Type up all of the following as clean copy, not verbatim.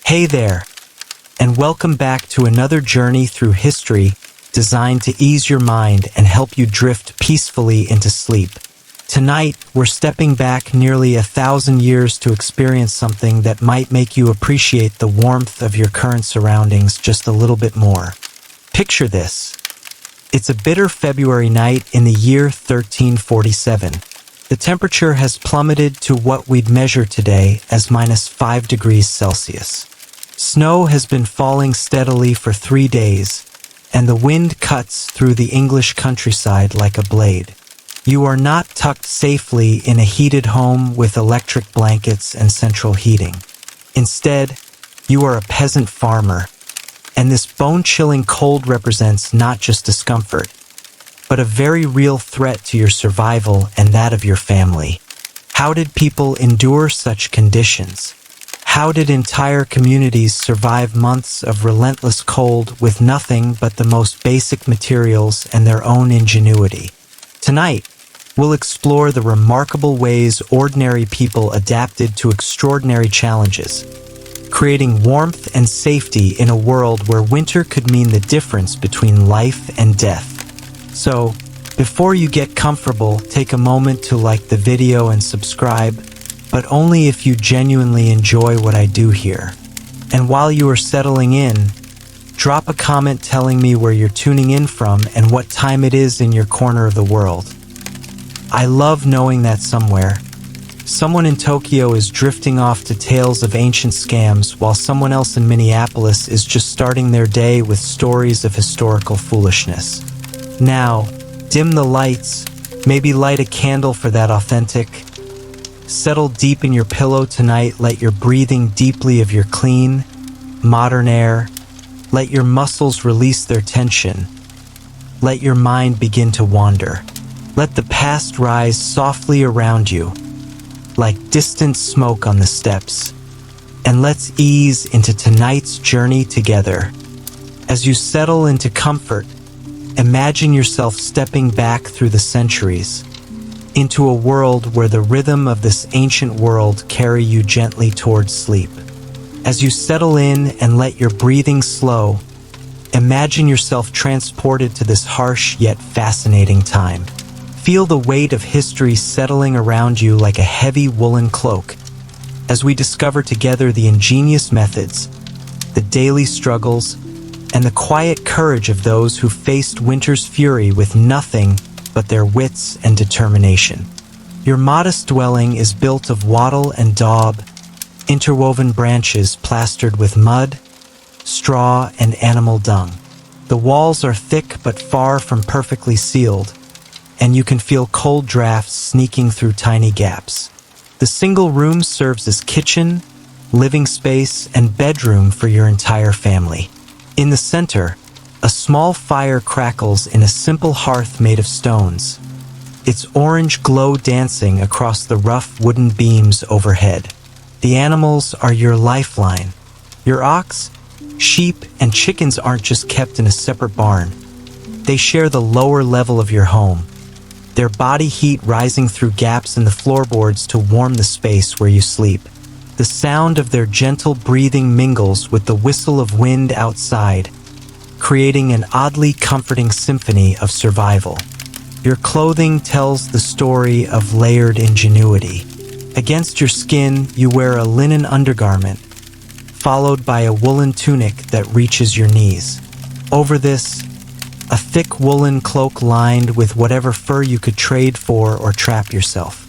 Hey there, and welcome back to another journey through history designed to ease your mind and help you drift peacefully into sleep. Tonight, we're stepping back nearly 1,000 years to experience something that might make you appreciate the warmth of your current surroundings just a little bit more. Picture this. It's a bitter February night in the year 1347. The temperature has plummeted to what we'd measure today as -5 degrees Celsius. Snow has been falling steadily for 3 days, and the wind cuts through the English countryside like a blade. You are not tucked safely in a heated home with electric blankets and central heating. Instead, you are a peasant farmer, and this bone-chilling cold represents not just discomfort, but a very real threat to your survival and that of your family. How did people endure such conditions? How did entire communities survive months of relentless cold with nothing but the most basic materials and their own ingenuity? Tonight, we'll explore the remarkable ways ordinary people adapted to extraordinary challenges, creating warmth and safety in a world where winter could mean the difference between life and death. So, before you get comfortable, take a moment to like the video and subscribe, but only if you genuinely enjoy what I do here. And while you are settling in, drop a comment telling me where you're tuning in from and what time it is in your corner of the world. I love knowing that somewhere, someone in Tokyo is drifting off to tales of ancient scams while someone else in Minneapolis is just starting their day with stories of historical foolishness. Now, dim the lights, maybe light a candle for that authentic. Settle deep in your pillow tonight, let your breathing deeply of your clean, modern air. Let your muscles release their tension. Let your mind begin to wander. Let the past rise softly around you, like distant smoke on the steps. And let's ease into tonight's journey together. As you settle into comfort, imagine yourself stepping back through the centuries, into a world where the rhythm of this ancient world carry you gently towards sleep. As you settle in and let your breathing slow, imagine yourself transported to this harsh yet fascinating time. Feel the weight of history settling around you like a heavy woolen cloak, as we discover together the ingenious methods, the daily struggles, and the quiet courage of those who faced winter's fury with nothing but their wits and determination. Your modest dwelling is built of wattle and daub, interwoven branches plastered with mud, straw, and animal dung. The walls are thick but far from perfectly sealed, and you can feel cold drafts sneaking through tiny gaps. The single room serves as kitchen, living space, and bedroom for your entire family. In the center, a small fire crackles in a simple hearth made of stones, its orange glow dancing across the rough wooden beams overhead. The animals are your lifeline. Your ox, sheep, and chickens aren't just kept in a separate barn. They share the lower level of your home, their body heat rising through gaps in the floorboards to warm the space where you sleep. The sound of their gentle breathing mingles with the whistle of wind outside, creating an oddly comforting symphony of survival. Your clothing tells the story of layered ingenuity. Against your skin, you wear a linen undergarment, followed by a woolen tunic that reaches your knees. Over this, a thick woolen cloak lined with whatever fur you could trade for or trap yourself.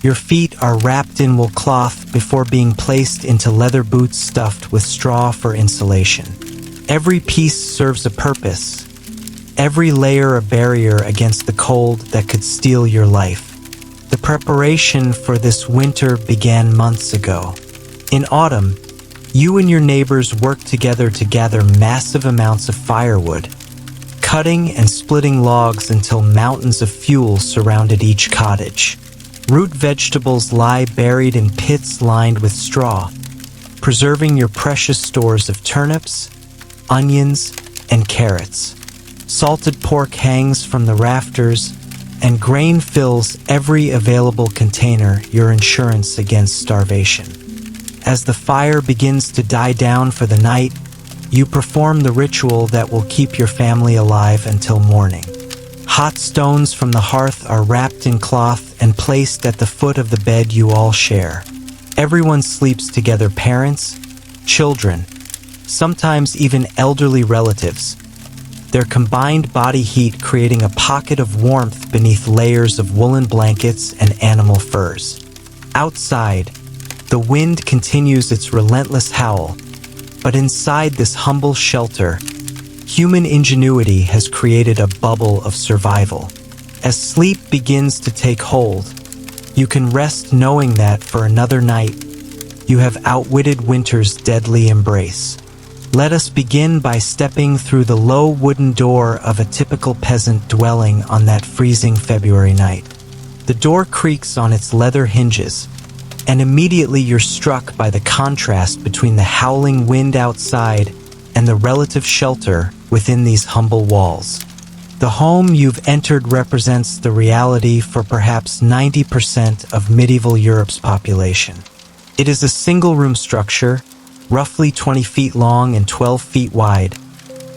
Your feet are wrapped in wool cloth before being placed into leather boots stuffed with straw for insulation. Every piece serves a purpose, every layer a barrier against the cold that could steal your life. The preparation for this winter began months ago. In autumn, you and your neighbors worked together to gather massive amounts of firewood, cutting and splitting logs until mountains of fuel surrounded each cottage. Root vegetables lie buried in pits lined with straw, preserving your precious stores of turnips, onions, and carrots. Salted pork hangs from the rafters, and grain fills every available container, your insurance against starvation. As the fire begins to die down for the night, you perform the ritual that will keep your family alive until morning. Hot stones from the hearth are wrapped in cloth and placed at the foot of the bed you all share. Everyone sleeps together, parents, children, sometimes even elderly relatives, their combined body heat creating a pocket of warmth beneath layers of woolen blankets and animal furs. Outside, the wind continues its relentless howl, but inside this humble shelter, human ingenuity has created a bubble of survival. As sleep begins to take hold, you can rest knowing that for another night, you have outwitted winter's deadly embrace. Let us begin by stepping through the low wooden door of a typical peasant dwelling on that freezing February night. The door creaks on its leather hinges, and immediately you're struck by the contrast between the howling wind outside and the relative shelter within these humble walls. The home you've entered represents the reality for perhaps 90% of medieval Europe's population. It is a single-room structure, roughly 20 feet long and 12 feet wide,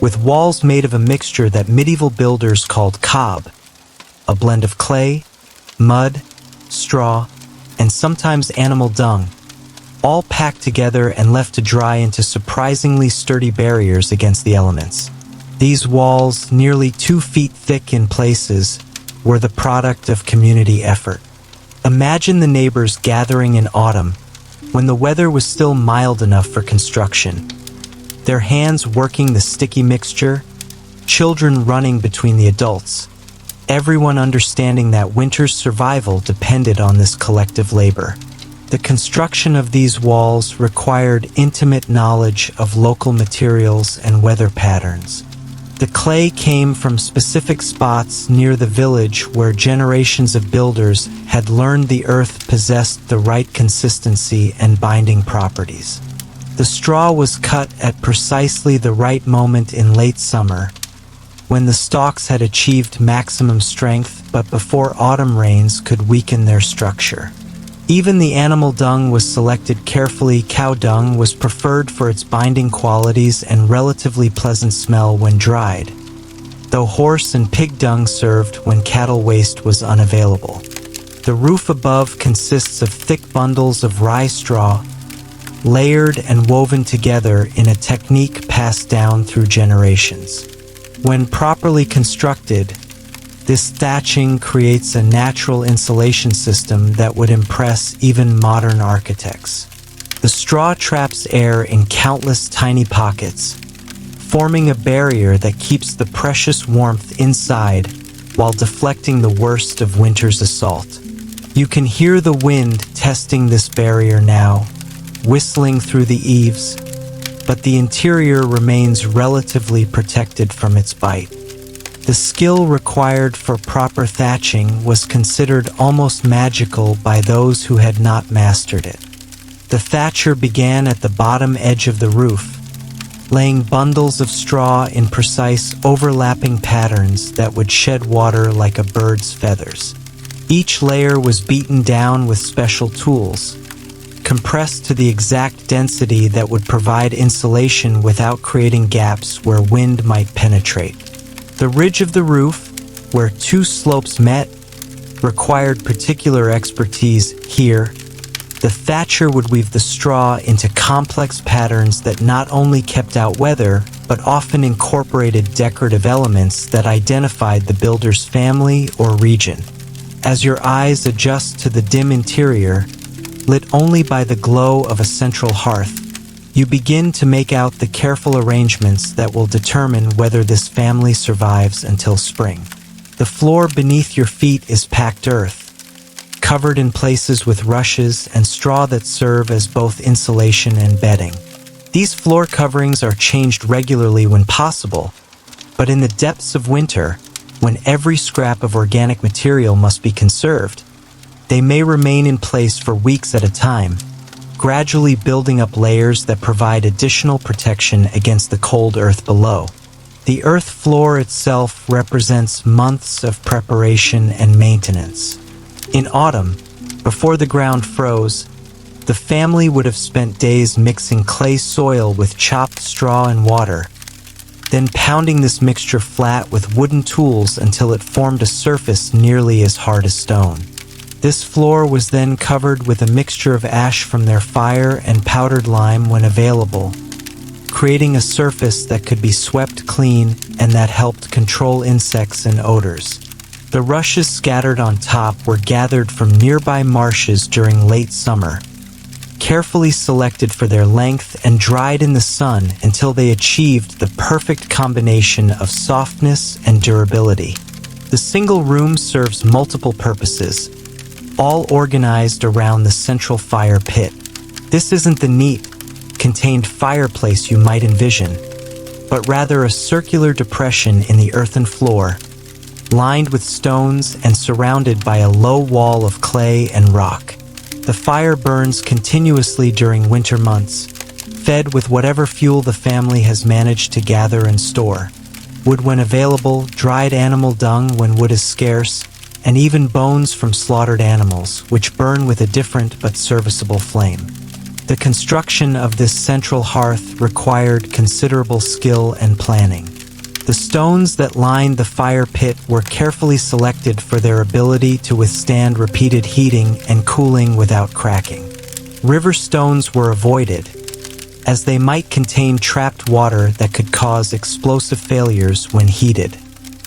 with walls made of a mixture that medieval builders called cob, a blend of clay, mud, straw, and sometimes animal dung, all packed together and left to dry into surprisingly sturdy barriers against the elements. These walls, nearly 2 feet thick in places, were the product of community effort. Imagine the neighbors gathering in autumn, when the weather was still mild enough for construction, their hands working the sticky mixture, children running between the adults, everyone understanding that winter's survival depended on this collective labor. The construction of these walls required intimate knowledge of local materials and weather patterns. The clay came from specific spots near the village where generations of builders had learned the earth possessed the right consistency and binding properties. The straw was cut at precisely the right moment in late summer, when the stalks had achieved maximum strength but before autumn rains could weaken their structure. Even the animal dung was selected carefully. Cow dung was preferred for its binding qualities and relatively pleasant smell when dried, though horse and pig dung served when cattle waste was unavailable. The roof above consists of thick bundles of rye straw, layered and woven together in a technique passed down through generations. When properly constructed, this thatching creates a natural insulation system that would impress even modern architects. The straw traps air in countless tiny pockets, forming a barrier that keeps the precious warmth inside while deflecting the worst of winter's assault. You can hear the wind testing this barrier now, whistling through the eaves, but the interior remains relatively protected from its bite. The skill required for proper thatching was considered almost magical by those who had not mastered it. The thatcher began at the bottom edge of the roof, laying bundles of straw in precise overlapping patterns that would shed water like a bird's feathers. Each layer was beaten down with special tools, compressed to the exact density that would provide insulation without creating gaps where wind might penetrate. The ridge of the roof, where two slopes met, required particular expertise. Here, the thatcher would weave the straw into complex patterns that not only kept out weather, but often incorporated decorative elements that identified the builder's family or region. As your eyes adjust to the dim interior, lit only by the glow of a central hearth, you begin to make out the careful arrangements that will determine whether this family survives until spring. The floor beneath your feet is packed earth, covered in places with rushes and straw that serve as both insulation and bedding. These floor coverings are changed regularly when possible, but in the depths of winter, when every scrap of organic material must be conserved, they may remain in place for weeks at a time, gradually building up layers that provide additional protection against the cold earth below. The earth floor itself represents months of preparation and maintenance. In autumn, before the ground froze, The family would have spent days mixing clay soil with chopped straw and water, then pounding this mixture flat with wooden tools until it formed a surface nearly as hard as stone. This floor was then covered with a mixture of ash from their fire and powdered lime when available, creating a surface that could be swept clean and that helped control insects and odors. The rushes scattered on top were gathered from nearby marshes during late summer, carefully selected for their length and dried in the sun until they achieved the perfect combination of softness and durability. The single room serves multiple purposes, all organized around the central fire pit. This isn't the neat, contained fireplace you might envision, but rather a circular depression in the earthen floor, lined with stones and surrounded by a low wall of clay and rock. The fire burns continuously during winter months, fed with whatever fuel the family has managed to gather and store. Wood when available, dried animal dung when wood is scarce, and even bones from slaughtered animals, which burn with a different but serviceable flame. The construction of this central hearth required considerable skill and planning. The stones that lined the fire pit were carefully selected for their ability to withstand repeated heating and cooling without cracking. River stones were avoided, as they might contain trapped water that could cause explosive failures when heated.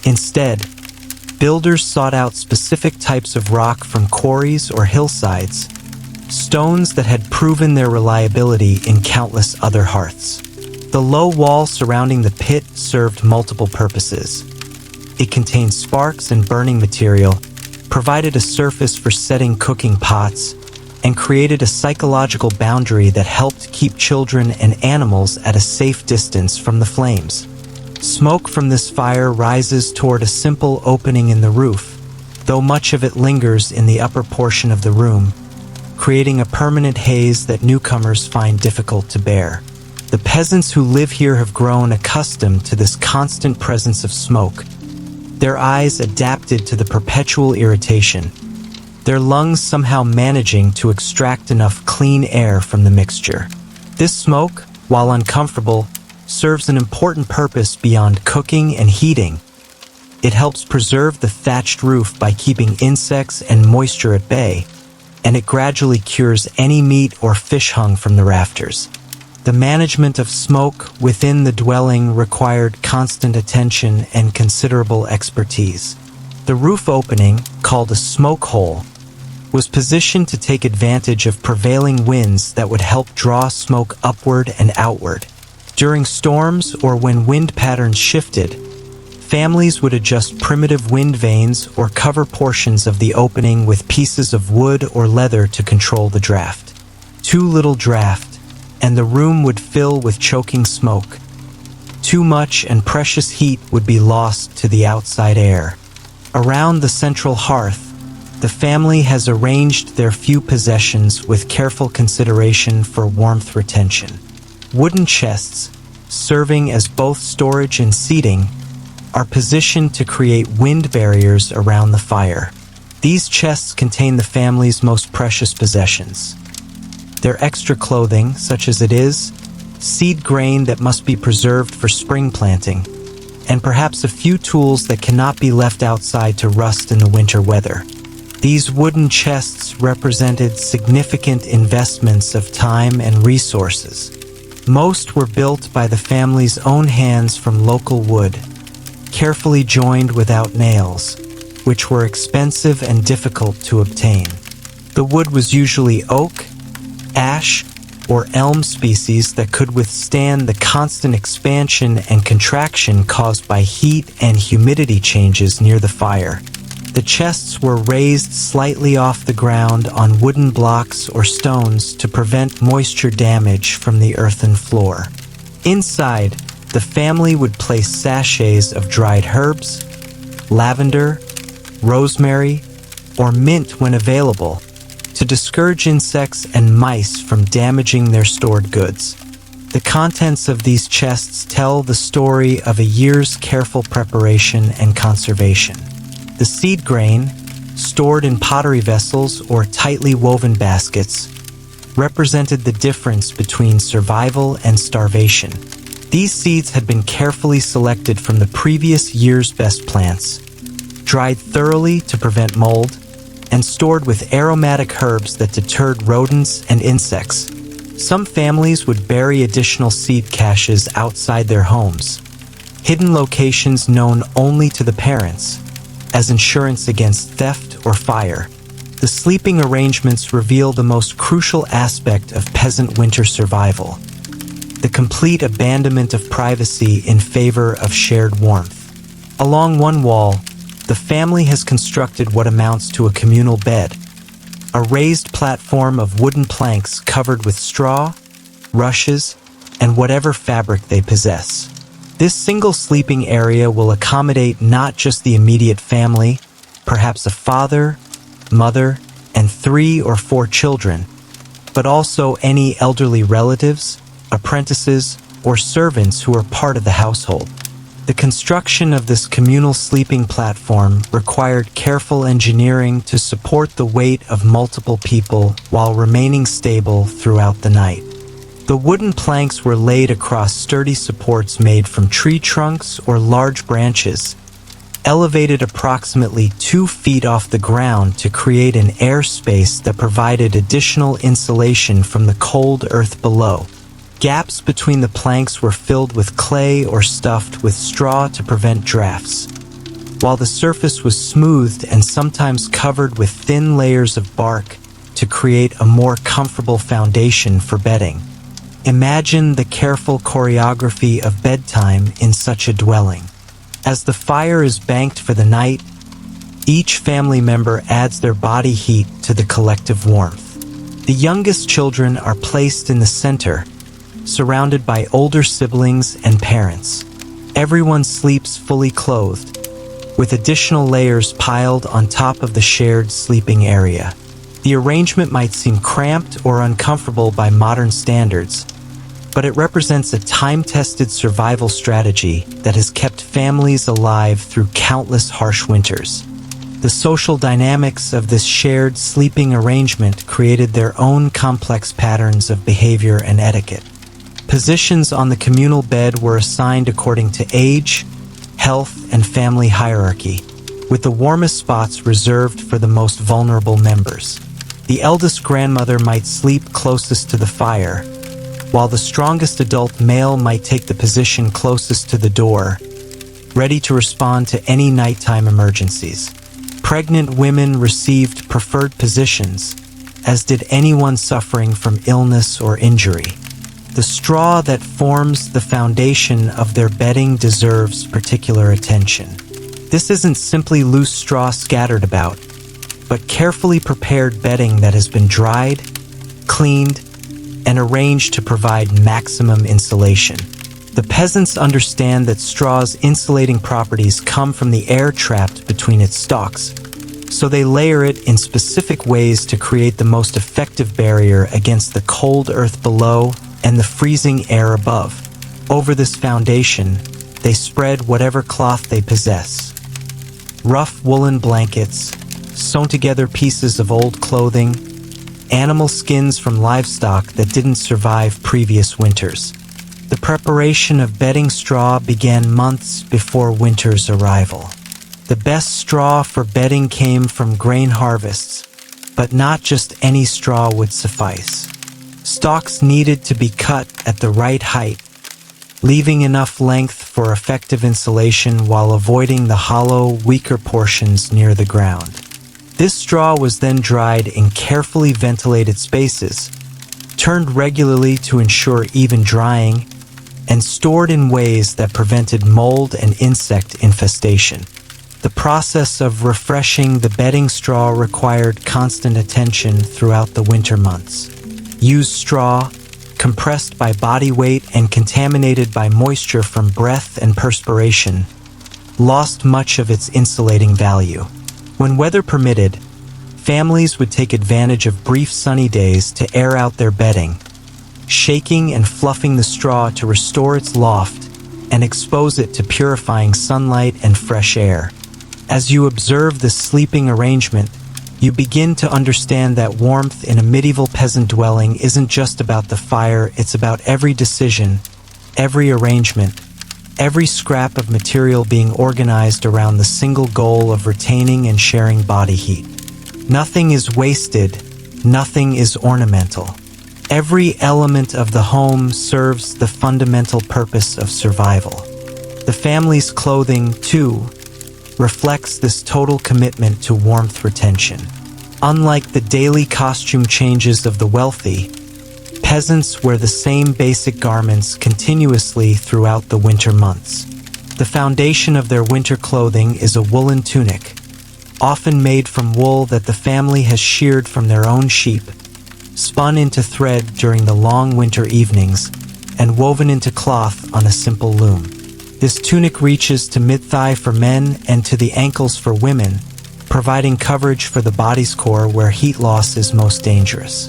Instead, builders sought out specific types of rock from quarries or hillsides, stones that had proven their reliability in countless other hearths. The low wall surrounding the pit served multiple purposes. It contained sparks and burning material, provided a surface for setting cooking pots, and created a psychological boundary that helped keep children and animals at a safe distance from the flames. Smoke from this fire rises toward a simple opening in the roof, though much of it lingers in the upper portion of the room, creating a permanent haze that newcomers find difficult to bear. The peasants who live here have grown accustomed to this constant presence of smoke, their eyes adapted to the perpetual irritation, their lungs somehow managing to extract enough clean air from the mixture. This smoke, while uncomfortable, serves an important purpose beyond cooking and heating. It helps preserve the thatched roof by keeping insects and moisture at bay, and it gradually cures any meat or fish hung from the rafters. The management of smoke within the dwelling required constant attention and considerable expertise. The roof opening, called a smoke hole, was positioned to take advantage of prevailing winds that would help draw smoke upward and outward. During storms or when wind patterns shifted, families would adjust primitive wind vanes or cover portions of the opening with pieces of wood or leather to control the draft. Too little draft, and the room would fill with choking smoke. Too much and precious heat would be lost to the outside air. Around the central hearth, the family has arranged their few possessions with careful consideration for warmth retention. Wooden chests, serving as both storage and seating, are positioned to create wind barriers around the fire. These chests contain the family's most precious possessions. Their extra clothing, such as it is, seed grain that must be preserved for spring planting, and perhaps a few tools that cannot be left outside to rust in the winter weather. These wooden chests represented significant investments of time and resources. Most were built by the family's own hands from local wood, carefully joined without nails, which were expensive and difficult to obtain. The wood was usually oak, ash, or elm species that could withstand the constant expansion and contraction caused by heat and humidity changes near the fire. The chests were raised slightly off the ground on wooden blocks or stones to prevent moisture damage from the earthen floor. Inside, the family would place sachets of dried herbs, lavender, rosemary, or mint when available, to discourage insects and mice from damaging their stored goods. The contents of these chests tell the story of a year's careful preparation and conservation. The seed grain, stored in pottery vessels or tightly woven baskets, represented the difference between survival and starvation. These seeds had been carefully selected from the previous year's best plants, dried thoroughly to prevent mold, and stored with aromatic herbs that deterred rodents and insects. Some families would bury additional seed caches outside their homes, hidden locations known only to the parents, as insurance against theft or fire. The sleeping arrangements reveal the most crucial aspect of peasant winter survival: the complete abandonment of privacy in favor of shared warmth. Along one wall, the family has constructed what amounts to a communal bed, a raised platform of wooden planks covered with straw, rushes, and whatever fabric they possess. This single sleeping area will accommodate not just the immediate family, perhaps a father, mother, and 3 or 4 children, but also any elderly relatives, apprentices, or servants who are part of the household. The construction of this communal sleeping platform required careful engineering to support the weight of multiple people while remaining stable throughout the night. The wooden planks were laid across sturdy supports made from tree trunks or large branches, elevated approximately 2 feet off the ground to create an airspace that provided additional insulation from the cold earth below. Gaps between the planks were filled with clay or stuffed with straw to prevent drafts, while the surface was smoothed and sometimes covered with thin layers of bark to create a more comfortable foundation for bedding. Imagine the careful choreography of bedtime in such a dwelling. As the fire is banked for the night, each family member adds their body heat to the collective warmth. The youngest children are placed in the center, surrounded by older siblings and parents. Everyone sleeps fully clothed, with additional layers piled on top of the shared sleeping area. The arrangement might seem cramped or uncomfortable by modern standards, but it represents a time-tested survival strategy that has kept families alive through countless harsh winters. The social dynamics of this shared sleeping arrangement created their own complex patterns of behavior and etiquette. Positions on the communal bed were assigned according to age, health, and family hierarchy, with the warmest spots reserved for the most vulnerable members. The eldest grandmother might sleep closest to the fire, while the strongest adult male might take the position closest to the door, ready to respond to any nighttime emergencies. Pregnant women received preferred positions, as did anyone suffering from illness or injury. The straw that forms the foundation of their bedding deserves particular attention. This isn't simply loose straw scattered about, but carefully prepared bedding that has been dried, cleaned, and arranged to provide maximum insulation. The peasants understand that straw's insulating properties come from the air trapped between its stalks, so they layer it in specific ways to create the most effective barrier against the cold earth below and the freezing air above. Over this foundation, they spread whatever cloth they possess. Rough woolen blankets, sewn together pieces of old clothing, animal skins from livestock that didn't survive previous winters. The preparation of bedding straw began months before winter's arrival. The best straw for bedding came from grain harvests, but not just any straw would suffice. Stalks needed to be cut at the right height, leaving enough length for effective insulation while avoiding the hollow, weaker portions near the ground. This straw was then dried in carefully ventilated spaces, turned regularly to ensure even drying, and stored in ways that prevented mold and insect infestation. The process of refreshing the bedding straw required constant attention throughout the winter months. Used straw, compressed by body weight and contaminated by moisture from breath and perspiration, lost much of its insulating value. When weather permitted, families would take advantage of brief sunny days to air out their bedding, shaking and fluffing the straw to restore its loft and expose it to purifying sunlight and fresh air. As you observe this sleeping arrangement, you begin to understand that warmth in a medieval peasant dwelling isn't just about the fire, it's about every decision, every arrangement, every scrap of material being organized around the single goal of retaining and sharing body heat. Nothing is wasted, nothing is ornamental. Every element of the home serves the fundamental purpose of survival. The family's clothing, too, reflects this total commitment to warmth retention. Unlike the daily costume changes of the wealthy, peasants wear the same basic garments continuously throughout the winter months. The foundation of their winter clothing is a woolen tunic, often made from wool that the family has sheared from their own sheep, spun into thread during the long winter evenings, and woven into cloth on a simple loom. This tunic reaches to mid-thigh for men and to the ankles for women, providing coverage for the body's core where heat loss is most dangerous.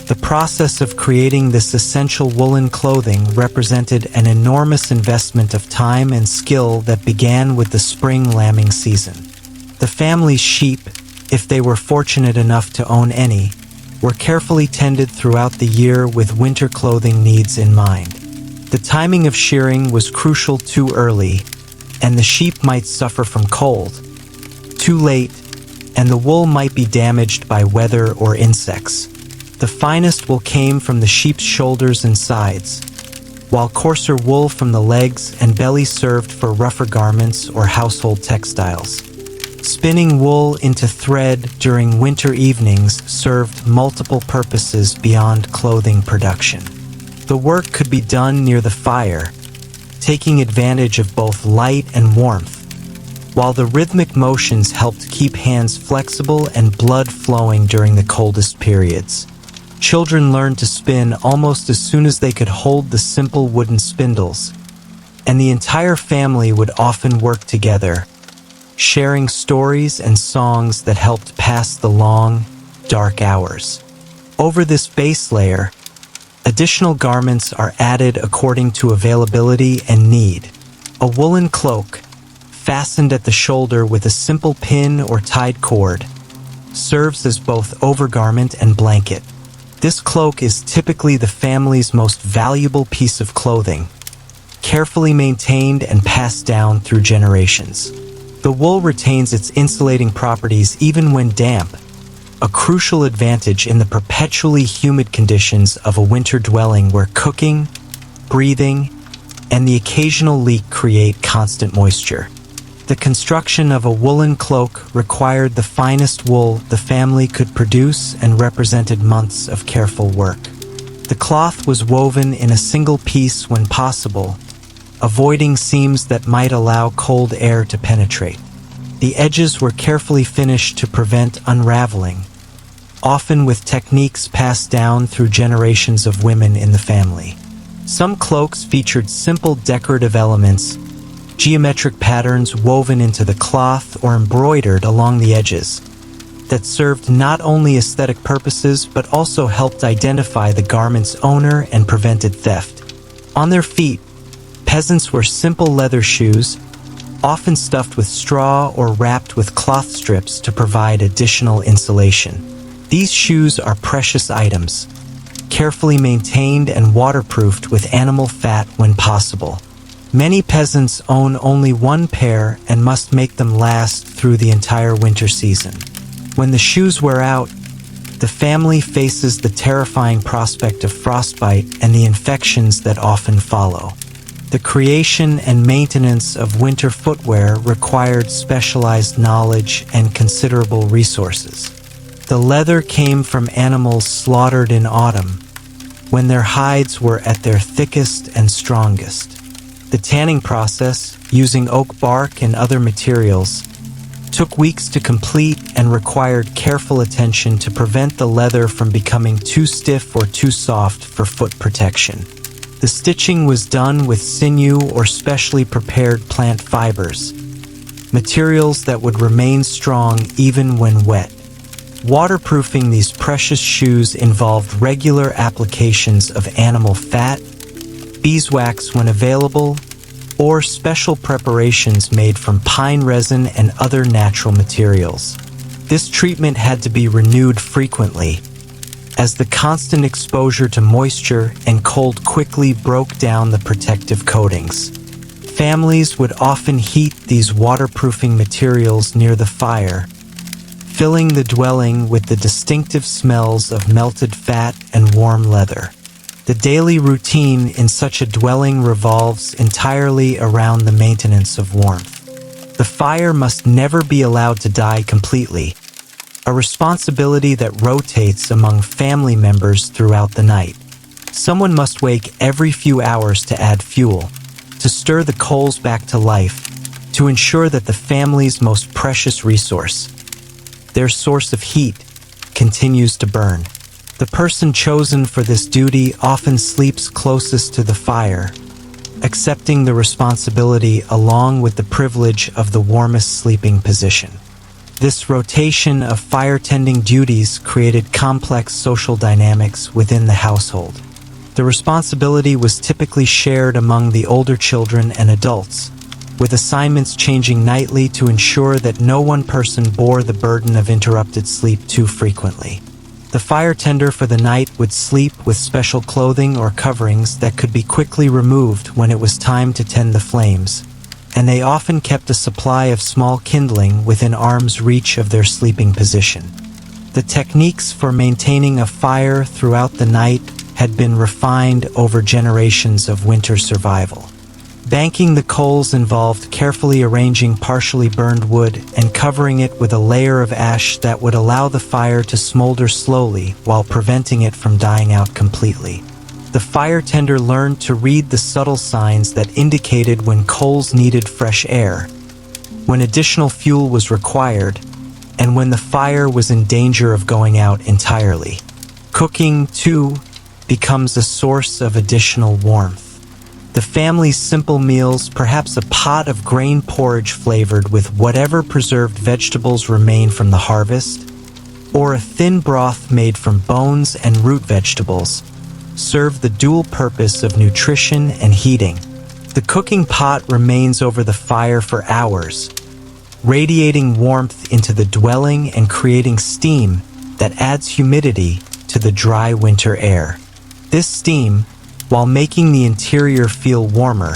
The process of creating this essential woolen clothing represented an enormous investment of time and skill that began with the spring lambing season. The family's sheep, if they were fortunate enough to own any, were carefully tended throughout the year with winter clothing needs in mind. The timing of shearing was crucial. Too early, and the sheep might suffer from cold. Too late, and the wool might be damaged by weather or insects. The finest wool came from the sheep's shoulders and sides, while coarser wool from the legs and belly served for rougher garments or household textiles. Spinning wool into thread during winter evenings served multiple purposes beyond clothing production. The work could be done near the fire, taking advantage of both light and warmth, while the rhythmic motions helped keep hands flexible and blood flowing during the coldest periods. Children learned to spin almost as soon as they could hold the simple wooden spindles, and the entire family would often work together, sharing stories and songs that helped pass the long, dark hours. Over this base layer, additional garments are added according to availability and need. A woolen cloak, fastened at the shoulder with a simple pin or tied cord, serves as both overgarment and blanket. This cloak is typically the family's most valuable piece of clothing, carefully maintained and passed down through generations. The wool retains its insulating properties even when damp, a crucial advantage in the perpetually humid conditions of a winter dwelling where cooking, breathing, and the occasional leak create constant moisture. The construction of a woolen cloak required the finest wool the family could produce and represented months of careful work. The cloth was woven in a single piece when possible, avoiding seams that might allow cold air to penetrate. The edges were carefully finished to prevent unraveling, often with techniques passed down through generations of women in the family. Some cloaks featured simple decorative elements, geometric patterns woven into the cloth or embroidered along the edges, that served not only aesthetic purposes but also helped identify the garment's owner and prevented theft. On their feet, peasants wore simple leather shoes, often stuffed with straw or wrapped with cloth strips to provide additional insulation. These shoes are precious items, carefully maintained and waterproofed with animal fat when possible. Many peasants own only one pair and must make them last through the entire winter season. When the shoes wear out, the family faces the terrifying prospect of frostbite and the infections that often follow. The creation and maintenance of winter footwear required specialized knowledge and considerable resources. The leather came from animals slaughtered in autumn, when their hides were at their thickest and strongest. The tanning process, using oak bark and other materials, took weeks to complete and required careful attention to prevent the leather from becoming too stiff or too soft for foot protection. The stitching was done with sinew or specially prepared plant fibers, materials that would remain strong even when wet. Waterproofing these precious shoes involved regular applications of animal fat, beeswax when available, or special preparations made from pine resin and other natural materials. This treatment had to be renewed frequently, as the constant exposure to moisture and cold quickly broke down the protective coatings. Families would often heat these waterproofing materials near the fire, filling the dwelling with the distinctive smells of melted fat and warm leather. The daily routine in such a dwelling revolves entirely around the maintenance of warmth. The fire must never be allowed to die completely, a responsibility that rotates among family members throughout the night. Someone must wake every few hours to add fuel, to stir the coals back to life, to ensure that the family's most precious resource, their source of heat, continues to burn. The person chosen for this duty often sleeps closest to the fire, accepting the responsibility along with the privilege of the warmest sleeping position. This rotation of fire-tending duties created complex social dynamics within the household. The responsibility was typically shared among the older children and adults, with assignments changing nightly to ensure that no one person bore the burden of interrupted sleep too frequently. The fire tender for the night would sleep with special clothing or coverings that could be quickly removed when it was time to tend the flames, and they often kept a supply of small kindling within arm's reach of their sleeping position. The techniques for maintaining a fire throughout the night had been refined over generations of winter survival. Banking the coals involved carefully arranging partially burned wood and covering it with a layer of ash that would allow the fire to smolder slowly while preventing it from dying out completely. The fire tender learned to read the subtle signs that indicated when coals needed fresh air, when additional fuel was required, and when the fire was in danger of going out entirely. Cooking, too, becomes a source of additional warmth. The family's simple meals, perhaps a pot of grain porridge flavored with whatever preserved vegetables remain from the harvest, or a thin broth made from bones and root vegetables, serve the dual purpose of nutrition and heating. The cooking pot remains over the fire for hours, radiating warmth into the dwelling and creating steam that adds humidity to the dry winter air. This steam, while making the interior feel warmer,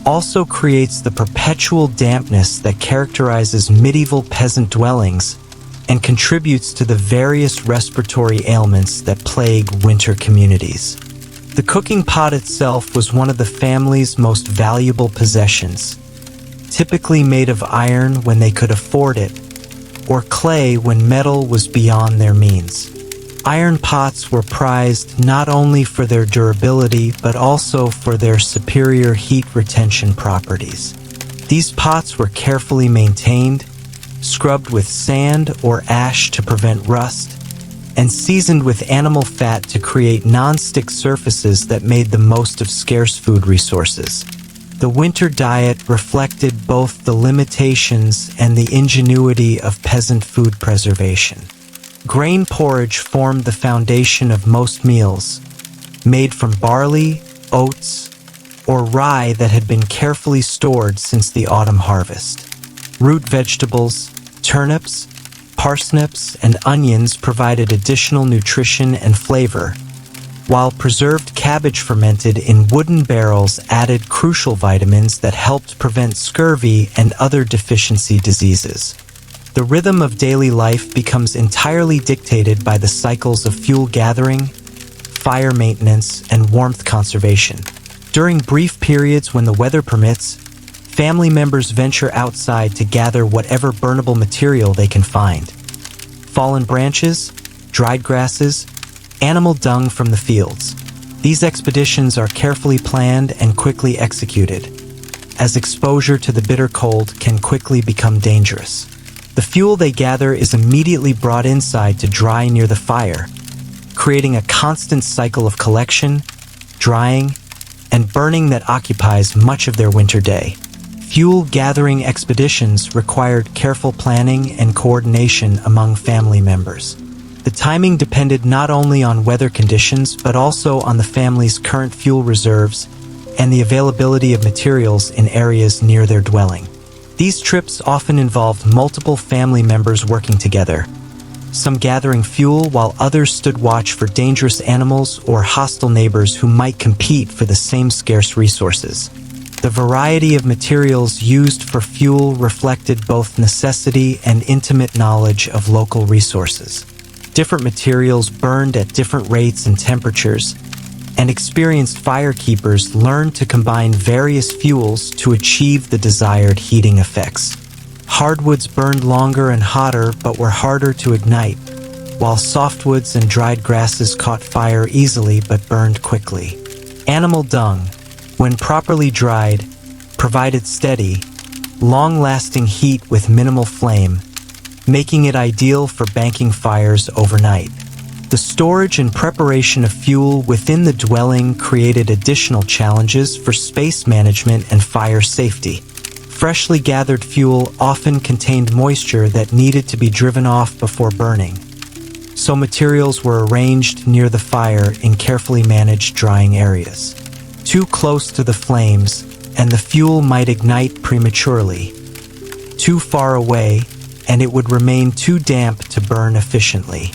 also creates the perpetual dampness that characterizes medieval peasant dwellings and contributes to the various respiratory ailments that plague winter communities. The cooking pot itself was one of the family's most valuable possessions, typically made of iron when they could afford it, or clay when metal was beyond their means. Iron pots were prized not only for their durability but also for their superior heat retention properties. These pots were carefully maintained, scrubbed with sand or ash to prevent rust, and seasoned with animal fat to create non-stick surfaces that made the most of scarce food resources. The winter diet reflected both the limitations and the ingenuity of peasant food preservation. Grain porridge formed the foundation of most meals, made from barley, oats, or rye that had been carefully stored since the autumn harvest. Root vegetables, turnips, parsnips, and onions provided additional nutrition and flavor, while preserved cabbage fermented in wooden barrels added crucial vitamins that helped prevent scurvy and other deficiency diseases. The rhythm of daily life becomes entirely dictated by the cycles of fuel gathering, fire maintenance, and warmth conservation. During brief periods when the weather permits, family members venture outside to gather whatever burnable material they can find. Fallen branches, dried grasses, animal dung from the fields. These expeditions are carefully planned and quickly executed, as exposure to the bitter cold can quickly become dangerous. The fuel they gather is immediately brought inside to dry near the fire, creating a constant cycle of collection, drying, and burning that occupies much of their winter day. Fuel gathering expeditions required careful planning and coordination among family members. The timing depended not only on weather conditions but also on the family's current fuel reserves and the availability of materials in areas near their dwelling. These trips often involved multiple family members working together, some gathering fuel while others stood watch for dangerous animals or hostile neighbors who might compete for the same scarce resources. The variety of materials used for fuel reflected both necessity and intimate knowledge of local resources. Different materials burned at different rates and temperatures, and experienced firekeepers learned to combine various fuels to achieve the desired heating effects. Hardwoods burned longer and hotter but were harder to ignite, while softwoods and dried grasses caught fire easily but burned quickly. Animal dung, when properly dried, provided steady, long-lasting heat with minimal flame, making it ideal for banking fires overnight. The storage and preparation of fuel within the dwelling created additional challenges for space management and fire safety. Freshly gathered fuel often contained moisture that needed to be driven off before burning, so materials were arranged near the fire in carefully managed drying areas. Too close to the flames, and the fuel might ignite prematurely. Too far away, and it would remain too damp to burn efficiently.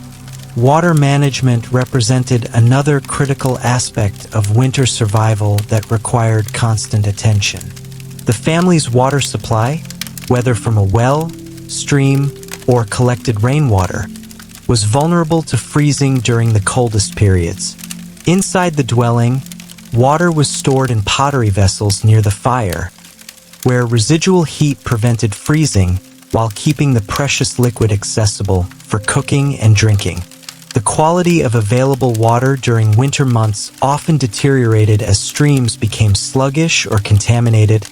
Water management represented another critical aspect of winter survival that required constant attention. The family's water supply, whether from a well, stream, or collected rainwater, was vulnerable to freezing during the coldest periods. Inside the dwelling, water was stored in pottery vessels near the fire, where residual heat prevented freezing while keeping the precious liquid accessible for cooking and drinking. The quality of available water during winter months often deteriorated as streams became sluggish or contaminated,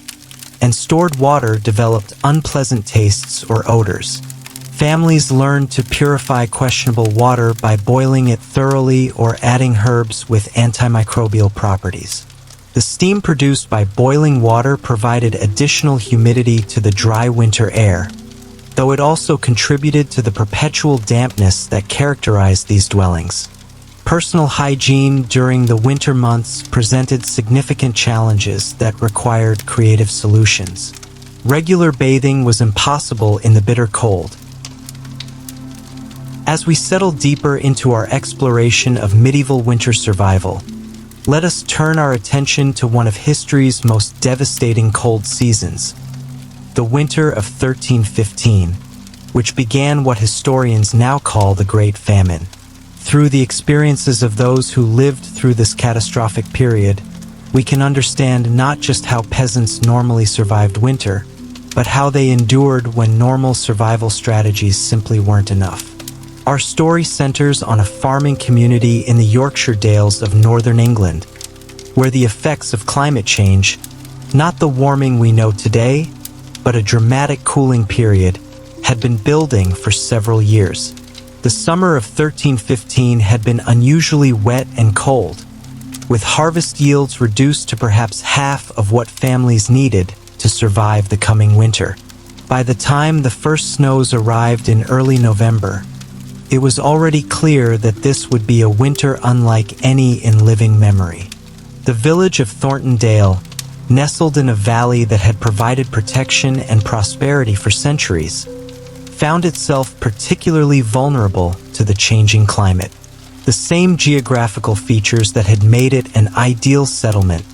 and stored water developed unpleasant tastes or odors. Families learned to purify questionable water by boiling it thoroughly or adding herbs with antimicrobial properties. The steam produced by boiling water provided additional humidity to the dry winter air, though it also contributed to the perpetual dampness that characterized these dwellings. Personal hygiene during the winter months presented significant challenges that required creative solutions. Regular bathing was impossible in the bitter cold. As we settle deeper into our exploration of medieval winter survival, let us turn our attention to one of history's most devastating cold seasons, the winter of 1315, which began what historians now call the Great Famine. Through the experiences of those who lived through this catastrophic period, we can understand not just how peasants normally survived winter, but how they endured when normal survival strategies simply weren't enough. Our story centers on a farming community in the Yorkshire Dales of northern England, where the effects of climate change, not the warming we know today, but a dramatic cooling period, had been building for several years. The summer of 1315 had been unusually wet and cold, with harvest yields reduced to perhaps half of what families needed to survive the coming winter. By the time the first snows arrived in early November, it was already clear that this would be a winter unlike any in living memory. The village of Thornton Dale, nestled in a valley that had provided protection and prosperity for centuries, found itself particularly vulnerable to the changing climate. The same geographical features that had made it an ideal settlement,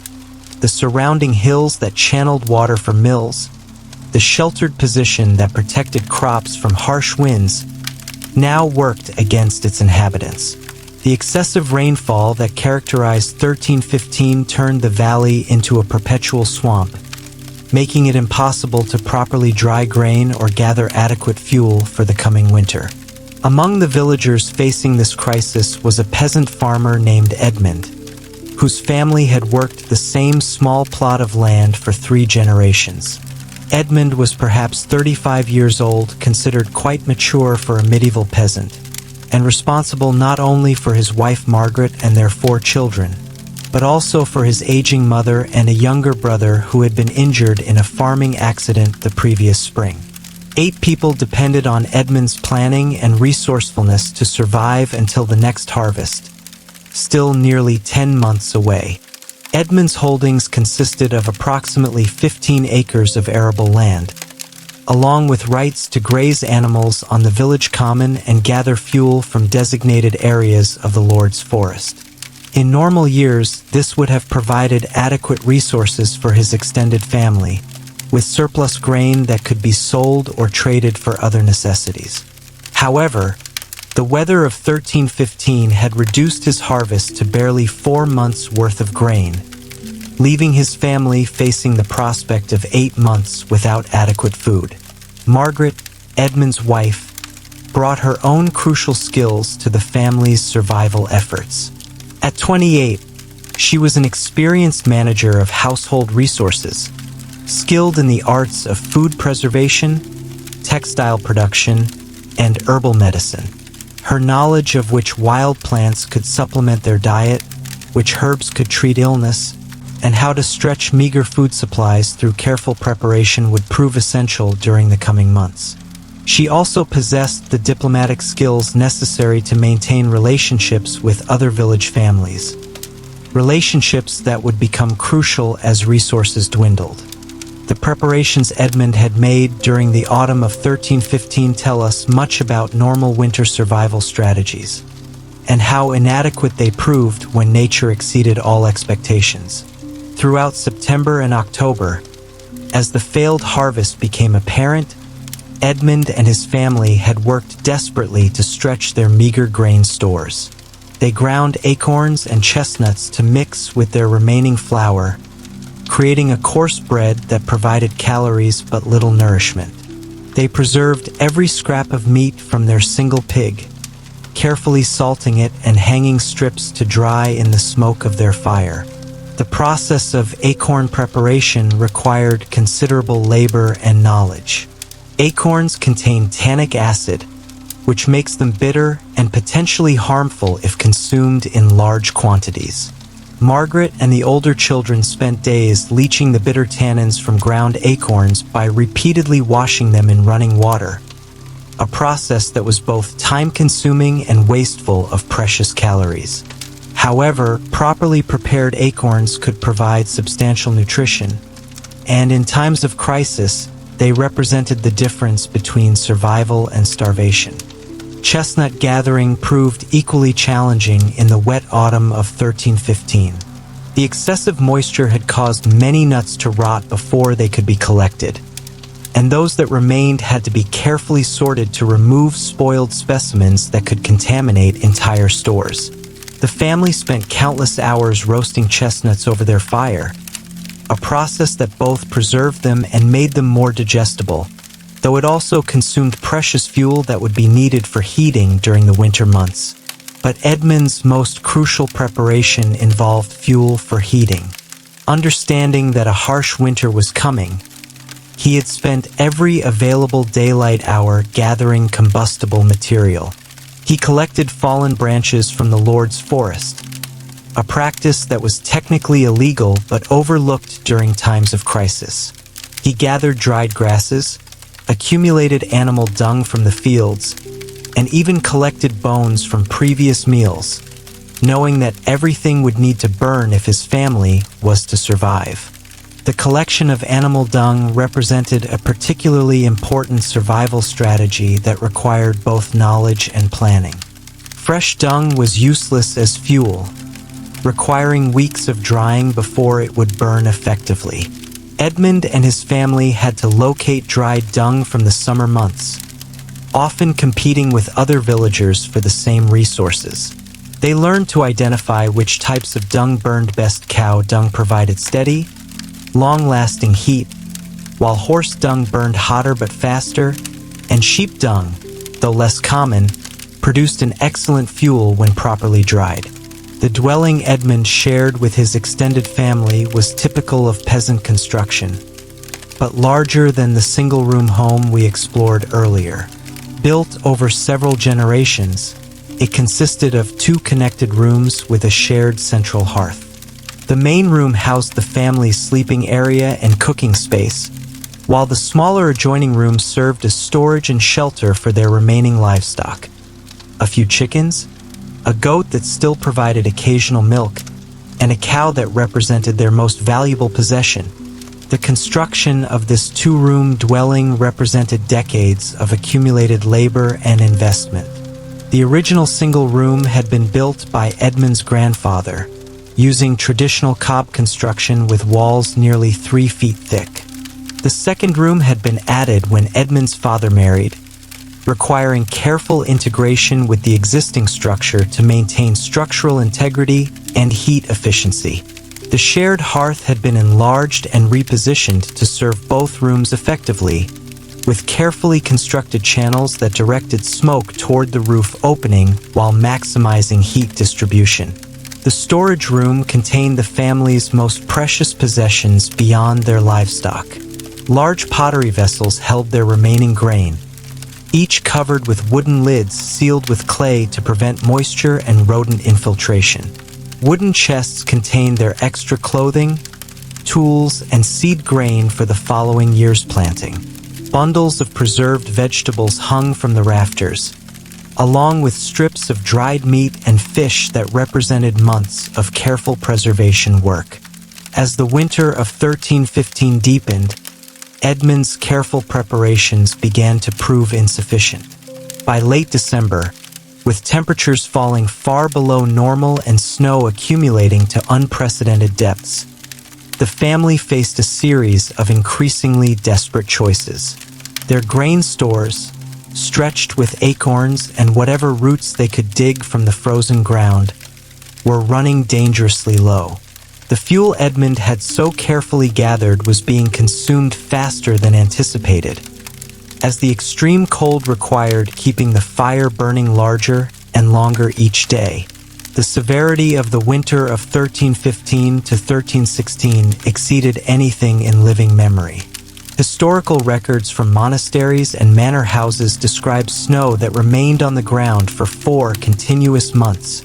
the surrounding hills that channeled water for mills, the sheltered position that protected crops from harsh winds, now worked against its inhabitants. The excessive rainfall that characterized 1315 turned the valley into a perpetual swamp, making it impossible to properly dry grain or gather adequate fuel for the coming winter. Among the villagers facing this crisis was a peasant farmer named Edmund, whose family had worked the same small plot of land for 3 generations. Edmund was perhaps 35 years old, considered quite mature for a medieval peasant, and responsible not only for his wife Margaret and their 4 children, but also for his aging mother and a younger brother who had been injured in a farming accident the previous spring. 8 people depended on Edmund's planning and resourcefulness to survive until the next harvest, still nearly 10 months away. Edmund's holdings consisted of approximately 15 acres of arable land, along with rights to graze animals on the village common and gather fuel from designated areas of the Lord's forest. In normal years, this would have provided adequate resources for his extended family, with surplus grain that could be sold or traded for other necessities. However, the weather of 1315 had reduced his harvest to barely 4 months' worth of grain, leaving his family facing the prospect of 8 months without adequate food. Margaret, Edmund's wife, brought her own crucial skills to the family's survival efforts. At 28, she was an experienced manager of household resources, skilled in the arts of food preservation, textile production, and herbal medicine. Her knowledge of which wild plants could supplement their diet, which herbs could treat illness, and how to stretch meager food supplies through careful preparation would prove essential during the coming months. She also possessed the diplomatic skills necessary to maintain relationships with other village families, relationships that would become crucial as resources dwindled. The preparations Edmund had made during the autumn of 1315 tell us much about normal winter survival strategies, and how inadequate they proved when nature exceeded all expectations. Throughout September and October, as the failed harvest became apparent, Edmund and his family had worked desperately to stretch their meager grain stores. They ground acorns and chestnuts to mix with their remaining flour, creating a coarse bread that provided calories but little nourishment. They preserved every scrap of meat from their single pig, carefully salting it and hanging strips to dry in the smoke of their fire. The process of acorn preparation required considerable labor and knowledge. Acorns contain tannic acid, which makes them bitter and potentially harmful if consumed in large quantities. Margaret and the older children spent days leaching the bitter tannins from ground acorns by repeatedly washing them in running water, a process that was both time-consuming and wasteful of precious calories. However, properly prepared acorns could provide substantial nutrition, and in times of crisis, they represented the difference between survival and starvation. Chestnut gathering proved equally challenging in the wet autumn of 1315. The excessive moisture had caused many nuts to rot before they could be collected, and those that remained had to be carefully sorted to remove spoiled specimens that could contaminate entire stores. The family spent countless hours roasting chestnuts over their fire, a process that both preserved them and made them more digestible, though it also consumed precious fuel that would be needed for heating during the winter months. But Edmund's most crucial preparation involved fuel for heating. Understanding that a harsh winter was coming, he had spent every available daylight hour gathering combustible material. He collected fallen branches from the Lord's forest, a practice that was technically illegal but overlooked during times of crisis. He gathered dried grasses, accumulated animal dung from the fields, and even collected bones from previous meals, knowing that everything would need to burn if his family was to survive. The collection of animal dung represented a particularly important survival strategy that required both knowledge and planning. Fresh dung was useless as fuel, requiring weeks of drying before it would burn effectively. Edmund and his family had to locate dried dung from the summer months, often competing with other villagers for the same resources. They learned to identify which types of dung burned best. Cow dung provided steady, long-lasting heat, while horse dung burned hotter but faster, and sheep dung, though less common, produced an excellent fuel when properly dried. The dwelling Edmund shared with his extended family was typical of peasant construction, but larger than the single-room home we explored earlier. Built over several generations, it consisted of 2 connected rooms with a shared central hearth. The main room housed the family's sleeping area and cooking space, while the smaller adjoining rooms served as storage and shelter for their remaining livestock. A few chickens, a goat that still provided occasional milk, and a cow that represented their most valuable possession, The construction of this two-room dwelling represented decades of accumulated labor and investment. The original single room had been built by Edmund's grandfather, using traditional cob construction with walls nearly 3 feet thick. The second room had been added when Edmund's father married, requiring careful integration with the existing structure to maintain structural integrity and heat efficiency. The shared hearth had been enlarged and repositioned to serve both rooms effectively, with carefully constructed channels that directed smoke toward the roof opening while maximizing heat distribution. The storage room contained the family's most precious possessions beyond their livestock. Large pottery vessels held their remaining grain, each covered with wooden lids sealed with clay to prevent moisture and rodent infiltration. Wooden chests contained their extra clothing, tools, and seed grain for the following year's planting. Bundles of preserved vegetables hung from the rafters, along with strips of dried meat and fish that represented months of careful preservation work. As the winter of 1315 deepened, Edmund's careful preparations began to prove insufficient. By late December, with temperatures falling far below normal and snow accumulating to unprecedented depths, the family faced a series of increasingly desperate choices. Their grain stores, stretched with acorns and whatever roots they could dig from the frozen ground, were running dangerously low. The fuel Edmund had so carefully gathered was being consumed faster than anticipated, as the extreme cold required keeping the fire burning larger and longer each day. The severity of the winter of 1315 to 1316 exceeded anything in living memory. Historical records from monasteries and manor houses describe snow that remained on the ground for 4 continuous months,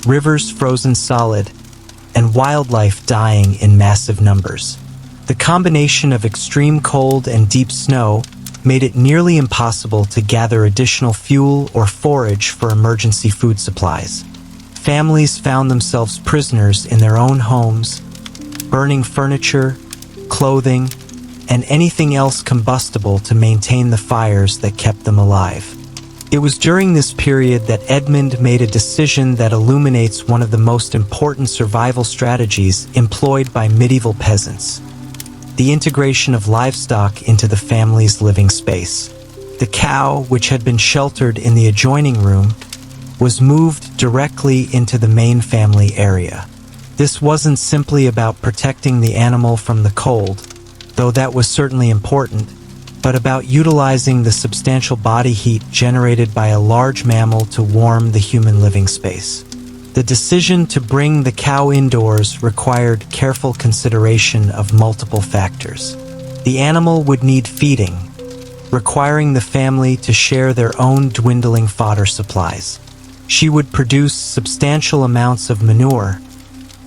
rivers frozen solid, and wildlife dying in massive numbers. The combination of extreme cold and deep snow made it nearly impossible to gather additional fuel or forage for emergency food supplies. Families found themselves prisoners in their own homes, burning furniture, clothing, and anything else combustible to maintain the fires that kept them alive. It was during this period that Edmund made a decision that illuminates one of the most important survival strategies employed by medieval peasants: the integration of livestock into the family's living space. The cow, which had been sheltered in the adjoining room, was moved directly into the main family area. This wasn't simply about protecting the animal from the cold, though that was certainly important, but about utilizing the substantial body heat generated by a large mammal to warm the human living space. The decision to bring the cow indoors required careful consideration of multiple factors. The animal would need feeding, requiring the family to share their own dwindling fodder supplies. She would produce substantial amounts of manure,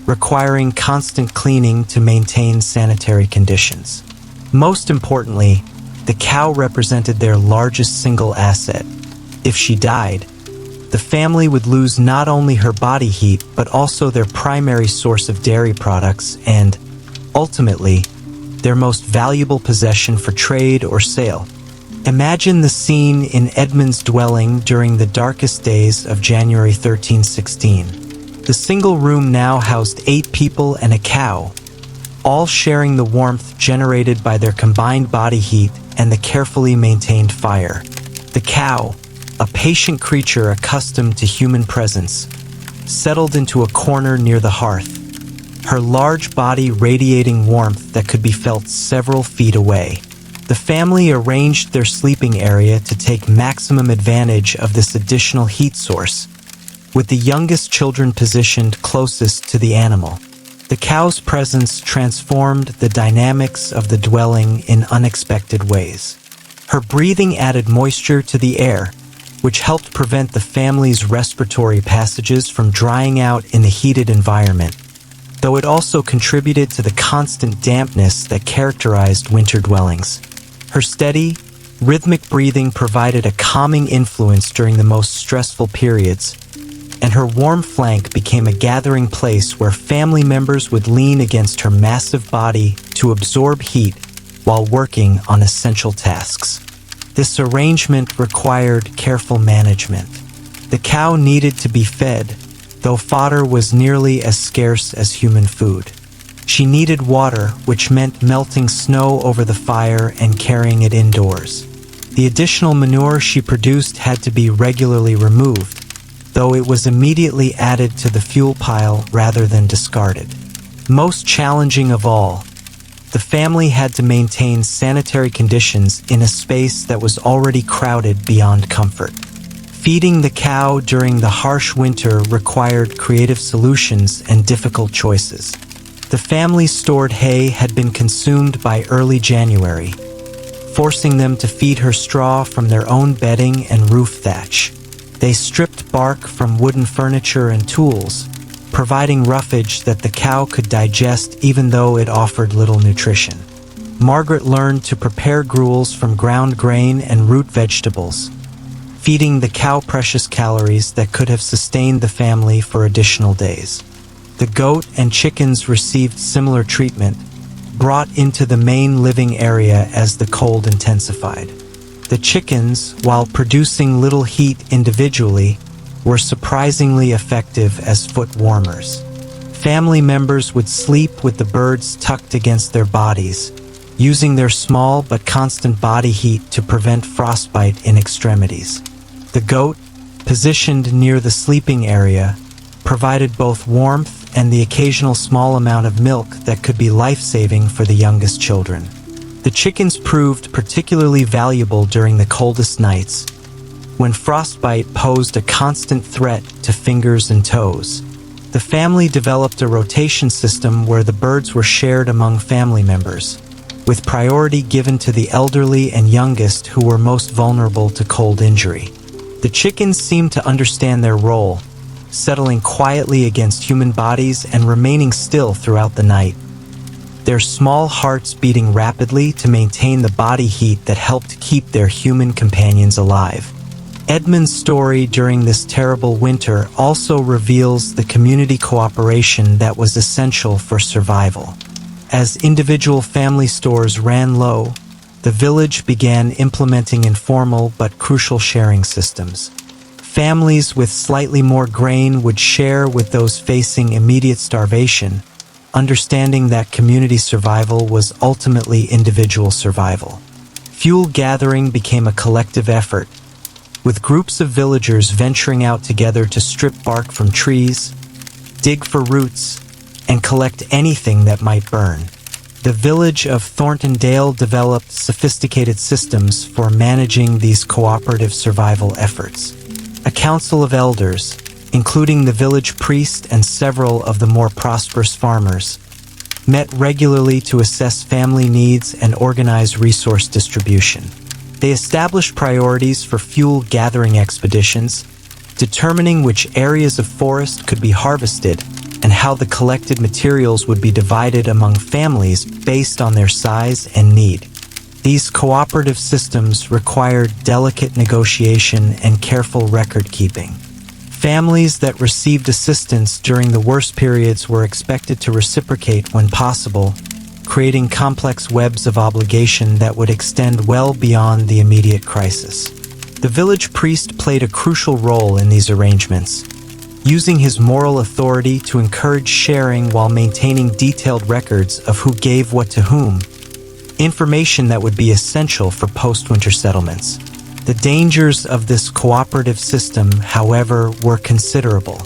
requiring constant cleaning to maintain sanitary conditions. Most importantly, the cow represented their largest single asset. If she died, the family would lose not only her body heat, but also their primary source of dairy products and, ultimately, their most valuable possession for trade or sale. Imagine the scene in Edmund's dwelling during the darkest days of January 1316. The single room now housed 8 people and a cow, all sharing the warmth generated by their combined body heat and the carefully maintained fire. The cow, a patient creature accustomed to human presence, settled into a corner near the hearth, her large body radiating warmth that could be felt several feet away. The family arranged their sleeping area to take maximum advantage of this additional heat source, with the youngest children positioned closest to the animal. The cow's presence transformed the dynamics of the dwelling in unexpected ways. Her breathing added moisture to the air, which helped prevent the family's respiratory passages from drying out in the heated environment, though it also contributed to the constant dampness that characterized winter dwellings. Her steady, rhythmic breathing provided a calming influence during the most stressful periods, and her warm flank became a gathering place where family members would lean against her massive body to absorb heat while working on essential tasks. This arrangement required careful management. The cow needed to be fed, though fodder was nearly as scarce as human food. She needed water, which meant melting snow over the fire and carrying it indoors. The additional manure she produced had to be regularly removed, though it was immediately added to the fuel pile rather than discarded. Most challenging of all, the family had to maintain sanitary conditions in a space that was already crowded beyond comfort. Feeding the cow during the harsh winter required creative solutions and difficult choices. The family's stored hay had been consumed by early January, forcing them to feed her straw from their own bedding and roof thatch. They stripped bark from wooden furniture and tools, providing roughage that the cow could digest even though it offered little nutrition. Margaret learned to prepare gruels from ground grain and root vegetables, feeding the cow precious calories that could have sustained the family for additional days. The goat and chickens received similar treatment, brought into the main living area as the cold intensified. The chickens, while producing little heat individually, were surprisingly effective as foot warmers. Family members would sleep with the birds tucked against their bodies, using their small but constant body heat to prevent frostbite in extremities. The goat, positioned near the sleeping area, provided both warmth and the occasional small amount of milk that could be life-saving for the youngest children. The chickens proved particularly valuable during the coldest nights, when frostbite posed a constant threat to fingers and toes. The family developed a rotation system where the birds were shared among family members, with priority given to the elderly and youngest who were most vulnerable to cold injury. The chickens seemed to understand their role, settling quietly against human bodies and remaining still throughout the night, their small hearts beating rapidly to maintain the body heat that helped keep their human companions alive. Edmund's story during this terrible winter also reveals the community cooperation that was essential for survival. As individual family stores ran low, the village began implementing informal but crucial sharing systems. Families with slightly more grain would share with those facing immediate starvation, understanding that community survival was ultimately individual survival. Fuel gathering became a collective effort, with groups of villagers venturing out together to strip bark from trees, dig for roots, and collect anything that might burn. The village of Thorntondale developed sophisticated systems for managing these cooperative survival efforts. A council of elders, including the village priest and several of the more prosperous farmers, met regularly to assess family needs and organize resource distribution. They established priorities for fuel gathering expeditions, determining which areas of forest could be harvested and how the collected materials would be divided among families based on their size and need. These cooperative systems required delicate negotiation and careful record-keeping. Families that received assistance during the worst periods were expected to reciprocate when possible, creating complex webs of obligation that would extend well beyond the immediate crisis. The village priest played a crucial role in these arrangements, using his moral authority to encourage sharing while maintaining detailed records of who gave what to whom, information that would be essential for post-winter settlements. The dangers of this cooperative system, however, were considerable.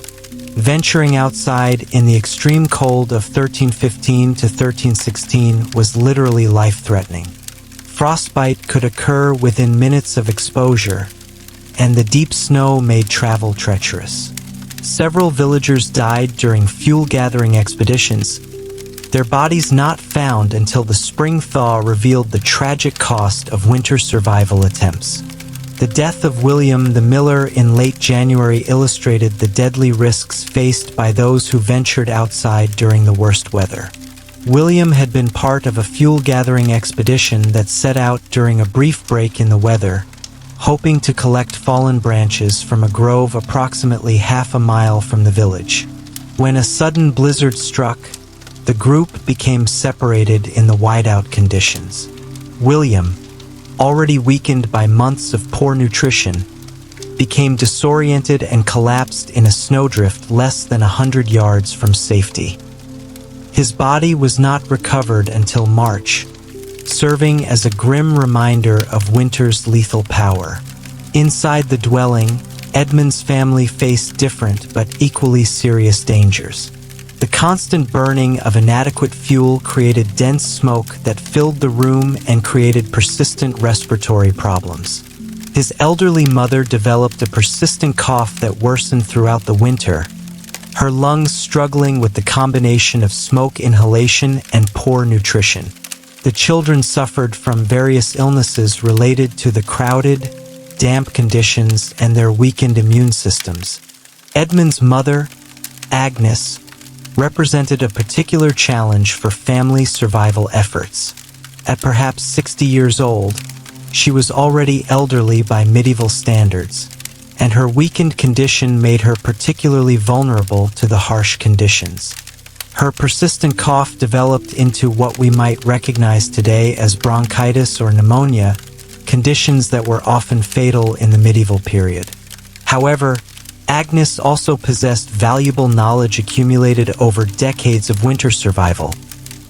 Venturing outside in the extreme cold of 1315 to 1316 was literally life-threatening. Frostbite could occur within minutes of exposure, and the deep snow made travel treacherous. Several villagers died during fuel-gathering expeditions, their bodies not found until the spring thaw revealed the tragic cost of winter survival attempts. The death of William the miller in late January illustrated the deadly risks faced by those who ventured outside during the worst weather. William had been part of a fuel-gathering expedition that set out during a brief break in the weather, hoping to collect fallen branches from a grove approximately half a mile from the village. When a sudden blizzard struck, the group became separated in the whiteout conditions. William, already weakened by months of poor nutrition, became disoriented and collapsed in a snowdrift less than 100 yards from safety. His body was not recovered until March, serving as a grim reminder of winter's lethal power. Inside the dwelling, Edmund's family faced different but equally serious dangers. The constant burning of inadequate fuel created dense smoke that filled the room and created persistent respiratory problems. His elderly mother developed a persistent cough that worsened throughout the winter, her lungs struggling with the combination of smoke inhalation and poor nutrition. The children suffered from various illnesses related to the crowded, damp conditions and their weakened immune systems. Edmund's mother, Agnes, represented a particular challenge for family survival efforts. At perhaps 60 years old, she was already elderly by medieval standards, and her weakened condition made her particularly vulnerable to the harsh conditions. Her persistent cough developed into what we might recognize today as bronchitis or pneumonia, conditions that were often fatal in the medieval period. However, Agnes also possessed valuable knowledge accumulated over decades of winter survival,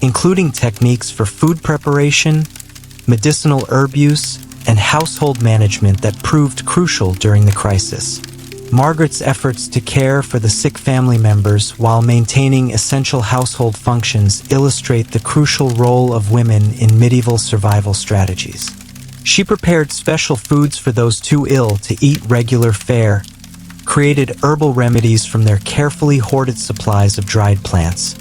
including techniques for food preparation, medicinal herb use, and household management that proved crucial during the crisis. Margaret's efforts to care for the sick family members while maintaining essential household functions illustrate the crucial role of women in medieval survival strategies. She prepared special foods for those too ill to eat regular fare, created herbal remedies from their carefully hoarded supplies of dried plants,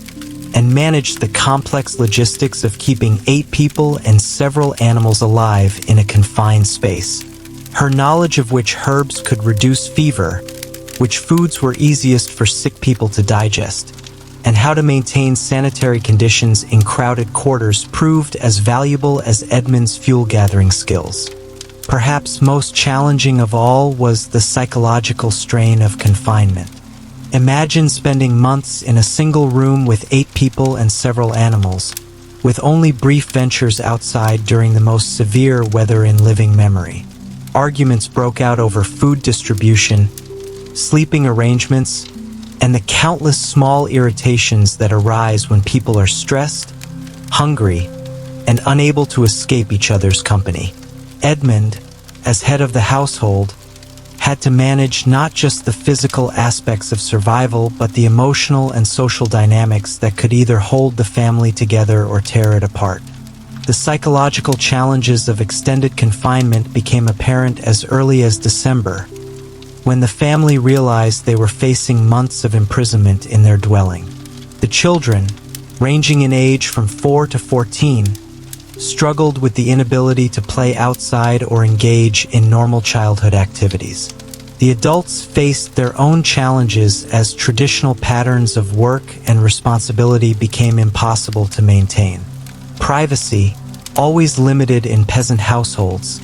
and managed the complex logistics of keeping 8 people and several animals alive in a confined space. Her knowledge of which herbs could reduce fever, which foods were easiest for sick people to digest, and how to maintain sanitary conditions in crowded quarters proved as valuable as Edmund's fuel-gathering skills. Perhaps most challenging of all was the psychological strain of confinement. Imagine spending months in a single room with 8 people and several animals, with only brief ventures outside during the most severe weather in living memory. Arguments broke out over food distribution, sleeping arrangements, and the countless small irritations that arise when people are stressed, hungry, and unable to escape each other's company. Edmund, as head of the household, had to manage not just the physical aspects of survival, but the emotional and social dynamics that could either hold the family together or tear it apart. The psychological challenges of extended confinement became apparent as early as December, when the family realized they were facing months of imprisonment in their dwelling. The children, ranging in age from 4 to 14, struggled with the inability to play outside or engage in normal childhood activities. The adults faced their own challenges as traditional patterns of work and responsibility became impossible to maintain. Privacy, always limited in peasant households,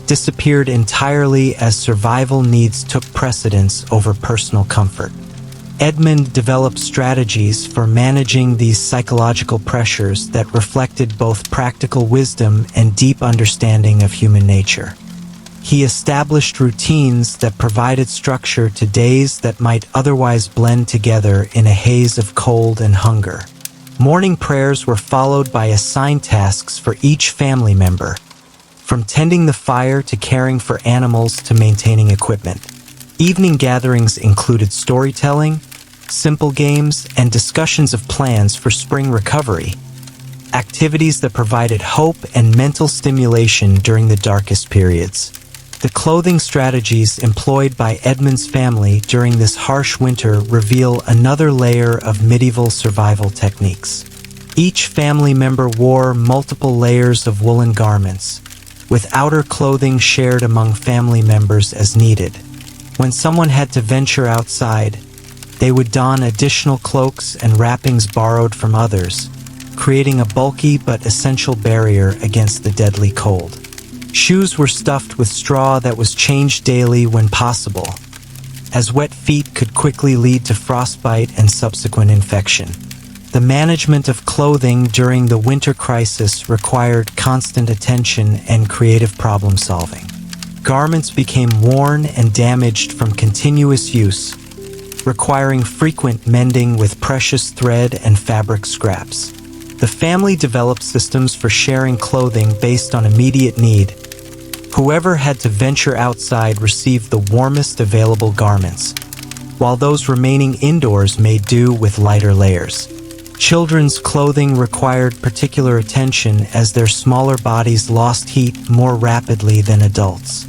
disappeared entirely as survival needs took precedence over personal comfort. Edmund developed strategies for managing these psychological pressures that reflected both practical wisdom and deep understanding of human nature. He established routines that provided structure to days that might otherwise blend together in a haze of cold and hunger. Morning prayers were followed by assigned tasks for each family member, from tending the fire to caring for animals to maintaining equipment. Evening gatherings included storytelling, simple games, and discussions of plans for spring recovery, activities that provided hope and mental stimulation during the darkest periods. The clothing strategies employed by Edmund's family during this harsh winter reveal another layer of medieval survival techniques. Each family member wore multiple layers of woolen garments, with outer clothing shared among family members as needed. When someone had to venture outside, they would don additional cloaks and wrappings borrowed from others, creating a bulky but essential barrier against the deadly cold. Shoes were stuffed with straw that was changed daily when possible, as wet feet could quickly lead to frostbite and subsequent infection. The management of clothing during the winter crisis required constant attention and creative problem-solving. Garments became worn and damaged from continuous use, requiring frequent mending with precious thread and fabric scraps. The family developed systems for sharing clothing based on immediate need. Whoever had to venture outside received the warmest available garments, while those remaining indoors made do with lighter layers. Children's clothing required particular attention as their smaller bodies lost heat more rapidly than adults.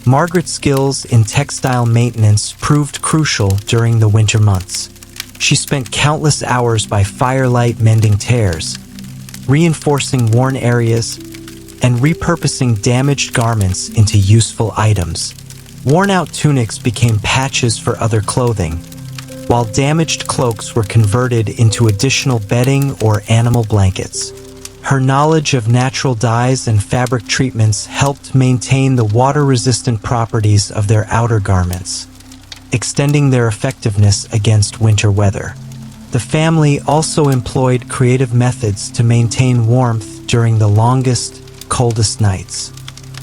Margaret's skills in textile maintenance proved crucial during the winter months. She spent countless hours by firelight mending tears, reinforcing worn areas, and repurposing damaged garments into useful items. Worn-out tunics became patches for other clothing, while damaged cloaks were converted into additional bedding or animal blankets. Her knowledge of natural dyes and fabric treatments helped maintain the water-resistant properties of their outer garments, extending their effectiveness against winter weather. The family also employed creative methods to maintain warmth during the longest, coldest nights.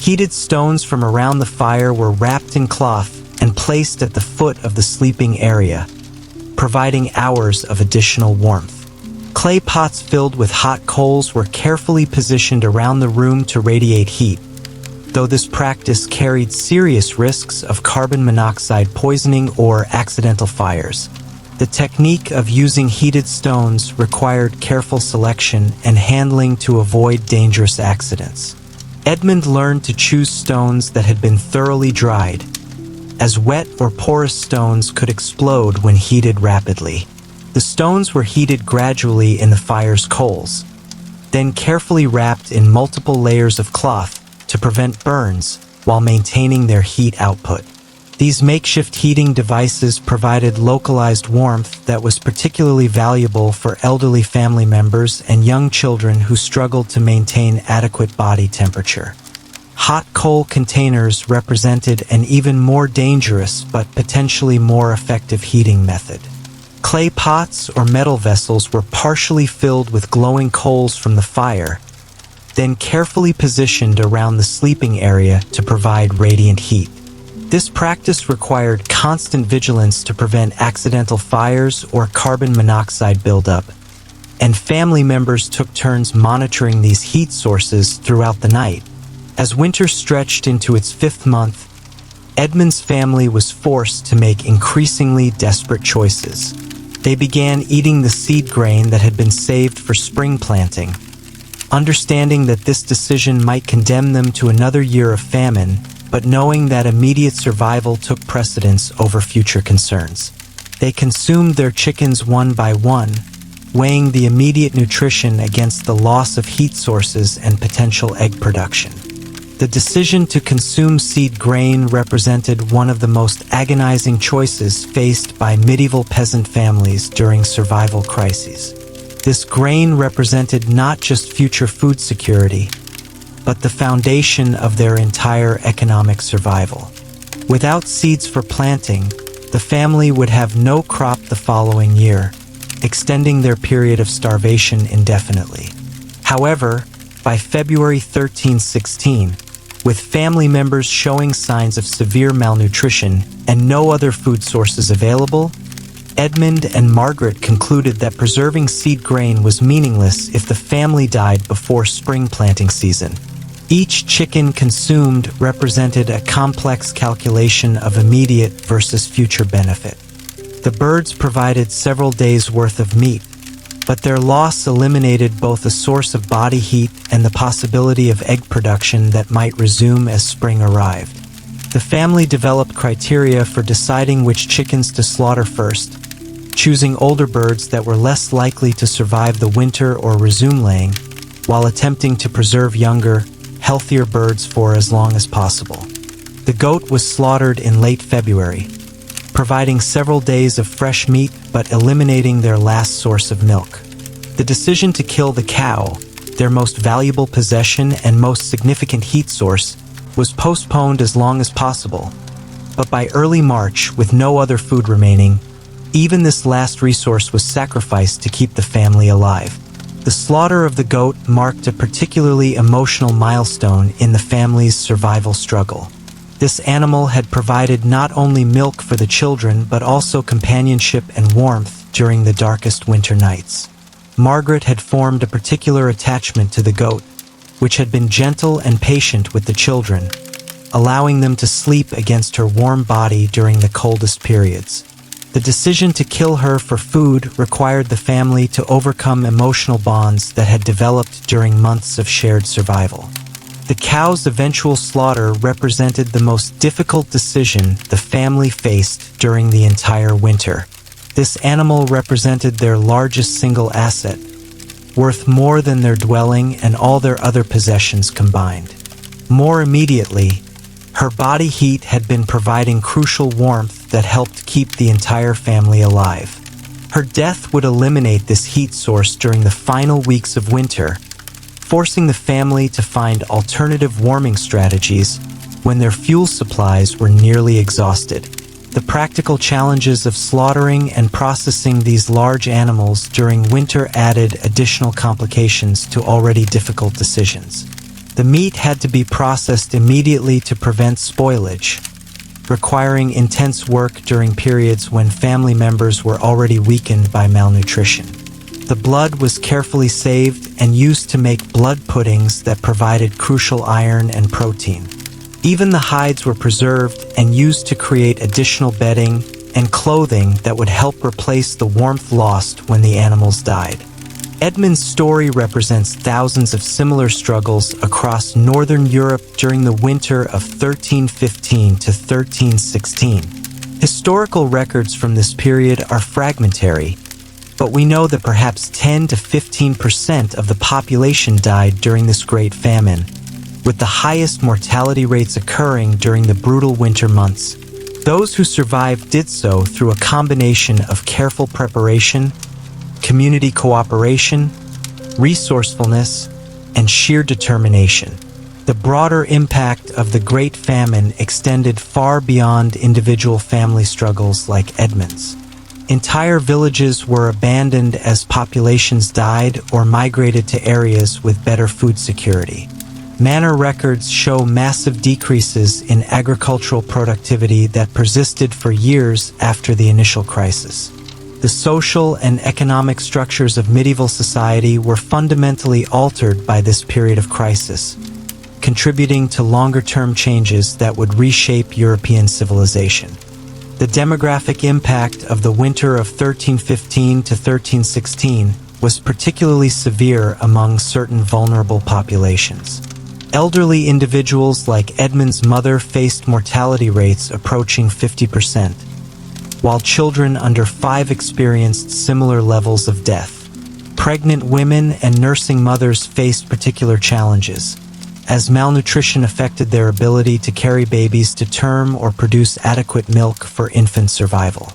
Heated stones from around the fire were wrapped in cloth and placed at the foot of the sleeping area, providing hours of additional warmth. Clay pots filled with hot coals were carefully positioned around the room to radiate heat, though this practice carried serious risks of carbon monoxide poisoning or accidental fires. The technique of using heated stones required careful selection and handling to avoid dangerous accidents. Edmund learned to choose stones that had been thoroughly dried, as wet or porous stones could explode when heated rapidly. The stones were heated gradually in the fire's coals, then carefully wrapped in multiple layers of cloth to prevent burns while maintaining their heat output. These makeshift heating devices provided localized warmth that was particularly valuable for elderly family members and young children who struggled to maintain adequate body temperature. Hot coal containers represented an even more dangerous but potentially more effective heating method. Clay pots or metal vessels were partially filled with glowing coals from the fire, then carefully positioned around the sleeping area to provide radiant heat. This practice required constant vigilance to prevent accidental fires or carbon monoxide buildup, and family members took turns monitoring these heat sources throughout the night. As winter stretched into its 5th month, Edmund's family was forced to make increasingly desperate choices. They began eating the seed grain that had been saved for spring planting, understanding that this decision might condemn them to another year of famine, but knowing that immediate survival took precedence over future concerns. They consumed their chickens one by one, weighing the immediate nutrition against the loss of heat sources and potential egg production. The decision to consume seed grain represented one of the most agonizing choices faced by medieval peasant families during survival crises. This grain represented not just future food security, but the foundation of their entire economic survival. Without seeds for planting, the family would have no crop the following year, extending their period of starvation indefinitely. However, by February 1316, with family members showing signs of severe malnutrition and no other food sources available, Edmund and Margaret concluded that preserving seed grain was meaningless if the family died before spring planting season. Each chicken consumed represented a complex calculation of immediate versus future benefit. The birds provided several days' worth of meat, but their loss eliminated both a source of body heat and the possibility of egg production that might resume as spring arrived. The family developed criteria for deciding which chickens to slaughter first, choosing older birds that were less likely to survive the winter or resume laying, while attempting to preserve younger, healthier birds for as long as possible. The goat was slaughtered in late February, providing several days of fresh meat but eliminating their last source of milk. The decision to kill the cow, their most valuable possession and most significant heat source, was postponed as long as possible. But by early March, with no other food remaining, even this last resource was sacrificed to keep the family alive. The slaughter of the goat marked a particularly emotional milestone in the family's survival struggle. This animal had provided not only milk for the children but also companionship and warmth during the darkest winter nights. Margaret had formed a particular attachment to the goat, which had been gentle and patient with the children, allowing them to sleep against her warm body during the coldest periods. The decision to kill her for food required the family to overcome emotional bonds that had developed during months of shared survival. The cow's eventual slaughter represented the most difficult decision the family faced during the entire winter. This animal represented their largest single asset, worth more than their dwelling and all their other possessions combined. More immediately, her body heat had been providing crucial warmth that helped keep the entire family alive. Her death would eliminate this heat source during the final weeks of winter, forcing the family to find alternative warming strategies when their fuel supplies were nearly exhausted. The practical challenges of slaughtering and processing these large animals during winter added additional complications to already difficult decisions. The meat had to be processed immediately to prevent spoilage, requiring intense work during periods when family members were already weakened by malnutrition. The blood was carefully saved and used to make blood puddings that provided crucial iron and protein. Even the hides were preserved and used to create additional bedding and clothing that would help replace the warmth lost when the animals died. Edmund's story represents thousands of similar struggles across northern Europe during the winter of 1315 to 1316. Historical records from this period are fragmentary, but we know that perhaps 10 to 15% of the population died during this great famine, with the highest mortality rates occurring during the brutal winter months. Those who survived did so through a combination of careful preparation, community cooperation, resourcefulness, and sheer determination. The broader impact of the Great Famine extended far beyond individual family struggles like Edmund's. Entire villages were abandoned as populations died or migrated to areas with better food security. Manor records show massive decreases in agricultural productivity that persisted for years after the initial crisis. The social and economic structures of medieval society were fundamentally altered by this period of crisis, contributing to longer-term changes that would reshape European civilization. The demographic impact of the winter of 1315 to 1316 was particularly severe among certain vulnerable populations. Elderly individuals like Edmund's mother faced mortality rates approaching 50%, while children under 5 experienced similar levels of death. Pregnant women and nursing mothers faced particular challenges, as malnutrition affected their ability to carry babies to term or produce adequate milk for infant survival.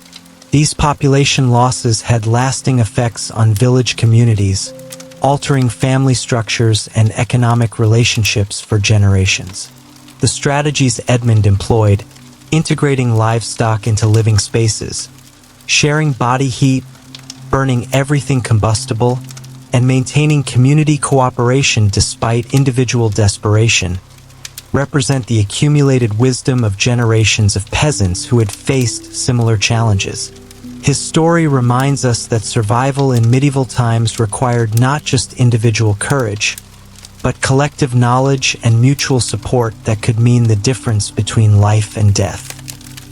These population losses had lasting effects on village communities, altering family structures and economic relationships for generations. The strategies Edmund employed, integrating livestock into living spaces, sharing body heat, burning everything combustible, and maintaining community cooperation despite individual desperation, represent the accumulated wisdom of generations of peasants who had faced similar challenges. His story reminds us that survival in medieval times required not just individual courage, but collective knowledge and mutual support that could mean the difference between life and death.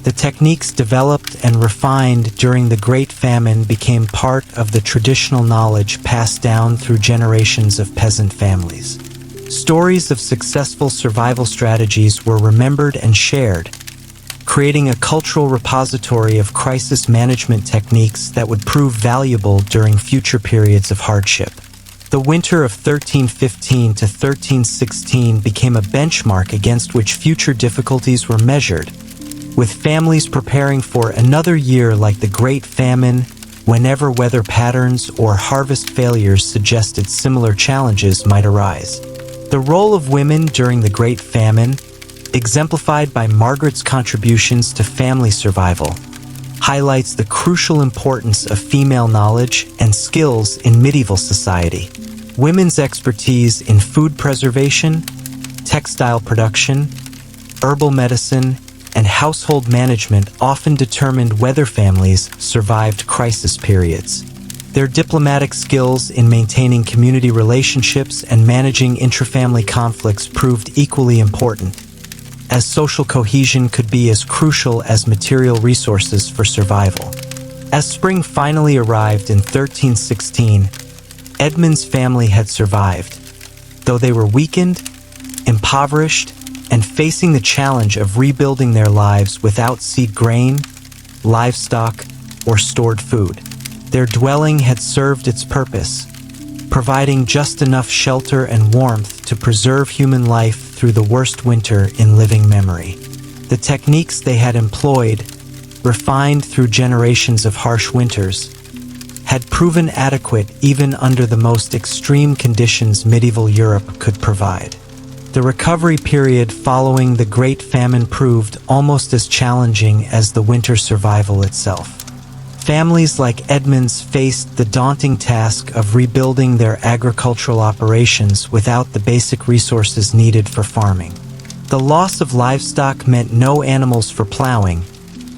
The techniques developed and refined during the Great Famine became part of the traditional knowledge passed down through generations of peasant families. Stories of successful survival strategies were remembered and shared, creating a cultural repository of crisis management techniques that would prove valuable during future periods of hardship. The winter of 1315 to 1316 became a benchmark against which future difficulties were measured, with families preparing for another year like the Great Famine whenever weather patterns or harvest failures suggested similar challenges might arise. The role of women during the Great Famine, exemplified by Margaret's contributions to family survival, highlights the crucial importance of female knowledge and skills in medieval society. Women's expertise in food preservation, textile production, herbal medicine, and household management often determined whether families survived crisis periods. Their diplomatic skills in maintaining community relationships and managing intrafamily conflicts proved equally important, as social cohesion could be as crucial as material resources for survival. As spring finally arrived in 1316, Edmund's family had survived, though they were weakened, impoverished, and facing the challenge of rebuilding their lives without seed grain, livestock, or stored food. Their dwelling had served its purpose, providing just enough shelter and warmth to preserve human life through the worst winter in living memory. The techniques they had employed, refined through generations of harsh winters, had proven adequate even under the most extreme conditions medieval Europe could provide. The recovery period following the Great Famine proved almost as challenging as the winter survival itself. Families like Edmund's faced the daunting task of rebuilding their agricultural operations without the basic resources needed for farming. The loss of livestock meant no animals for plowing,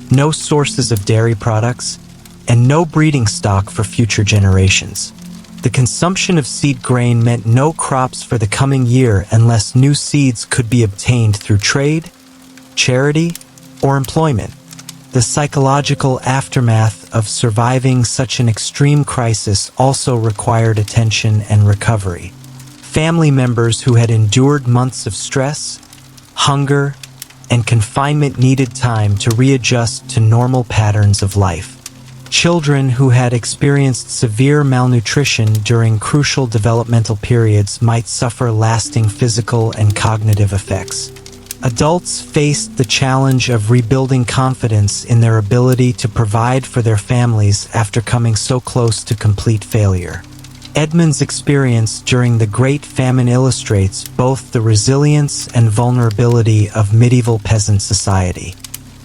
no sources of dairy products, and no breeding stock for future generations. The consumption of seed grain meant no crops for the coming year unless new seeds could be obtained through trade, charity, or employment. The psychological aftermath of surviving such an extreme crisis also required attention and recovery. Family members who had endured months of stress, hunger, and confinement needed time to readjust to normal patterns of life. Children who had experienced severe malnutrition during crucial developmental periods might suffer lasting physical and cognitive effects. Adults faced the challenge of rebuilding confidence in their ability to provide for their families after coming so close to complete failure. Edmund's experience during the Great Famine illustrates both the resilience and vulnerability of medieval peasant society.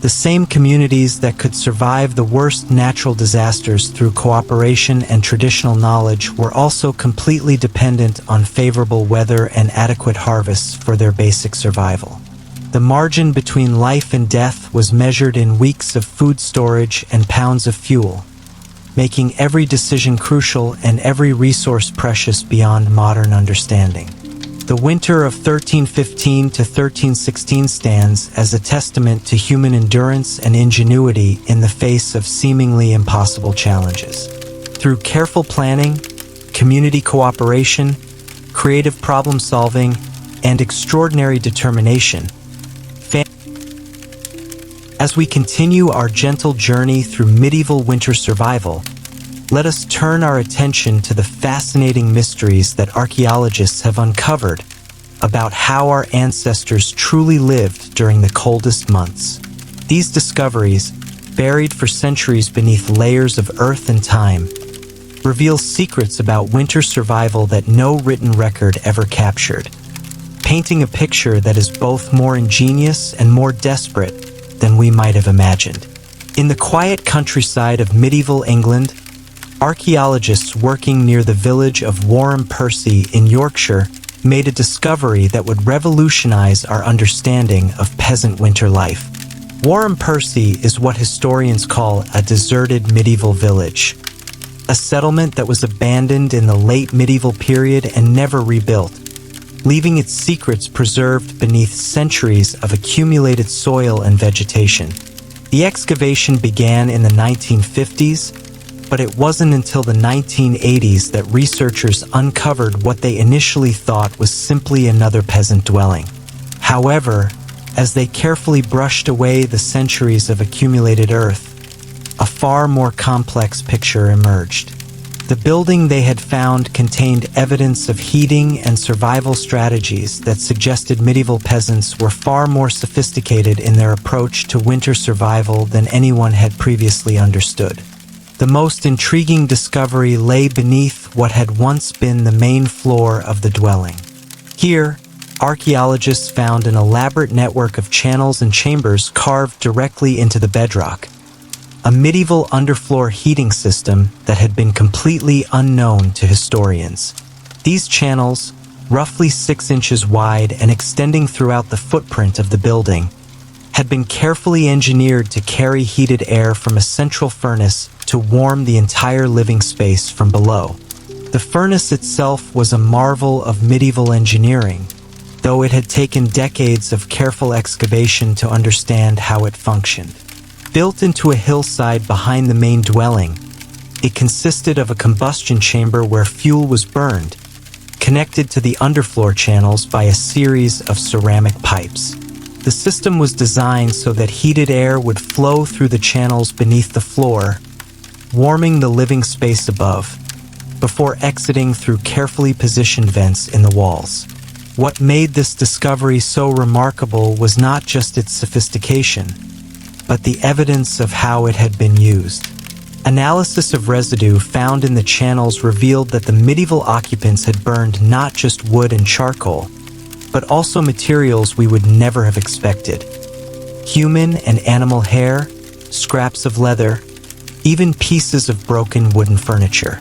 The same communities that could survive the worst natural disasters through cooperation and traditional knowledge were also completely dependent on favorable weather and adequate harvests for their basic survival. The margin between life and death was measured in weeks of food storage and pounds of fuel, making every decision crucial and every resource precious beyond modern understanding. The winter of 1315 to 1316 stands as a testament to human endurance and ingenuity in the face of seemingly impossible challenges. Through careful planning, community cooperation, creative problem solving, and extraordinary determination, as we continue our gentle journey through medieval winter survival, let us turn our attention to the fascinating mysteries that archaeologists have uncovered about how our ancestors truly lived during the coldest months. These discoveries, buried for centuries beneath layers of earth and time, reveal secrets about winter survival that no written record ever captured, painting a picture that is both more ingenious and more desperate than we might have imagined. In the quiet countryside of medieval England, archaeologists working near the village of Warham Percy in Yorkshire made a discovery that would revolutionize our understanding of peasant winter life. Warham Percy is what historians call a deserted medieval village, a settlement that was abandoned in the late medieval period and never rebuilt, leaving its secrets preserved beneath centuries of accumulated soil and vegetation. The excavation began in the 1950s, but it wasn't until the 1980s that researchers uncovered what they initially thought was simply another peasant dwelling. However, as they carefully brushed away the centuries of accumulated earth, a far more complex picture emerged. The building they had found contained evidence of heating and survival strategies that suggested medieval peasants were far more sophisticated in their approach to winter survival than anyone had previously understood. The most intriguing discovery lay beneath what had once been the main floor of the dwelling. Here, archaeologists found an elaborate network of channels and chambers carved directly into the bedrock, a medieval underfloor heating system that had been completely unknown to historians. These channels, roughly 6 inches wide and extending throughout the footprint of the building, had been carefully engineered to carry heated air from a central furnace to warm the entire living space from below. The furnace itself was a marvel of medieval engineering, though it had taken decades of careful excavation to understand how it functioned. Built into a hillside behind the main dwelling, it consisted of a combustion chamber where fuel was burned, connected to the underfloor channels by a series of ceramic pipes. The system was designed so that heated air would flow through the channels beneath the floor, warming the living space above, before exiting through carefully positioned vents in the walls. What made this discovery so remarkable was not just its sophistication, but the evidence of how it had been used. Analysis of residue found in the channels revealed that the medieval occupants had burned not just wood and charcoal, but also materials we would never have expected. Human and animal hair, scraps of leather, even pieces of broken wooden furniture.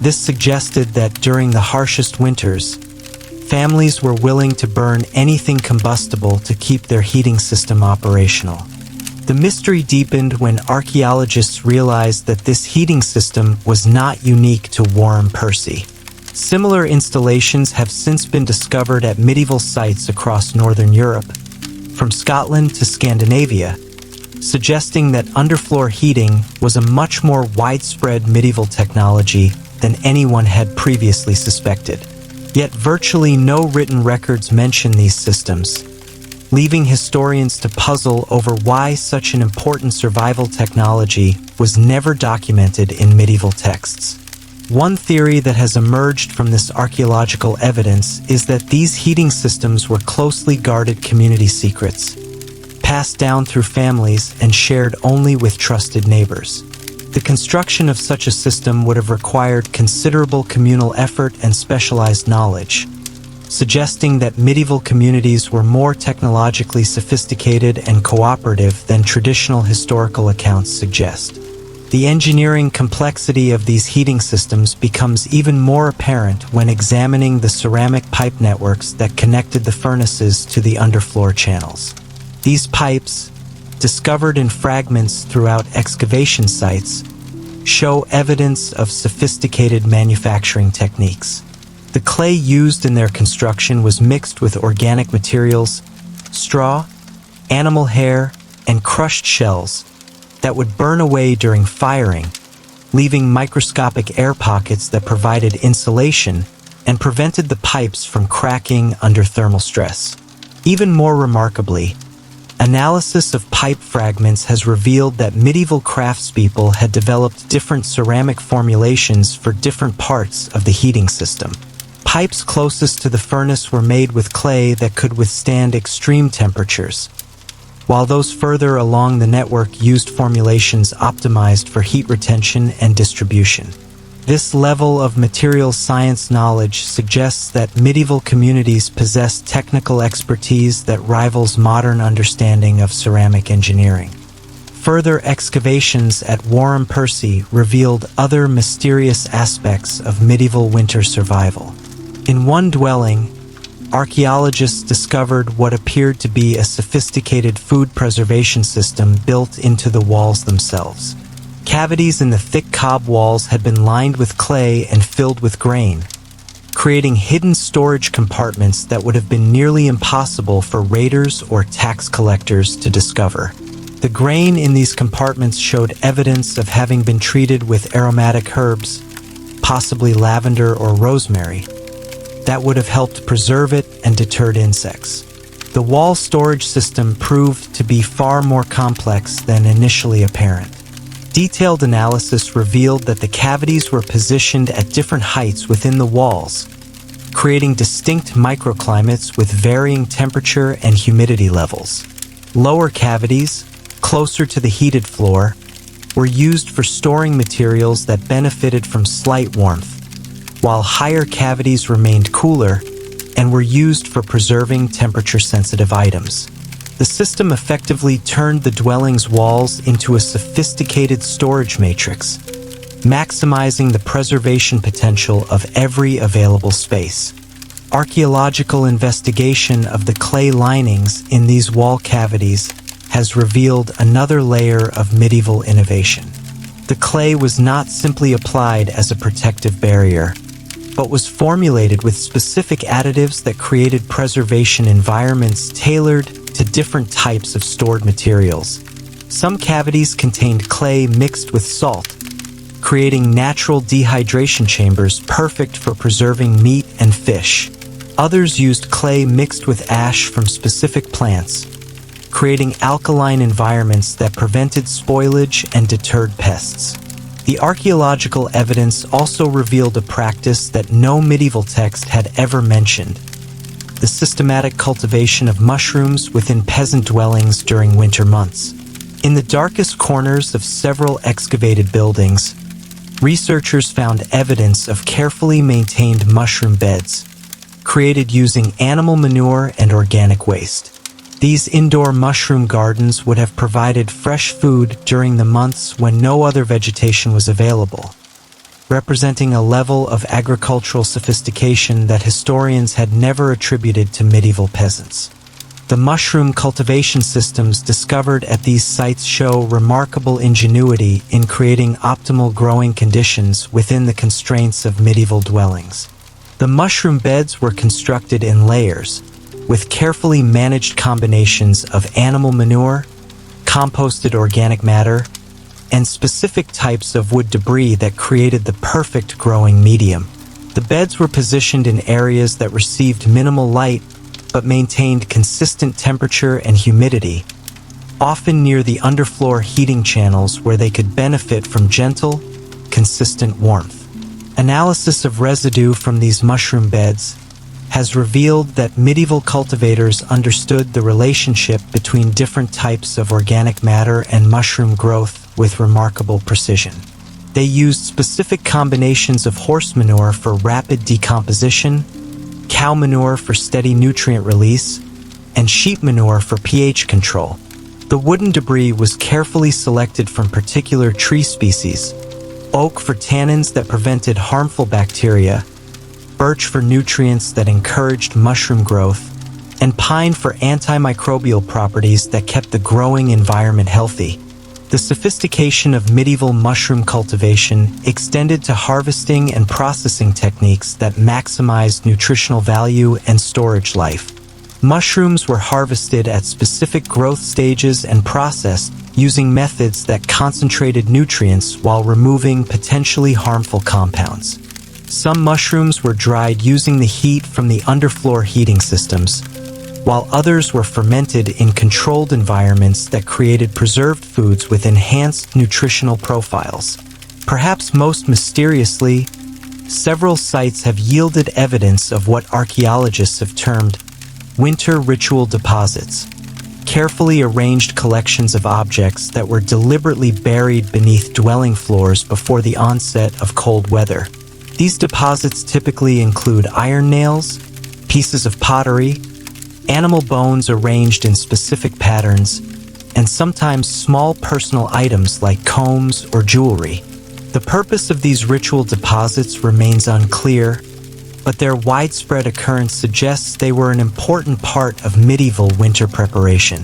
This suggested that during the harshest winters, families were willing to burn anything combustible to keep their heating system operational. The mystery deepened when archaeologists realized that this heating system was not unique to Warham Percy. Similar installations have since been discovered at medieval sites across Northern Europe, from Scotland to Scandinavia, suggesting that underfloor heating was a much more widespread medieval technology than anyone had previously suspected. Yet virtually no written records mention these systems, leaving historians to puzzle over why such an important survival technology was never documented in medieval texts. One theory that has emerged from this archaeological evidence is that these heating systems were closely guarded community secrets, passed down through families and shared only with trusted neighbors. The construction of such a system would have required considerable communal effort and specialized knowledge, suggesting that medieval communities were more technologically sophisticated and cooperative than traditional historical accounts suggest. The engineering complexity of these heating systems becomes even more apparent when examining the ceramic pipe networks that connected the furnaces to the underfloor channels. These pipes, discovered in fragments throughout excavation sites, show evidence of sophisticated manufacturing techniques. The clay used in their construction was mixed with organic materials, straw, animal hair, and crushed shells that would burn away during firing, leaving microscopic air pockets that provided insulation and prevented the pipes from cracking under thermal stress. Even more remarkably, analysis of pipe fragments has revealed that medieval craftspeople had developed different ceramic formulations for different parts of the heating system. Pipes closest to the furnace were made with clay that could withstand extreme temperatures, while those further along the network used formulations optimized for heat retention and distribution. This level of materials science knowledge suggests that medieval communities possessed technical expertise that rivals modern understanding of ceramic engineering. Further excavations at Warham Percy revealed other mysterious aspects of medieval winter survival. In one dwelling, archaeologists discovered what appeared to be a sophisticated food preservation system built into the walls themselves. Cavities in the thick cob walls had been lined with clay and filled with grain, creating hidden storage compartments that would have been nearly impossible for raiders or tax collectors to discover. The grain in these compartments showed evidence of having been treated with aromatic herbs, possibly lavender or rosemary, that would have helped preserve it and deterred insects. The wall storage system proved to be far more complex than initially apparent. Detailed analysis revealed that the cavities were positioned at different heights within the walls, creating distinct microclimates with varying temperature and humidity levels. Lower cavities, closer to the heated floor, were used for storing materials that benefited from slight warmth, while higher cavities remained cooler, and were used for preserving temperature-sensitive items. The system effectively turned the dwelling's walls into a sophisticated storage matrix, maximizing the preservation potential of every available space. Archaeological investigation of the clay linings in these wall cavities has revealed another layer of medieval innovation. The clay was not simply applied as a protective barrier, but was formulated with specific additives that created preservation environments tailored to different types of stored materials. Some cavities contained clay mixed with salt, creating natural dehydration chambers perfect for preserving meat and fish. Others used clay mixed with ash from specific plants, creating alkaline environments that prevented spoilage and deterred pests. The archaeological evidence also revealed a practice that no medieval text had ever mentioned: the systematic cultivation of mushrooms within peasant dwellings during winter months. In the darkest corners of several excavated buildings, researchers found evidence of carefully maintained mushroom beds, created using animal manure and organic waste. These indoor mushroom gardens would have provided fresh food during the months when no other vegetation was available, representing a level of agricultural sophistication that historians had never attributed to medieval peasants. The mushroom cultivation systems discovered at these sites show remarkable ingenuity in creating optimal growing conditions within the constraints of medieval dwellings. The mushroom beds were constructed in layers, with carefully managed combinations of animal manure, composted organic matter, and specific types of wood debris that created the perfect growing medium. The beds were positioned in areas that received minimal light but maintained consistent temperature and humidity, often near the underfloor heating channels where they could benefit from gentle, consistent warmth. Analysis of residue from these mushroom beds has revealed that medieval cultivators understood the relationship between different types of organic matter and mushroom growth with remarkable precision. They used specific combinations of horse manure for rapid decomposition, cow manure for steady nutrient release, and sheep manure for pH control. The wooden debris was carefully selected from particular tree species: oak for tannins that prevented harmful bacteria, birch for nutrients that encouraged mushroom growth, and pine for antimicrobial properties that kept the growing environment healthy. The sophistication of medieval mushroom cultivation extended to harvesting and processing techniques that maximized nutritional value and storage life. Mushrooms were harvested at specific growth stages and processed using methods that concentrated nutrients while removing potentially harmful compounds. Some mushrooms were dried using the heat from the underfloor heating systems, while others were fermented in controlled environments that created preserved foods with enhanced nutritional profiles. Perhaps most mysteriously, several sites have yielded evidence of what archaeologists have termed winter ritual deposits, carefully arranged collections of objects that were deliberately buried beneath dwelling floors before the onset of cold weather. These deposits typically include iron nails, pieces of pottery, animal bones arranged in specific patterns, and sometimes small personal items like combs or jewelry. The purpose of these ritual deposits remains unclear, but their widespread occurrence suggests they were an important part of medieval winter preparation.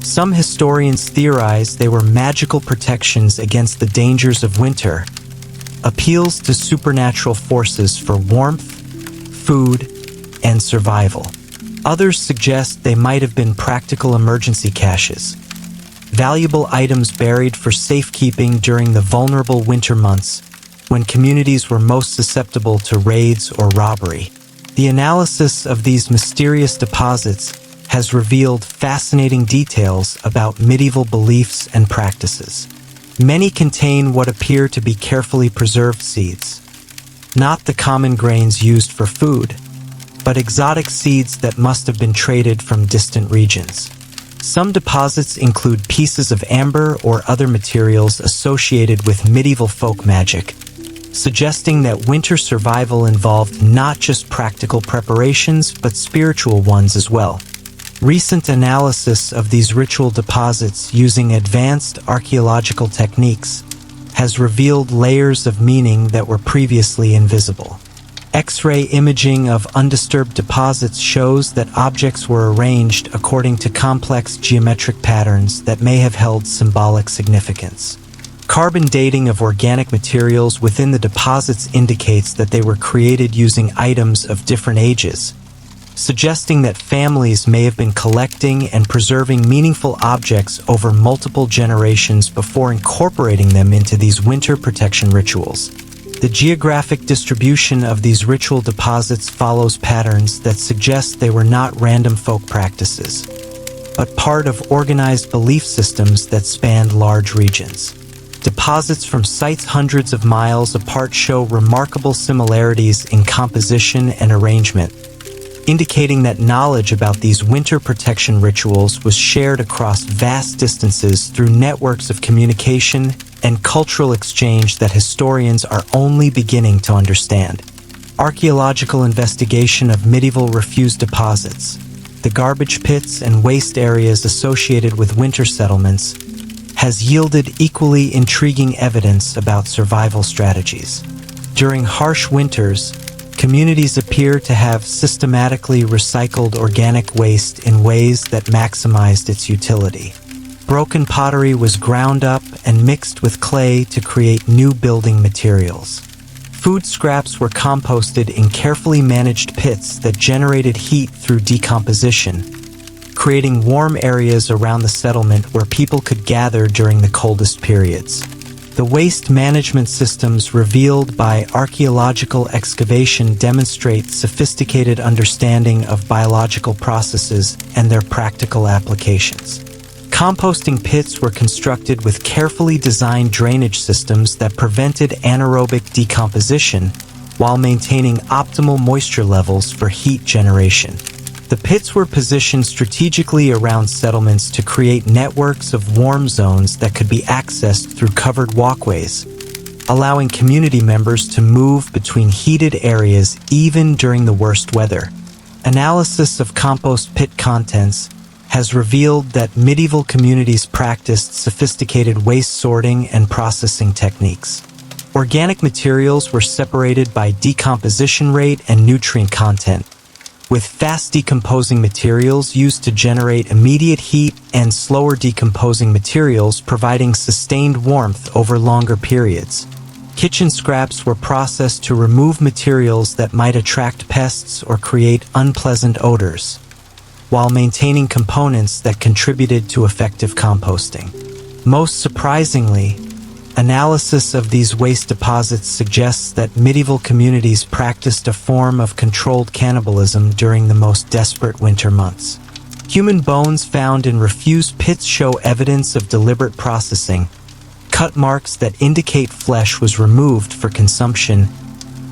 Some historians theorize they were magical protections against the dangers of winter, appeals to supernatural forces for warmth, food, and survival. Others suggest they might have been practical emergency caches, valuable items buried for safekeeping during the vulnerable winter months when communities were most susceptible to raids or robbery. The analysis of these mysterious deposits has revealed fascinating details about medieval beliefs and practices. Many contain what appear to be carefully preserved seeds, not the common grains used for food, but exotic seeds that must have been traded from distant regions. Some deposits include pieces of amber or other materials associated with medieval folk magic, suggesting that winter survival involved not just practical preparations but spiritual ones as well. Recent analysis of these ritual deposits using advanced archaeological techniques has revealed layers of meaning that were previously invisible. X-ray imaging of undisturbed deposits shows that objects were arranged according to complex geometric patterns that may have held symbolic significance. Carbon dating of organic materials within the deposits indicates that they were created using items of different ages, suggesting that families may have been collecting and preserving meaningful objects over multiple generations before incorporating them into these winter protection rituals. The geographic distribution of these ritual deposits follows patterns that suggest they were not random folk practices, but part of organized belief systems that spanned large regions. Deposits from sites hundreds of miles apart show remarkable similarities in composition and arrangement, indicating that knowledge about these winter protection rituals was shared across vast distances through networks of communication and cultural exchange that historians are only beginning to understand. Archaeological investigation of medieval refuse deposits, the garbage pits and waste areas associated with winter settlements, has yielded equally intriguing evidence about survival strategies. During harsh winters, communities appear to have systematically recycled organic waste in ways that maximized its utility. Broken pottery was ground up and mixed with clay to create new building materials. Food scraps were composted in carefully managed pits that generated heat through decomposition, creating warm areas around the settlement where people could gather during the coldest periods. The waste management systems revealed by archaeological excavation demonstrate sophisticated understanding of biological processes and their practical applications. Composting pits were constructed with carefully designed drainage systems that prevented anaerobic decomposition while maintaining optimal moisture levels for heat generation. The pits were positioned strategically around settlements to create networks of warm zones that could be accessed through covered walkways, allowing community members to move between heated areas even during the worst weather. Analysis of compost pit contents has revealed that medieval communities practiced sophisticated waste sorting and processing techniques. Organic materials were separated by decomposition rate and nutrient content, with fast decomposing materials used to generate immediate heat and slower decomposing materials providing sustained warmth over longer periods. Kitchen scraps were processed to remove materials that might attract pests or create unpleasant odors, while maintaining components that contributed to effective composting. Most surprisingly, analysis of these waste deposits suggests that medieval communities practiced a form of controlled cannibalism during the most desperate winter months. Human bones found in refuse pits show evidence of deliberate processing, cut marks that indicate flesh was removed for consumption,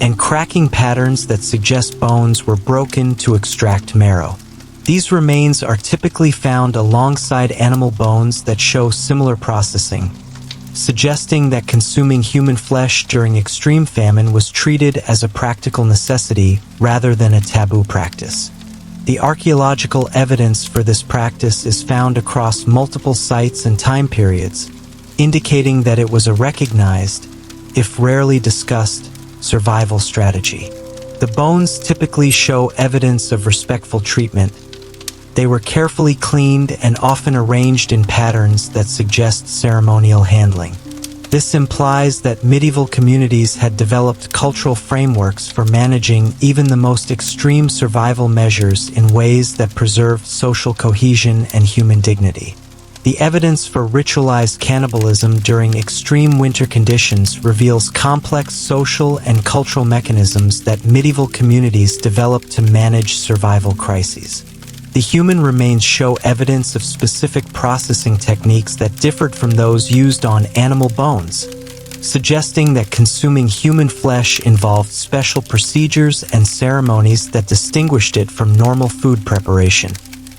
and cracking patterns that suggest bones were broken to extract marrow. These remains are typically found alongside animal bones that show similar processing, suggesting that consuming human flesh during extreme famine was treated as a practical necessity rather than a taboo practice. The archaeological evidence for this practice is found across multiple sites and time periods, indicating that it was a recognized, if rarely discussed, survival strategy. The bones typically show evidence of respectful treatment. They were carefully cleaned and often arranged in patterns that suggest ceremonial handling. This implies that medieval communities had developed cultural frameworks for managing even the most extreme survival measures in ways that preserved social cohesion and human dignity. The evidence for ritualized cannibalism during extreme winter conditions reveals complex social and cultural mechanisms that medieval communities developed to manage survival crises. The human remains show evidence of specific processing techniques that differed from those used on animal bones, suggesting that consuming human flesh involved special procedures and ceremonies that distinguished it from normal food preparation.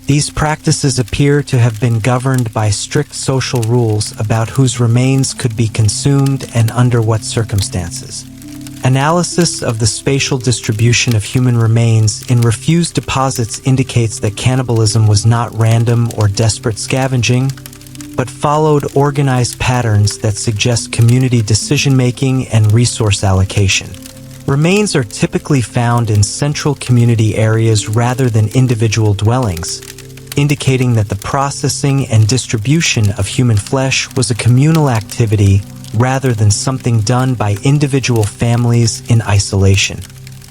These practices appear to have been governed by strict social rules about whose remains could be consumed and under what circumstances. Analysis of the spatial distribution of human remains in refused deposits indicates that cannibalism was not random or desperate scavenging, but followed organized patterns that suggest community decision-making and resource allocation. Remains are typically found in central community areas rather than individual dwellings, indicating that the processing and distribution of human flesh was a communal activity rather than something done by individual families in isolation.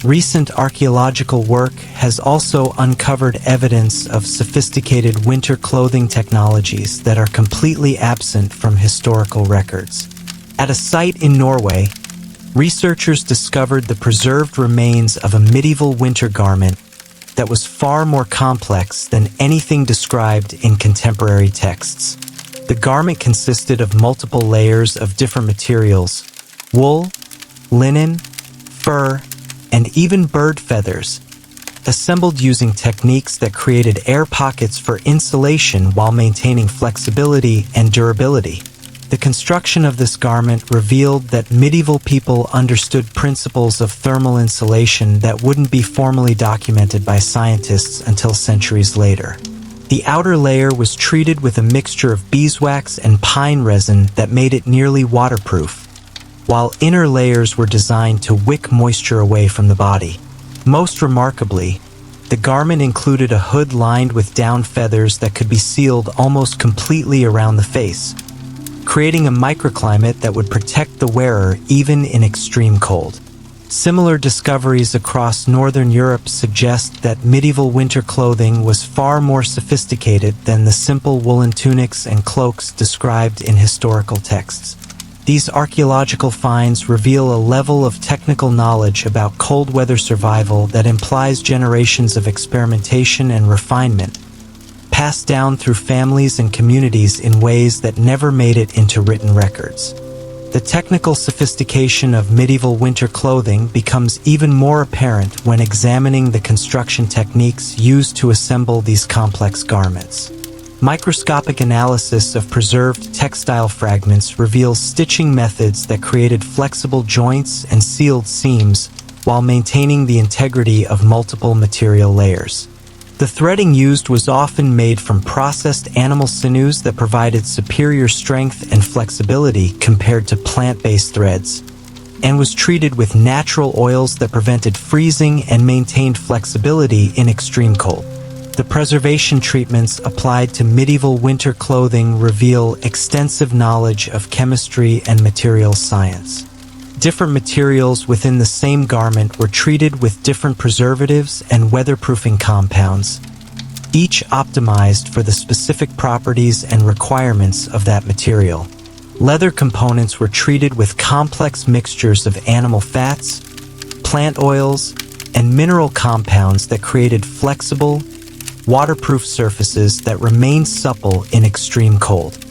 Recent archaeological work has also uncovered evidence of sophisticated winter clothing technologies that are completely absent from historical records. At a site in Norway, researchers discovered the preserved remains of a medieval winter garment that was far more complex than anything described in contemporary texts. The garment consisted of multiple layers of different materials: wool, linen, fur, and even bird feathers, assembled using techniques that created air pockets for insulation while maintaining flexibility and durability. The construction of this garment revealed that medieval people understood principles of thermal insulation that wouldn't be formally documented by scientists until centuries later. The outer layer was treated with a mixture of beeswax and pine resin that made it nearly waterproof, while inner layers were designed to wick moisture away from the body. Most remarkably, the garment included a hood lined with down feathers that could be sealed almost completely around the face, creating a microclimate that would protect the wearer even in extreme cold. Similar discoveries across northern Europe suggest that medieval winter clothing was far more sophisticated than the simple woolen tunics and cloaks described in historical texts. These archaeological finds reveal a level of technical knowledge about cold weather survival that implies generations of experimentation and refinement, passed down through families and communities in ways that never made it into written records. The technical sophistication of medieval winter clothing becomes even more apparent when examining the construction techniques used to assemble these complex garments. Microscopic analysis of preserved textile fragments reveals stitching methods that created flexible joints and sealed seams while maintaining the integrity of multiple material layers. The threading used was often made from processed animal sinews that provided superior strength and flexibility compared to plant-based threads, and was treated with natural oils that prevented freezing and maintained flexibility in extreme cold. The preservation treatments applied to medieval winter clothing reveal extensive knowledge of chemistry and materials science. Different materials within the same garment were treated with different preservatives and weatherproofing compounds, each optimized for the specific properties and requirements of that material. Leather components were treated with complex mixtures of animal fats, plant oils, and mineral compounds that created flexible, waterproof surfaces that remained supple in extreme cold.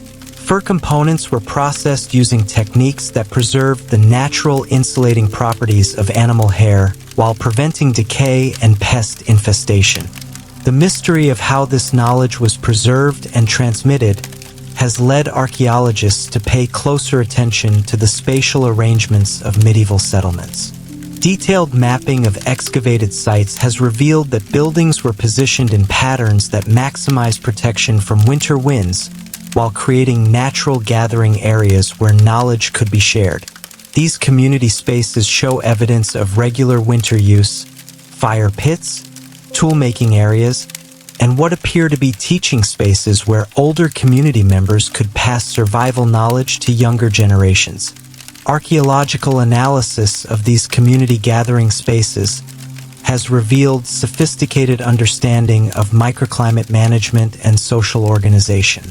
Fur components were processed using techniques that preserved the natural insulating properties of animal hair while preventing decay and pest infestation. The mystery of how this knowledge was preserved and transmitted has led archaeologists to pay closer attention to the spatial arrangements of medieval settlements. Detailed mapping of excavated sites has revealed that buildings were positioned in patterns that maximize protection from winter winds while creating natural gathering areas where knowledge could be shared. These community spaces show evidence of regular winter use, fire pits, tool-making areas, and what appear to be teaching spaces where older community members could pass survival knowledge to younger generations. Archaeological analysis of these community gathering spaces has revealed sophisticated understanding of microclimate management and social organization.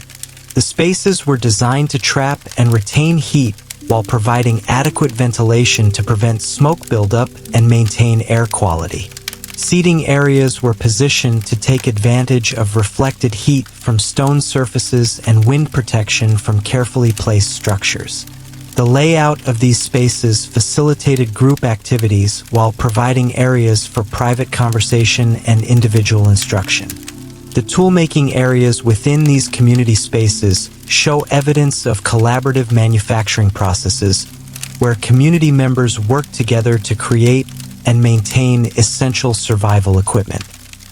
The spaces were designed to trap and retain heat while providing adequate ventilation to prevent smoke buildup and maintain air quality. Seating areas were positioned to take advantage of reflected heat from stone surfaces and wind protection from carefully placed structures. The layout of these spaces facilitated group activities while providing areas for private conversation and individual instruction. The tool-making areas within these community spaces show evidence of collaborative manufacturing processes, where community members work together to create and maintain essential survival equipment.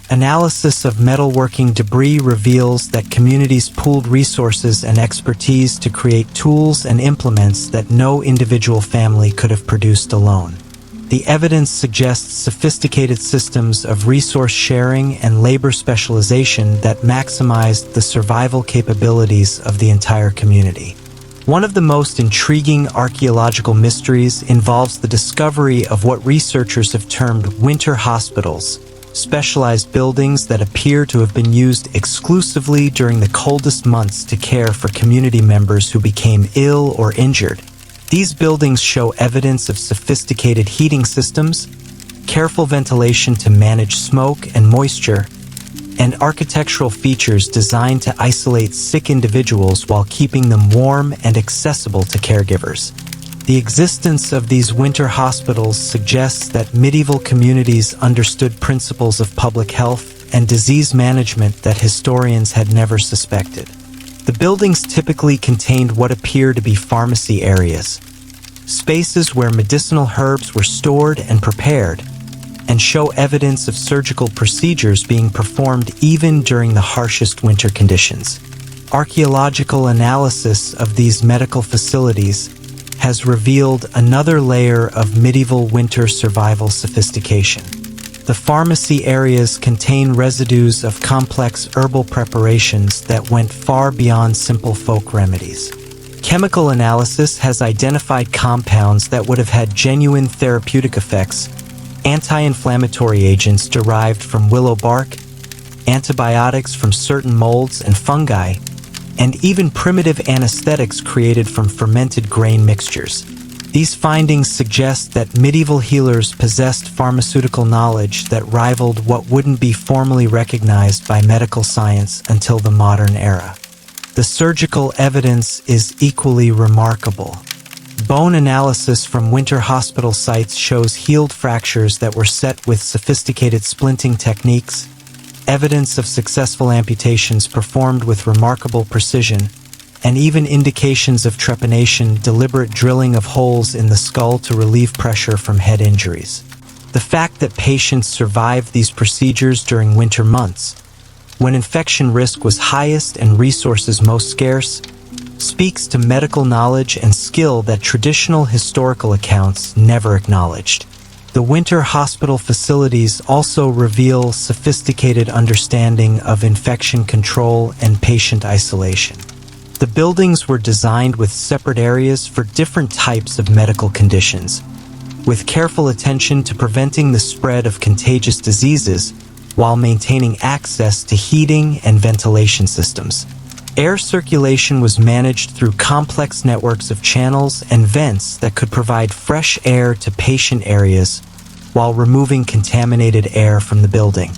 Analysis of metalworking debris reveals that communities pooled resources and expertise to create tools and implements that no individual family could have produced alone. The evidence suggests sophisticated systems of resource sharing and labor specialization that maximized the survival capabilities of the entire community. One of the most intriguing archaeological mysteries involves the discovery of what researchers have termed winter hospitals, specialized buildings that appear to have been used exclusively during the coldest months to care for community members who became ill or injured. These buildings show evidence of sophisticated heating systems, careful ventilation to manage smoke and moisture, and architectural features designed to isolate sick individuals while keeping them warm and accessible to caregivers. The existence of these winter hospitals suggests that medieval communities understood principles of public health and disease management that historians had never suspected. The buildings typically contained what appear to be pharmacy areas, spaces where medicinal herbs were stored and prepared, and show evidence of surgical procedures being performed even during the harshest winter conditions. Archaeological analysis of these medical facilities has revealed another layer of medieval winter survival sophistication. The pharmacy areas contain residues of complex herbal preparations that went far beyond simple folk remedies. Chemical analysis has identified compounds that would have had genuine therapeutic effects, anti-inflammatory agents derived from willow bark, antibiotics from certain molds and fungi, and even primitive anesthetics created from fermented grain mixtures. These findings suggest that medieval healers possessed pharmaceutical knowledge that rivaled what wouldn't be formally recognized by medical science until the modern era. The surgical evidence is equally remarkable. Bone analysis from winter hospital sites shows healed fractures that were set with sophisticated splinting techniques, evidence of successful amputations performed with remarkable precision, and even indications of trepanation, deliberate drilling of holes in the skull to relieve pressure from head injuries. The fact that patients survived these procedures during winter months, when infection risk was highest and resources most scarce, speaks to medical knowledge and skill that traditional historical accounts never acknowledged. The winter hospital facilities also reveal sophisticated understanding of infection control and patient isolation. The buildings were designed with separate areas for different types of medical conditions, with careful attention to preventing the spread of contagious diseases while maintaining access to heating and ventilation systems. Air circulation was managed through complex networks of channels and vents that could provide fresh air to patient areas while removing contaminated air from the building.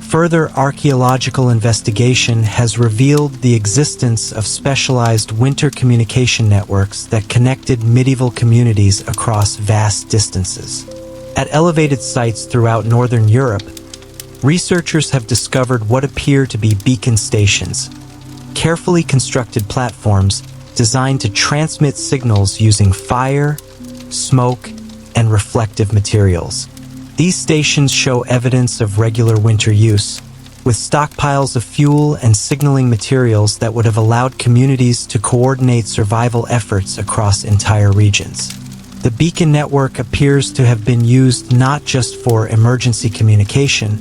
Further archaeological investigation has revealed the existence of specialized winter communication networks that connected medieval communities across vast distances. At elevated sites throughout northern Europe, researchers have discovered what appear to be beacon stations, carefully constructed platforms designed to transmit signals using fire, smoke, and reflective materials. These stations show evidence of regular winter use, with stockpiles of fuel and signaling materials that would have allowed communities to coordinate survival efforts across entire regions. The beacon network appears to have been used not just for emergency communication,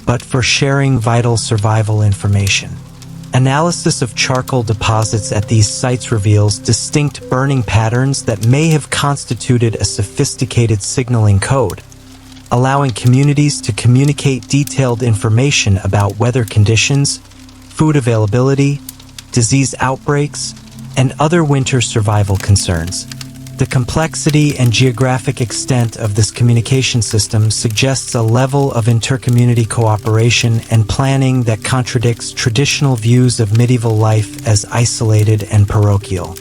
but for sharing vital survival information. Analysis of charcoal deposits at these sites reveals distinct burning patterns that may have constituted a sophisticated signaling code, allowing communities to communicate detailed information about weather conditions, food availability, disease outbreaks, and other winter survival concerns. The complexity and geographic extent of this communication system suggests a level of inter-community cooperation and planning that contradicts traditional views of medieval life as isolated and parochial.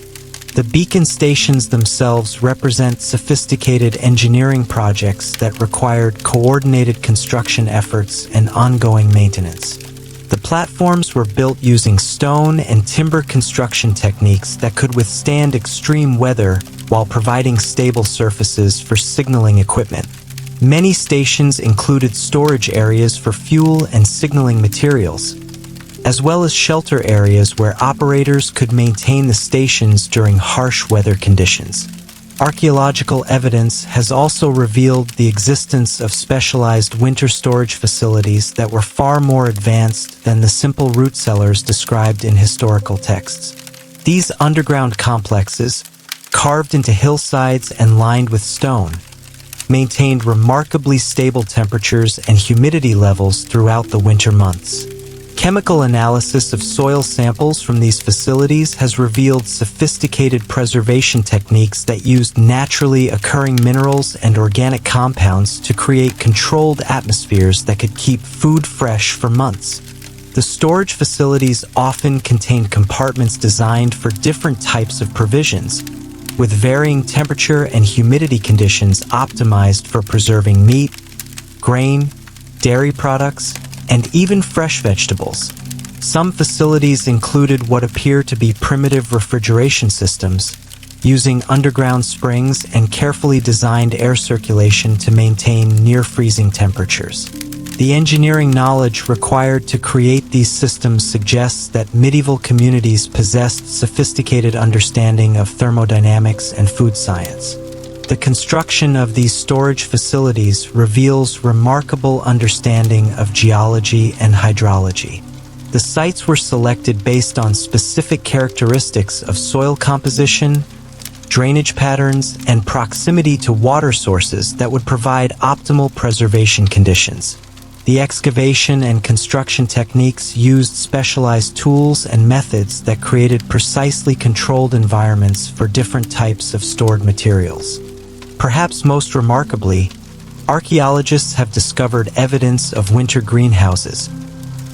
The beacon stations themselves represent sophisticated engineering projects that required coordinated construction efforts and ongoing maintenance. The platforms were built using stone and timber construction techniques that could withstand extreme weather while providing stable surfaces for signaling equipment. Many stations included storage areas for fuel and signaling materials, as well as shelter areas where operators could maintain the stations during harsh weather conditions. Archaeological evidence has also revealed the existence of specialized winter storage facilities that were far more advanced than the simple root cellars described in historical texts. These underground complexes, carved into hillsides and lined with stone, maintained remarkably stable temperatures and humidity levels throughout the winter months. Chemical analysis of soil samples from these facilities has revealed sophisticated preservation techniques that used naturally occurring minerals and organic compounds to create controlled atmospheres that could keep food fresh for months. The storage facilities often contained compartments designed for different types of provisions, with varying temperature and humidity conditions optimized for preserving meat, grain, dairy products, and even fresh vegetables. Some facilities included what appear to be primitive refrigeration systems, using underground springs and carefully designed air circulation to maintain near-freezing temperatures. The engineering knowledge required to create these systems suggests that medieval communities possessed sophisticated understanding of thermodynamics and food science. The construction of these storage facilities reveals remarkable understanding of geology and hydrology. The sites were selected based on specific characteristics of soil composition, drainage patterns, and proximity to water sources that would provide optimal preservation conditions. The excavation and construction techniques used specialized tools and methods that created precisely controlled environments for different types of stored materials. Perhaps most remarkably, archaeologists have discovered evidence of winter greenhouses,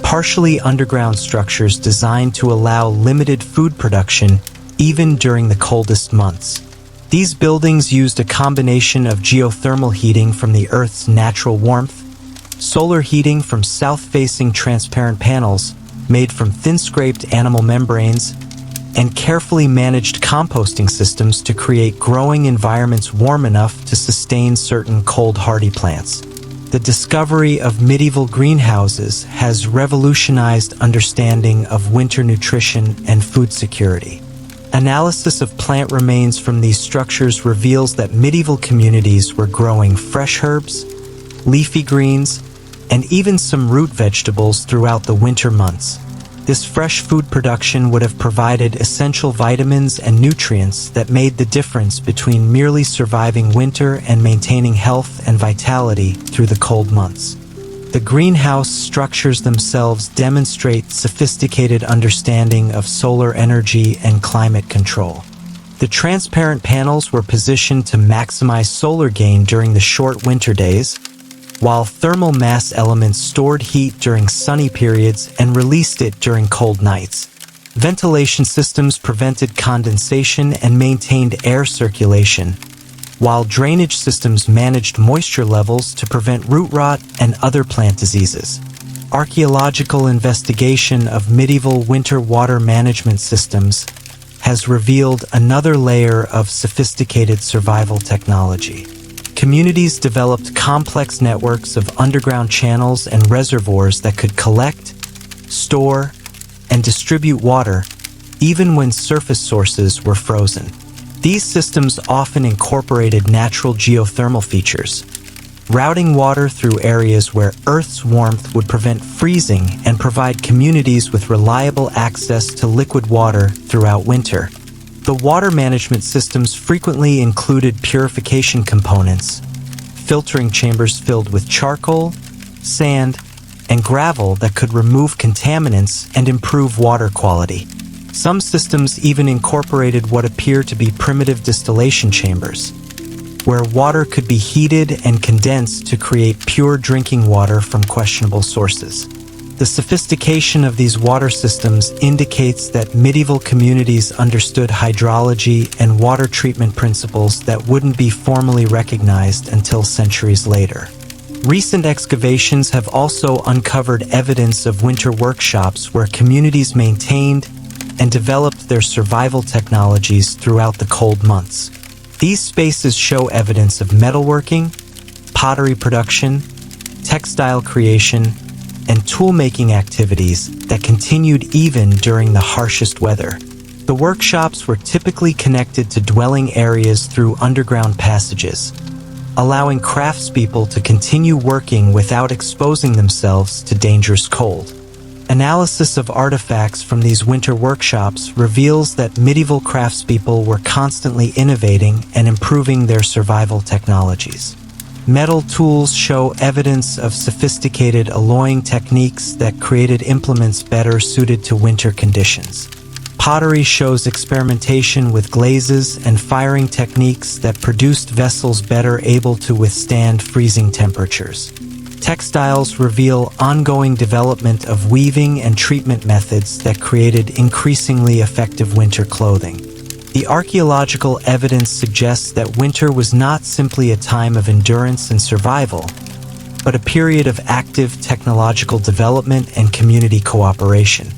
partially underground structures designed to allow limited food production even during the coldest months. These buildings used a combination of geothermal heating from the Earth's natural warmth, solar heating from south-facing transparent panels made from thin-scraped animal membranes, and carefully managed composting systems to create growing environments warm enough to sustain certain cold-hardy plants. The discovery of medieval greenhouses has revolutionized understanding of winter nutrition and food security. Analysis of plant remains from these structures reveals that medieval communities were growing fresh herbs, leafy greens, and even some root vegetables throughout the winter months. This fresh food production would have provided essential vitamins and nutrients that made the difference between merely surviving winter and maintaining health and vitality through the cold months. The greenhouse structures themselves demonstrate sophisticated understanding of solar energy and climate control. The transparent panels were positioned to maximize solar gain during the short winter days, while thermal mass elements stored heat during sunny periods and released it during cold nights. Ventilation systems prevented condensation and maintained air circulation, while drainage systems managed moisture levels to prevent root rot and other plant diseases. Archaeological investigation of medieval winter water management systems has revealed another layer of sophisticated survival technology. Communities developed complex networks of underground channels and reservoirs that could collect, store, and distribute water, even when surface sources were frozen. These systems often incorporated natural geothermal features, routing water through areas where Earth's warmth would prevent freezing and provide communities with reliable access to liquid water throughout winter. The water management systems frequently included purification components, filtering chambers filled with charcoal, sand, and gravel that could remove contaminants and improve water quality. Some systems even incorporated what appear to be primitive distillation chambers, where water could be heated and condensed to create pure drinking water from questionable sources. The sophistication of these water systems indicates that medieval communities understood hydrology and water treatment principles that wouldn't be formally recognized until centuries later. Recent excavations have also uncovered evidence of winter workshops where communities maintained and developed their survival technologies throughout the cold months. These spaces show evidence of metalworking, pottery production, textile creation, and tool-making activities that continued even during the harshest weather. The workshops were typically connected to dwelling areas through underground passages, allowing craftspeople to continue working without exposing themselves to dangerous cold. Analysis of artifacts from these winter workshops reveals that medieval craftspeople were constantly innovating and improving their survival technologies. Metal tools show evidence of sophisticated alloying techniques that created implements better suited to winter conditions. Pottery shows experimentation with glazes and firing techniques that produced vessels better able to withstand freezing temperatures. Textiles reveal ongoing development of weaving and treatment methods that created increasingly effective winter clothing. The archaeological evidence suggests that winter was not simply a time of endurance and survival, but a period of active technological development and community cooperation.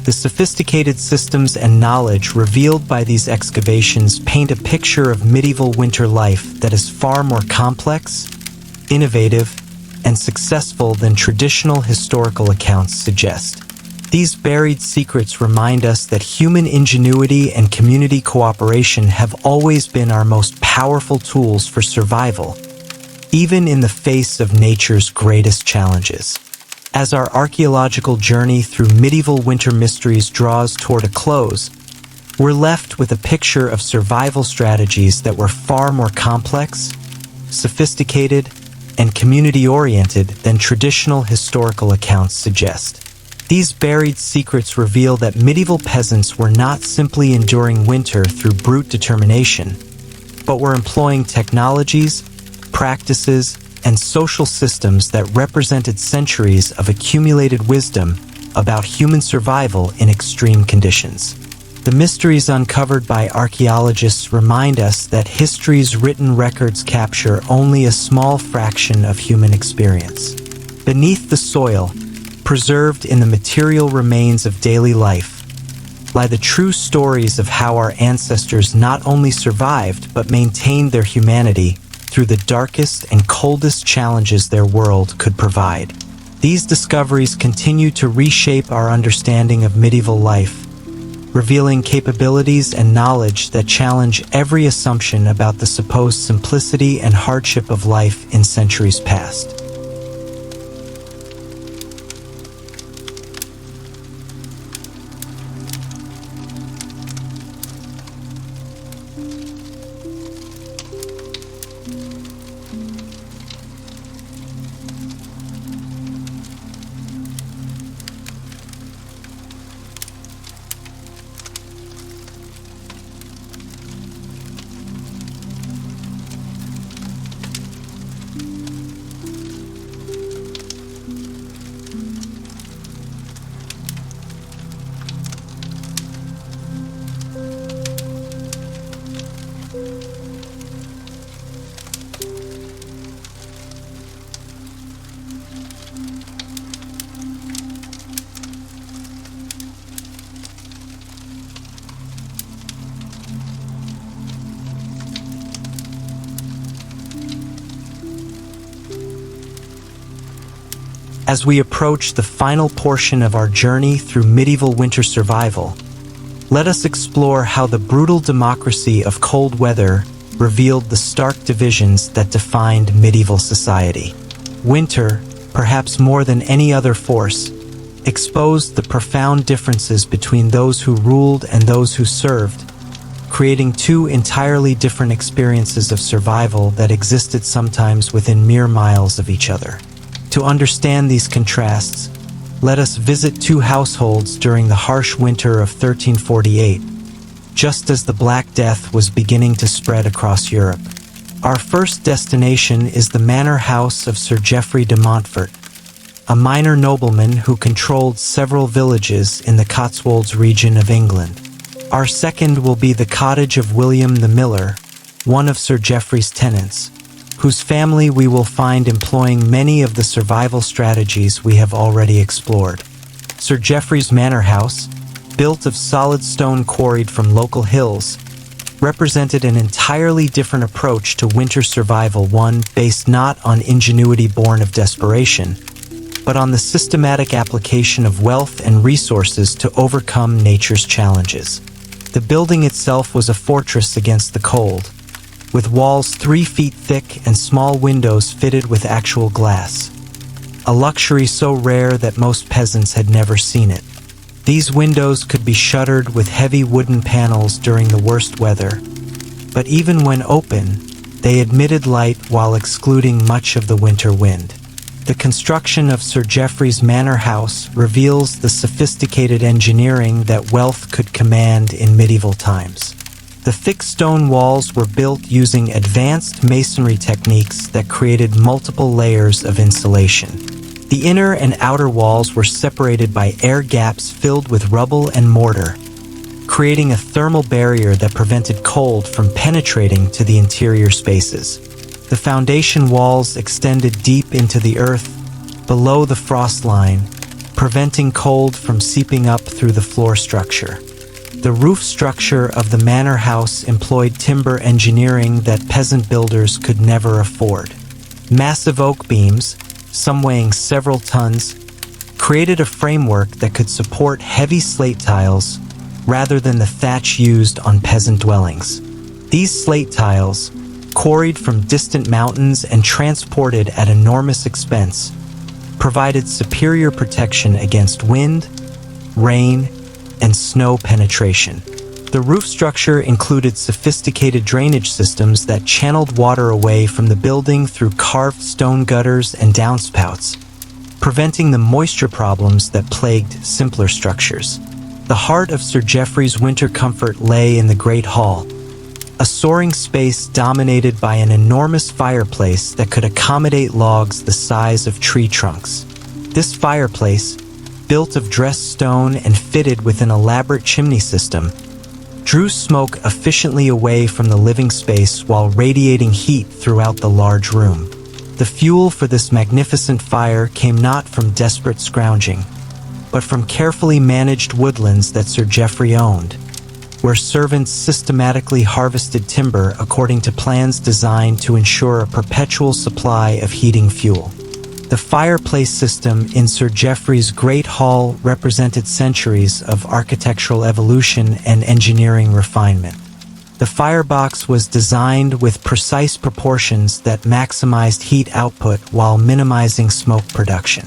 The sophisticated systems and knowledge revealed by these excavations paint a picture of medieval winter life that is far more complex, innovative, and successful than traditional historical accounts suggest. These buried secrets remind us that human ingenuity and community cooperation have always been our most powerful tools for survival, even in the face of nature's greatest challenges. As our archaeological journey through medieval winter mysteries draws toward a close, we're left with a picture of survival strategies that were far more complex, sophisticated, and community-oriented than traditional historical accounts suggest. These buried secrets reveal that medieval peasants were not simply enduring winter through brute determination, but were employing technologies, practices, and social systems that represented centuries of accumulated wisdom about human survival in extreme conditions. The mysteries uncovered by archaeologists remind us that history's written records capture only a small fraction of human experience. Beneath the soil, preserved in the material remains of daily life, lie the true stories of how our ancestors not only survived but maintained their humanity through the darkest and coldest challenges their world could provide. These discoveries continue to reshape our understanding of medieval life, revealing capabilities and knowledge that challenge every assumption about the supposed simplicity and hardship of life in centuries past. As we approach the final portion of our journey through medieval winter survival, let us explore how the brutal democracy of cold weather revealed the stark divisions that defined medieval society. Winter, perhaps more than any other force, exposed the profound differences between those who ruled and those who served, creating two entirely different experiences of survival that existed sometimes within mere miles of each other. To understand these contrasts, let us visit two households during the harsh winter of 1348, just as the Black Death was beginning to spread across Europe. Our first destination is the manor house of Sir Geoffrey de Montfort, a minor nobleman who controlled several villages in the Cotswolds region of England. Our second will be the cottage of William the Miller, one of Sir Geoffrey's tenants, whose family we will find employing many of the survival strategies we have already explored. Sir Geoffrey's manor house, built of solid stone quarried from local hills, represented an entirely different approach to winter survival, one based not on ingenuity born of desperation, but on the systematic application of wealth and resources to overcome nature's challenges. The building itself was a fortress against the cold, with walls 3 feet thick and small windows fitted with actual glass, a luxury so rare that most peasants had never seen it. These windows could be shuttered with heavy wooden panels during the worst weather, but even when open, they admitted light while excluding much of the winter wind. The construction of Sir Geoffrey's manor house reveals the sophisticated engineering that wealth could command in medieval times. The thick stone walls were built using advanced masonry techniques that created multiple layers of insulation. The inner and outer walls were separated by air gaps filled with rubble and mortar, creating a thermal barrier that prevented cold from penetrating to the interior spaces. The foundation walls extended deep into the earth, below the frost line, preventing cold from seeping up through the floor structure. The roof structure of the manor house employed timber engineering that peasant builders could never afford. Massive oak beams, some weighing several tons, created a framework that could support heavy slate tiles rather than the thatch used on peasant dwellings. These slate tiles, quarried from distant mountains and transported at enormous expense, provided superior protection against wind, rain, and snow penetration. The roof structure included sophisticated drainage systems that channeled water away from the building through carved stone gutters and downspouts, preventing the moisture problems that plagued simpler structures. The heart of Sir Geoffrey's winter comfort lay in the Great Hall, a soaring space dominated by an enormous fireplace that could accommodate logs the size of tree trunks. This fireplace, built of dressed stone and fitted with an elaborate chimney system, drew smoke efficiently away from the living space while radiating heat throughout the large room. The fuel for this magnificent fire came not from desperate scrounging, but from carefully managed woodlands that Sir Geoffrey owned, where servants systematically harvested timber according to plans designed to ensure a perpetual supply of heating fuel. The fireplace system in Sir Geoffrey's Great Hall represented centuries of architectural evolution and engineering refinement. The firebox was designed with precise proportions that maximized heat output while minimizing smoke production.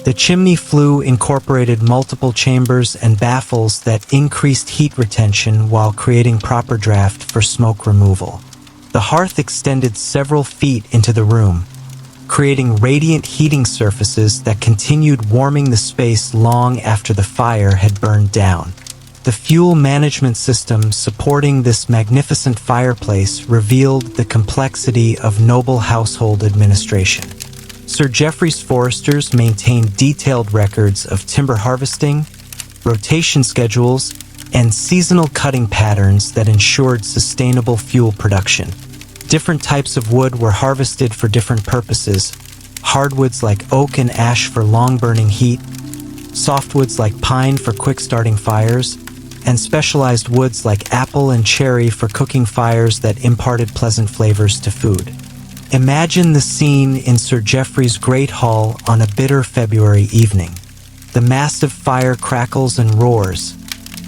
The chimney flue incorporated multiple chambers and baffles that increased heat retention while creating proper draft for smoke removal. The hearth extended several feet into the room, creating radiant heating surfaces that continued warming the space long after the fire had burned down. The fuel management system supporting this magnificent fireplace revealed the complexity of noble household administration. Sir Geoffrey's foresters maintained detailed records of timber harvesting, rotation schedules, and seasonal cutting patterns that ensured sustainable fuel production. Different types of wood were harvested for different purposes: hardwoods like oak and ash for long-burning heat, softwoods like pine for quick-starting fires, and specialized woods like apple and cherry for cooking fires that imparted pleasant flavors to food. Imagine the scene in Sir Geoffrey's Great Hall on a bitter February evening. The massive fire crackles and roars,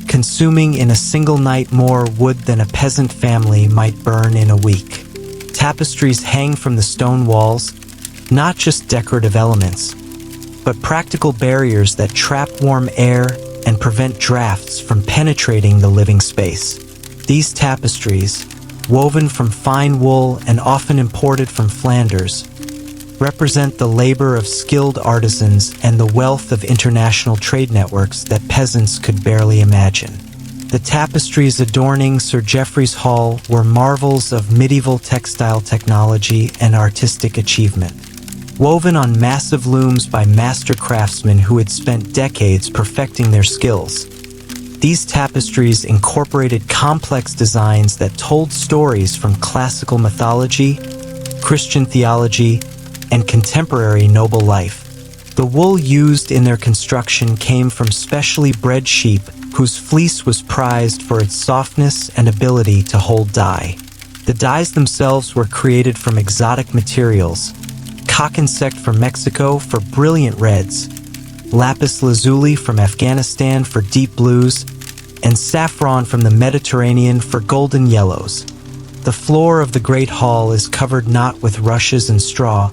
consuming in a single night more wood than a peasant family might burn in a week. Tapestries hang from the stone walls, not just decorative elements, but practical barriers that trap warm air and prevent drafts from penetrating the living space. These tapestries, woven from fine wool and often imported from Flanders, represent the labor of skilled artisans and the wealth of international trade networks that peasants could barely imagine. The tapestries adorning Sir Geoffrey's Hall were marvels of medieval textile technology and artistic achievement. Woven on massive looms by master craftsmen who had spent decades perfecting their skills, these tapestries incorporated complex designs that told stories from classical mythology, Christian theology, and contemporary noble life. The wool used in their construction came from specially bred sheep whose fleece was prized for its softness and ability to hold dye. The dyes themselves were created from exotic materials: cock insect from Mexico for brilliant reds, lapis lazuli from Afghanistan for deep blues, and saffron from the Mediterranean for golden yellows. The floor of the Great Hall is covered not with rushes and straw,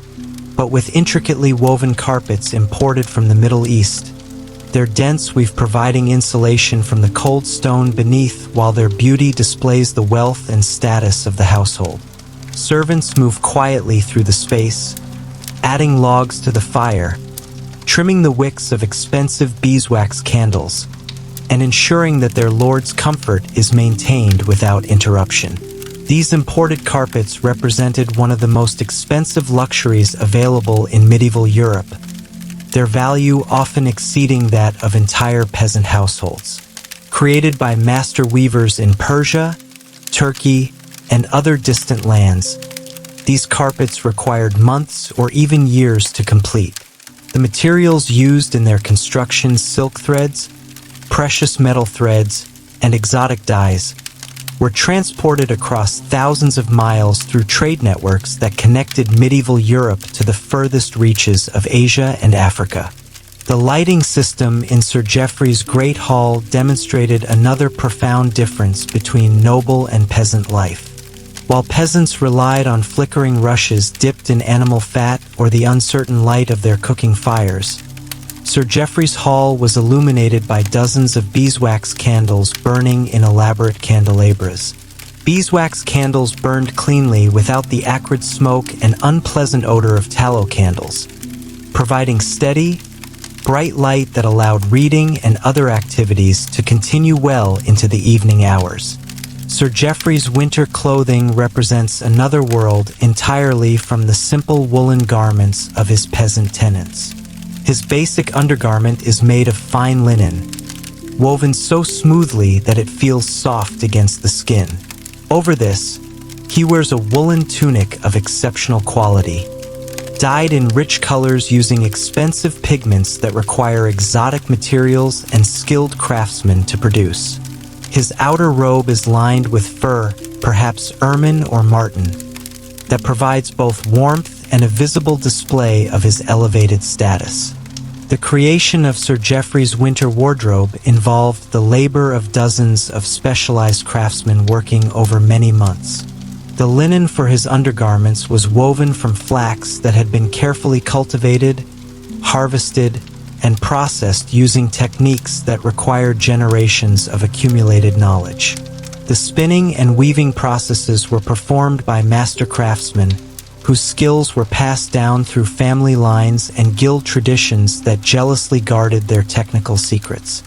but with intricately woven carpets imported from the Middle East, their dense weave providing insulation from the cold stone beneath, while their beauty displays the wealth and status of the household. Servants move quietly through the space, adding logs to the fire, trimming the wicks of expensive beeswax candles, and ensuring that their lord's comfort is maintained without interruption. These imported carpets represented one of the most expensive luxuries available in medieval Europe, their value often exceeding that of entire peasant households. Created by master weavers in Persia, Turkey, and other distant lands, these carpets required months or even years to complete. The materials used in their construction, silk threads, precious metal threads, and exotic dyes, were transported across thousands of miles through trade networks that connected medieval Europe to the furthest reaches of Asia and Africa. The lighting system in Sir Geoffrey's Great Hall demonstrated another profound difference between noble and peasant life. While peasants relied on flickering rushes dipped in animal fat or the uncertain light of their cooking fires, Sir Geoffrey's hall was illuminated by dozens of beeswax candles burning in elaborate candelabras. Beeswax candles burned cleanly without the acrid smoke and unpleasant odor of tallow candles, providing steady, bright light that allowed reading and other activities to continue well into the evening hours. Sir Geoffrey's winter clothing represents another world entirely from the simple woolen garments of his peasant tenants. His basic undergarment is made of fine linen, woven so smoothly that it feels soft against the skin. Over this, he wears a woolen tunic of exceptional quality, dyed in rich colors using expensive pigments that require exotic materials and skilled craftsmen to produce. His outer robe is lined with fur, perhaps ermine or marten, that provides both warmth and a visible display of his elevated status. The creation of Sir Geoffrey's winter wardrobe involved the labor of dozens of specialized craftsmen working over many months. The linen for his undergarments was woven from flax that had been carefully cultivated, harvested, and processed using techniques that required generations of accumulated knowledge. The spinning and weaving processes were performed by master craftsmen whose skills were passed down through family lines and guild traditions that jealously guarded their technical secrets.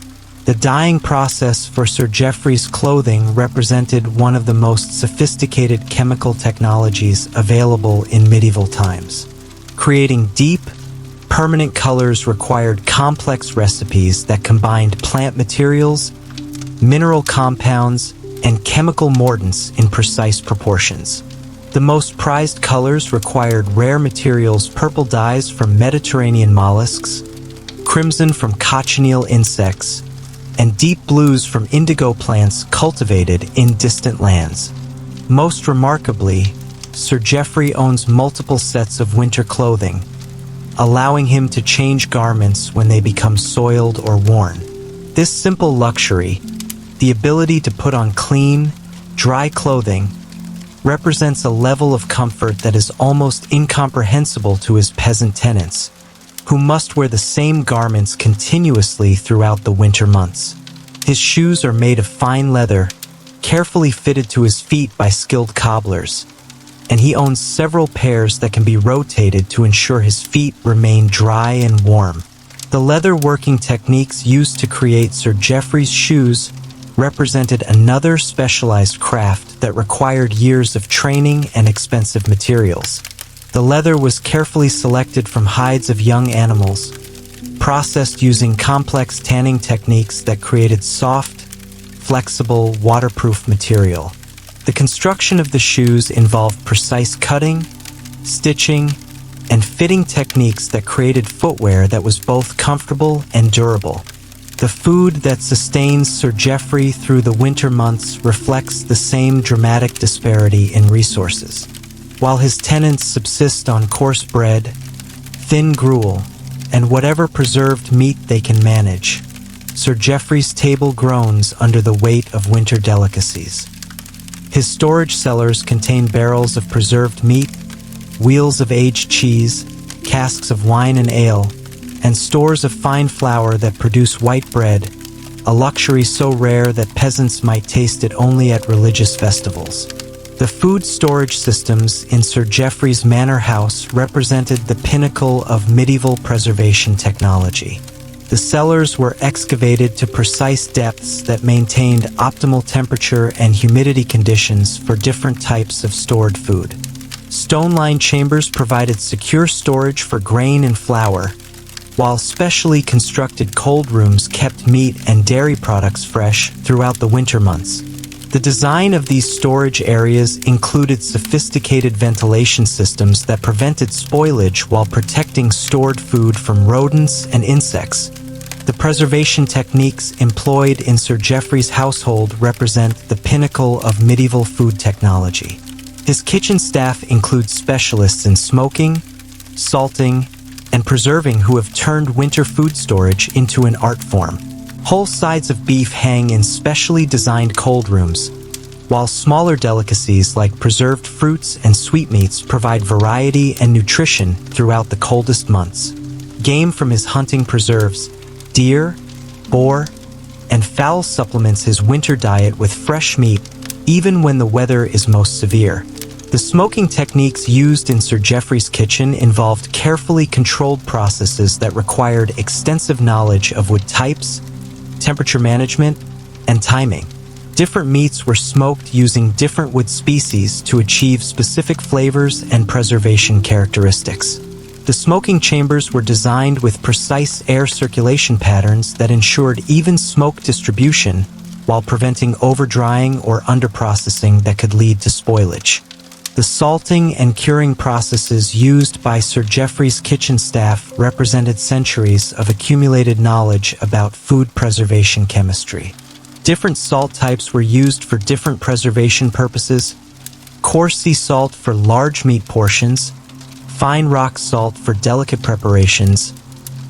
The dyeing process for Sir Geoffrey's clothing represented one of the most sophisticated chemical technologies available in medieval times. Creating deep, permanent colors required complex recipes that combined plant materials, mineral compounds, and chemical mordants in precise proportions. The most prized colors required rare materials: purple dyes from Mediterranean mollusks, crimson from cochineal insects, and deep blues from indigo plants cultivated in distant lands. Most remarkably, Sir Geoffrey owns multiple sets of winter clothing, allowing him to change garments when they become soiled or worn. This simple luxury, the ability to put on clean, dry clothing, represents a level of comfort that is almost incomprehensible to his peasant tenants, who must wear the same garments continuously throughout the winter months. His shoes are made of fine leather, carefully fitted to his feet by skilled cobblers, and he owns several pairs that can be rotated to ensure his feet remain dry and warm. The leather working techniques used to create Sir Geoffrey's shoes represented another specialized craft that required years of training and expensive materials. The leather was carefully selected from hides of young animals, processed using complex tanning techniques that created soft, flexible, waterproof material. The construction of the shoes involved precise cutting, stitching, and fitting techniques that created footwear that was both comfortable and durable. The food that sustains Sir Geoffrey through the winter months reflects the same dramatic disparity in resources. While his tenants subsist on coarse bread, thin gruel, and whatever preserved meat they can manage, Sir Geoffrey's table groans under the weight of winter delicacies. His storage cellars contain barrels of preserved meat, wheels of aged cheese, casks of wine and ale, and stores of fine flour that produce white bread, a luxury so rare that peasants might taste it only at religious festivals. The food storage systems in Sir Geoffrey's manor house represented the pinnacle of medieval preservation technology. The cellars were excavated to precise depths that maintained optimal temperature and humidity conditions for different types of stored food. Stone-lined chambers provided secure storage for grain and flour, while specially constructed cold rooms kept meat and dairy products fresh throughout the winter months. The design of these storage areas included sophisticated ventilation systems that prevented spoilage while protecting stored food from rodents and insects. The preservation techniques employed in Sir Geoffrey's household represent the pinnacle of medieval food technology. His kitchen staff includes specialists in smoking, salting, and preserving who have turned winter food storage into an art form. Whole sides of beef hang in specially designed cold rooms, while smaller delicacies like preserved fruits and sweetmeats provide variety and nutrition throughout the coldest months. Game from his hunting preserves deer, boar, and fowl supplements his winter diet with fresh meat, even when the weather is most severe. The smoking techniques used in Sir Geoffrey's kitchen involved carefully controlled processes that required extensive knowledge of wood types, temperature management, and timing. Different meats were smoked using different wood species to achieve specific flavors and preservation characteristics. The smoking chambers were designed with precise air circulation patterns that ensured even smoke distribution while preventing over-drying or under-processing that could lead to spoilage. The salting and curing processes used by Sir Geoffrey's kitchen staff represented centuries of accumulated knowledge about food preservation chemistry. Different salt types were used for different preservation purposes: coarse sea salt for large meat portions, fine rock salt for delicate preparations,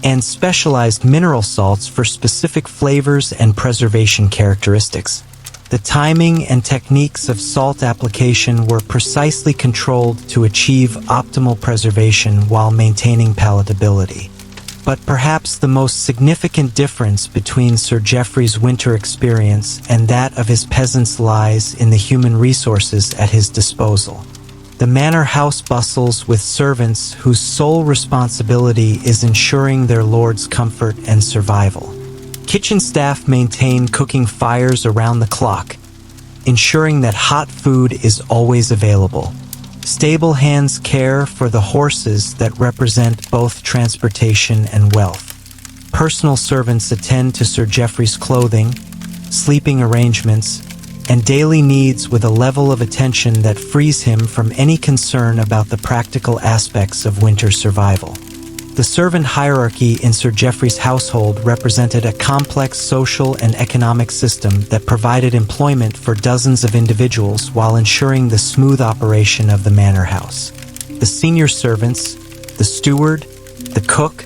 and specialized mineral salts for specific flavors and preservation characteristics. The timing and techniques of salt application were precisely controlled to achieve optimal preservation while maintaining palatability. But perhaps the most significant difference between Sir Geoffrey's winter experience and that of his peasants lies in the human resources at his disposal. The manor house bustles with servants whose sole responsibility is ensuring their lord's comfort and survival. Kitchen staff maintain cooking fires around the clock, ensuring that hot food is always available. Stable hands care for the horses that represent both transportation and wealth. Personal servants attend to Sir Geoffrey's clothing, sleeping arrangements, and daily needs with a level of attention that frees him from any concern about the practical aspects of winter survival. The servant hierarchy in Sir Geoffrey's household represented a complex social and economic system that provided employment for dozens of individuals while ensuring the smooth operation of the manor house. The senior servants, the steward, the cook,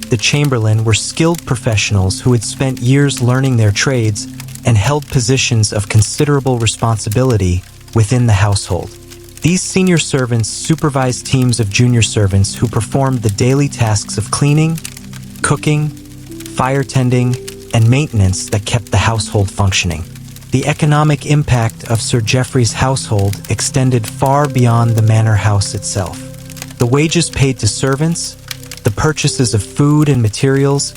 the chamberlain were skilled professionals who had spent years learning their trades and held positions of considerable responsibility within the household. These senior servants supervised teams of junior servants who performed the daily tasks of cleaning, cooking, fire tending, and maintenance that kept the household functioning. The economic impact of Sir Geoffrey's household extended far beyond the manor house itself. The wages paid to servants, the purchases of food and materials,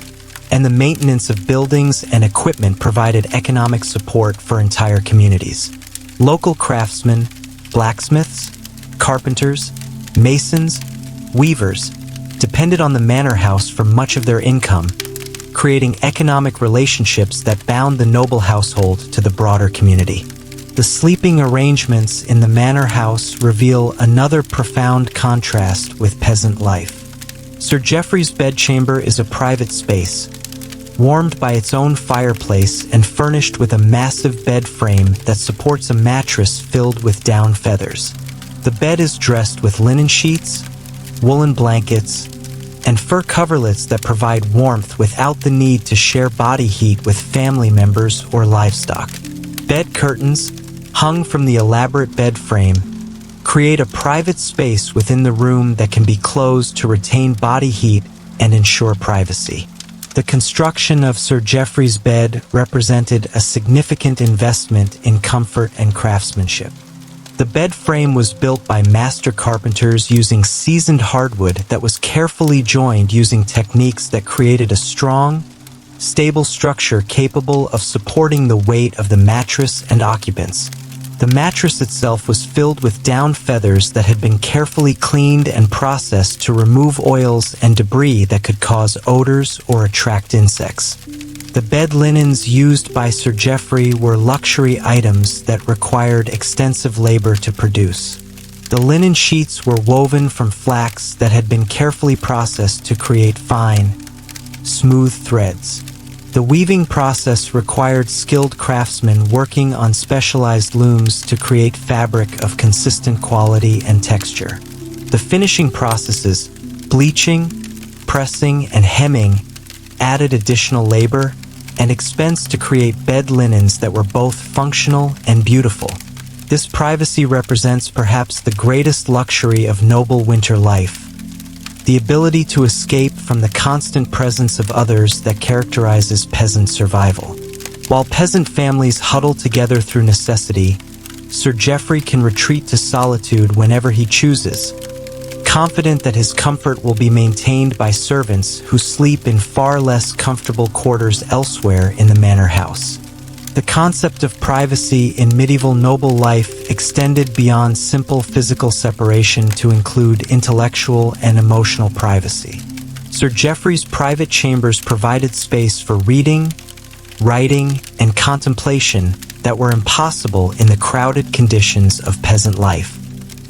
and the maintenance of buildings and equipment provided economic support for entire communities. Local craftsmen, blacksmiths, carpenters, masons, weavers depended on the manor house for much of their income, creating economic relationships that bound the noble household to the broader community. The sleeping arrangements in the manor house reveal another profound contrast with peasant life. Sir Geoffrey's bedchamber is a private space, warmed by its own fireplace and furnished with a massive bed frame that supports a mattress filled with down feathers. The bed is dressed with linen sheets, woolen blankets, and fur coverlets that provide warmth without the need to share body heat with family members or livestock. Bed curtains, hung from the elaborate bed frame, create a private space within the room that can be closed to retain body heat and ensure privacy. The construction of Sir Geoffrey's bed represented a significant investment in comfort and craftsmanship. The bed frame was built by master carpenters using seasoned hardwood that was carefully joined using techniques that created a strong, stable structure capable of supporting the weight of the mattress and occupants. The mattress itself was filled with down feathers that had been carefully cleaned and processed to remove oils and debris that could cause odors or attract insects. The bed linens used by Sir Geoffrey were luxury items that required extensive labor to produce. The linen sheets were woven from flax that had been carefully processed to create fine, smooth threads. The weaving process required skilled craftsmen working on specialized looms to create fabric of consistent quality and texture. The finishing processes, bleaching, pressing, and hemming, added additional labor and expense to create bed linens that were both functional and beautiful. This privacy represents perhaps the greatest luxury of noble winter life, the ability to escape from the constant presence of others that characterizes peasant survival. While peasant families huddle together through necessity, Sir Geoffrey can retreat to solitude whenever he chooses, confident that his comfort will be maintained by servants who sleep in far less comfortable quarters elsewhere in the manor house. The concept of privacy in medieval noble life extended beyond simple physical separation to include intellectual and emotional privacy. Sir Geoffrey's private chambers provided space for reading, writing, and contemplation that were impossible in the crowded conditions of peasant life.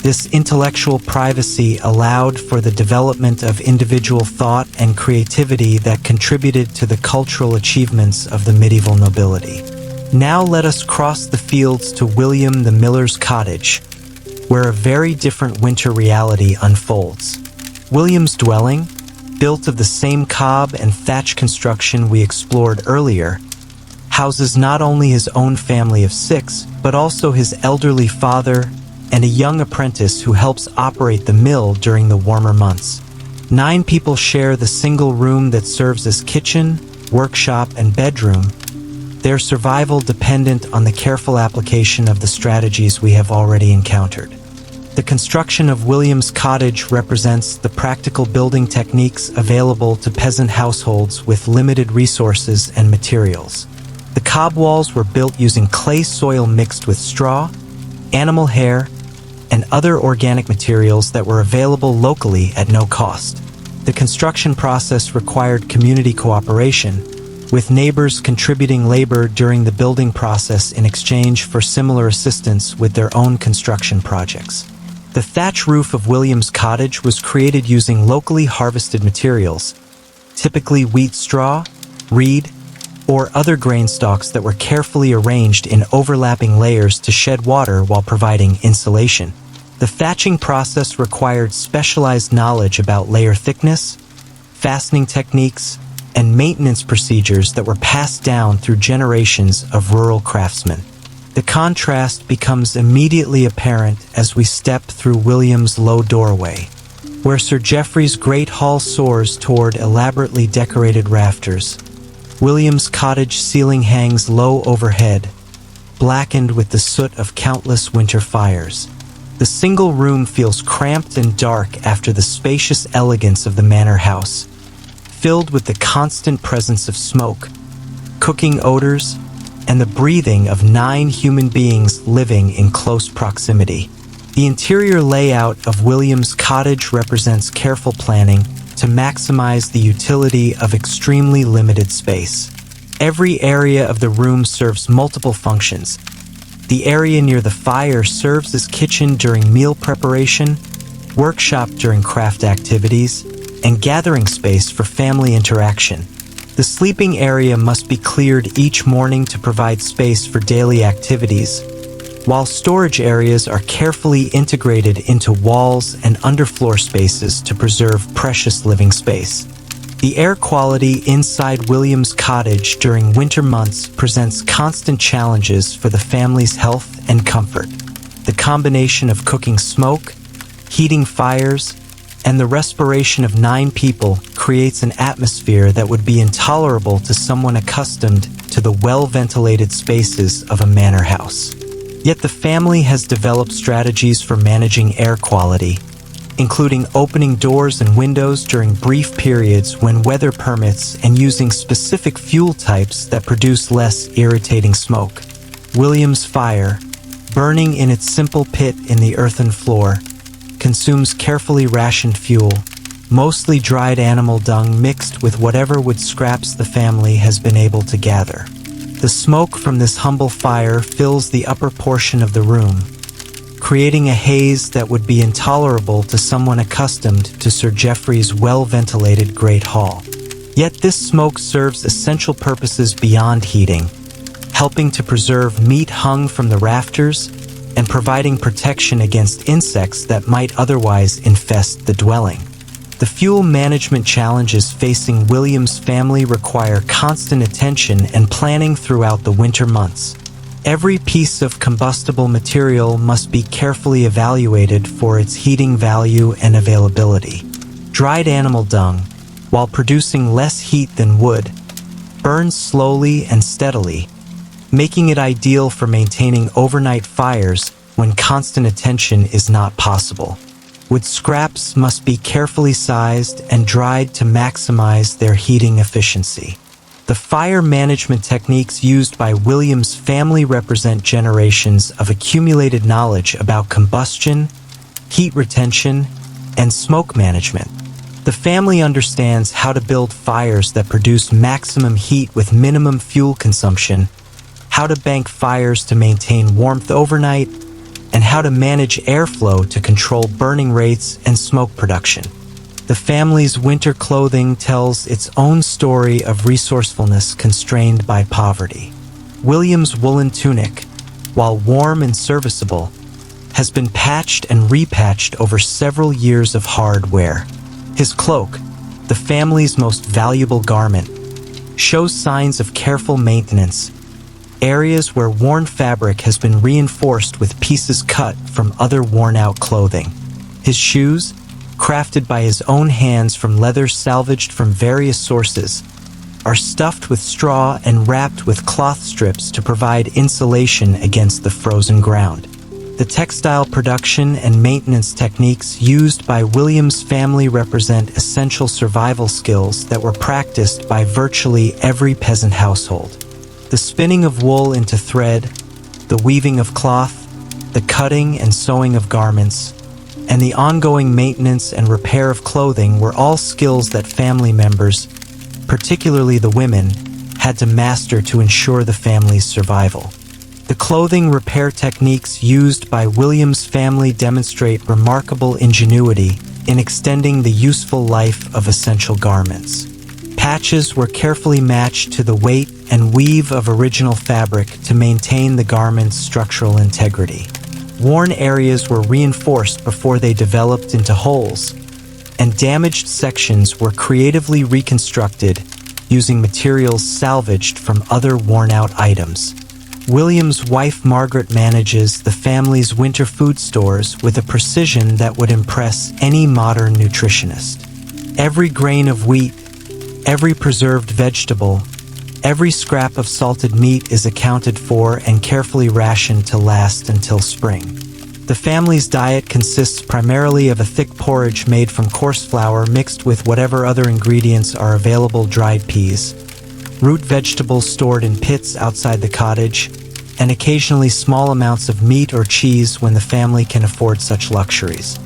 This intellectual privacy allowed for the development of individual thought and creativity that contributed to the cultural achievements of the medieval nobility. Now let us cross the fields to William the Miller's cottage, where a very different winter reality unfolds. William's dwelling, built of the same cob and thatch construction we explored earlier, houses not only his own family of 6, but also his elderly father and a young apprentice who helps operate the mill during the warmer months. 9 people share the single room that serves as kitchen, workshop, and bedroom, their survival dependent on the careful application of the strategies we have already encountered. The construction of William's cottage represents the practical building techniques available to peasant households with limited resources and materials. The cob walls were built using clay soil mixed with straw, animal hair, and other organic materials that were available locally at no cost. The construction process required community cooperation, with neighbors contributing labor during the building process in exchange for similar assistance with their own construction projects. The thatch roof of William's cottage was created using locally harvested materials, typically wheat straw, reed, or other grain stalks that were carefully arranged in overlapping layers to shed water while providing insulation. The thatching process required specialized knowledge about layer thickness, fastening techniques, and maintenance procedures that were passed down through generations of rural craftsmen. The contrast becomes immediately apparent as we step through William's low doorway, where Sir Geoffrey's great hall soars toward elaborately decorated rafters. William's cottage ceiling hangs low overhead, blackened with the soot of countless winter fires. The single room feels cramped and dark after the spacious elegance of the manor house, filled with the constant presence of smoke, cooking odors, and the breathing of 9 human beings living in close proximity. The interior layout of William's cottage represents careful planning to maximize the utility of extremely limited space. Every area of the room serves multiple functions. The area near the fire serves as kitchen during meal preparation, workshop during craft activities, and gathering space for family interaction. The sleeping area must be cleared each morning to provide space for daily activities, while storage areas are carefully integrated into walls and underfloor spaces to preserve precious living space. The air quality inside Williams' cottage during winter months presents constant challenges for the family's health and comfort. The combination of cooking smoke, heating fires, and the respiration of 9 people creates an atmosphere that would be intolerable to someone accustomed to the well-ventilated spaces of a manor house. Yet the family has developed strategies for managing air quality, including opening doors and windows during brief periods when weather permits and using specific fuel types that produce less irritating smoke. Williams' fire, burning in its simple pit in the earthen floor, consumes carefully rationed fuel, mostly dried animal dung mixed with whatever wood scraps the family has been able to gather. The smoke from this humble fire fills the upper portion of the room, creating a haze that would be intolerable to someone accustomed to Sir Geoffrey's well-ventilated Great Hall. Yet this smoke serves essential purposes beyond heating, helping to preserve meat hung from the rafters and providing protection against insects that might otherwise infest the dwelling. The fuel management challenges facing Williams' family require constant attention and planning throughout the winter months. Every piece of combustible material must be carefully evaluated for its heating value and availability. Dried animal dung, while producing less heat than wood, burns slowly and steadily, making it ideal for maintaining overnight fires when constant attention is not possible. Wood scraps must be carefully sized and dried to maximize their heating efficiency. The fire management techniques used by Williams' family represent generations of accumulated knowledge about combustion, heat retention, and smoke management. The family understands how to build fires that produce maximum heat with minimum fuel consumption, how to bank fires to maintain warmth overnight, and how to manage airflow to control burning rates and smoke production. The family's winter clothing tells its own story of resourcefulness constrained by poverty. William's woolen tunic, while warm and serviceable, has been patched and repatched over several years of hard wear. His cloak, the family's most valuable garment, shows signs of careful maintenance, areas where worn fabric has been reinforced with pieces cut from other worn-out clothing. His shoes, crafted by his own hands from leather salvaged from various sources, are stuffed with straw and wrapped with cloth strips to provide insulation against the frozen ground. The textile production and maintenance techniques used by Williams' family represent essential survival skills that were practiced by virtually every peasant household. The spinning of wool into thread, the weaving of cloth, the cutting and sewing of garments, and the ongoing maintenance and repair of clothing were all skills that family members, particularly the women, had to master to ensure the family's survival. The clothing repair techniques used by Williams' family demonstrate remarkable ingenuity in extending the useful life of essential garments. Patches were carefully matched to the weight and weave of original fabric to maintain the garment's structural integrity. Worn areas were reinforced before they developed into holes, and damaged sections were creatively reconstructed using materials salvaged from other worn-out items. William's wife Margaret manages the family's winter food stores with a precision that would impress any modern nutritionist. Every grain of wheat, every preserved vegetable, every scrap of salted meat is accounted for and carefully rationed to last until spring. The family's diet consists primarily of a thick porridge made from coarse flour mixed with whatever other ingredients are available: dried peas, root vegetables stored in pits outside the cottage, and occasionally small amounts of meat or cheese when the family can afford such luxuries.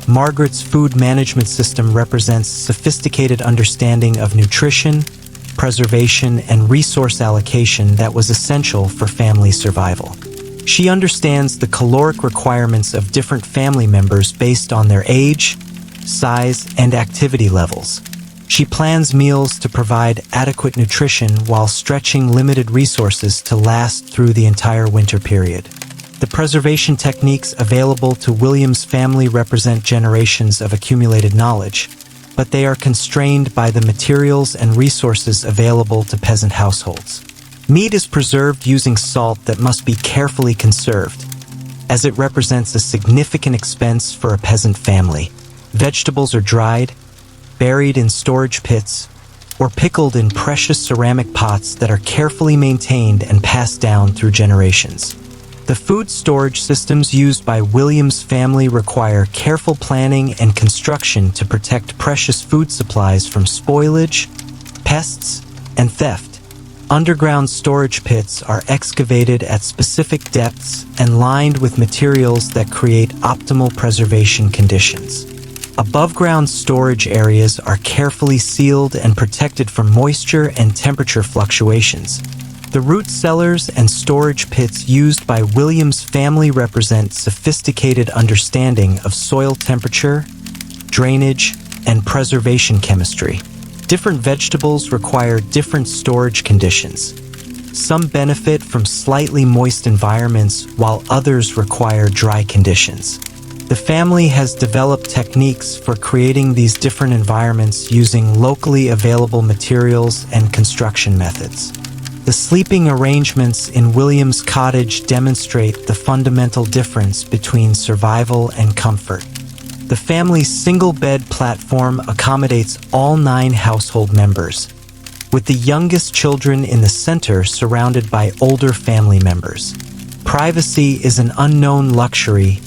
Margaret's food management system represents sophisticated understanding of nutrition, preservation, and resource allocation that was essential for family survival. She understands the caloric requirements of different family members based on their age, size, and activity levels. She plans meals to provide adequate nutrition while stretching limited resources to last through the entire winter period. The preservation techniques available to William's family represent generations of accumulated knowledge, but they are constrained by the materials and resources available to peasant households. Meat is preserved using salt that must be carefully conserved, as it represents a significant expense for a peasant family. Vegetables are dried, buried in storage pits, or pickled in precious ceramic pots that are carefully maintained and passed down through generations. The food storage systems used by William's family require careful planning and construction to protect precious food supplies from spoilage, pests, and theft. Underground storage pits are excavated at specific depths and lined with materials that create optimal preservation conditions. Above-ground storage areas are carefully sealed and protected from moisture and temperature fluctuations. The root cellars and storage pits used by William's family represent sophisticated understanding of soil temperature, drainage, and preservation chemistry. Different vegetables require different storage conditions. Some benefit from slightly moist environments while others require dry conditions. The family has developed techniques for creating these different environments using locally available materials and construction methods. The sleeping arrangements in William's cottage demonstrate the fundamental difference between survival and comfort. The family's single-bed platform accommodates all 9 household members, with the youngest children in the center surrounded by older family members. Privacy is an unknown luxury.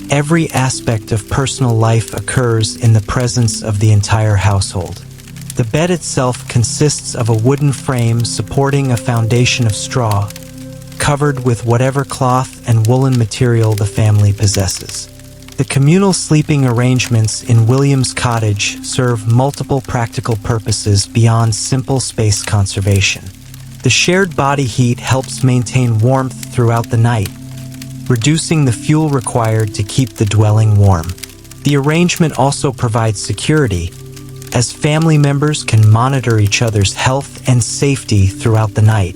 Every aspect of personal life occurs in the presence of the entire household. The bed itself consists of a wooden frame supporting a foundation of straw, covered with whatever cloth and woolen material the family possesses. The communal sleeping arrangements in William's cottage serve multiple practical purposes beyond simple space conservation. The shared body heat helps maintain warmth throughout the night, reducing the fuel required to keep the dwelling warm. The arrangement also provides security, as family members can monitor each other's health and safety throughout the night.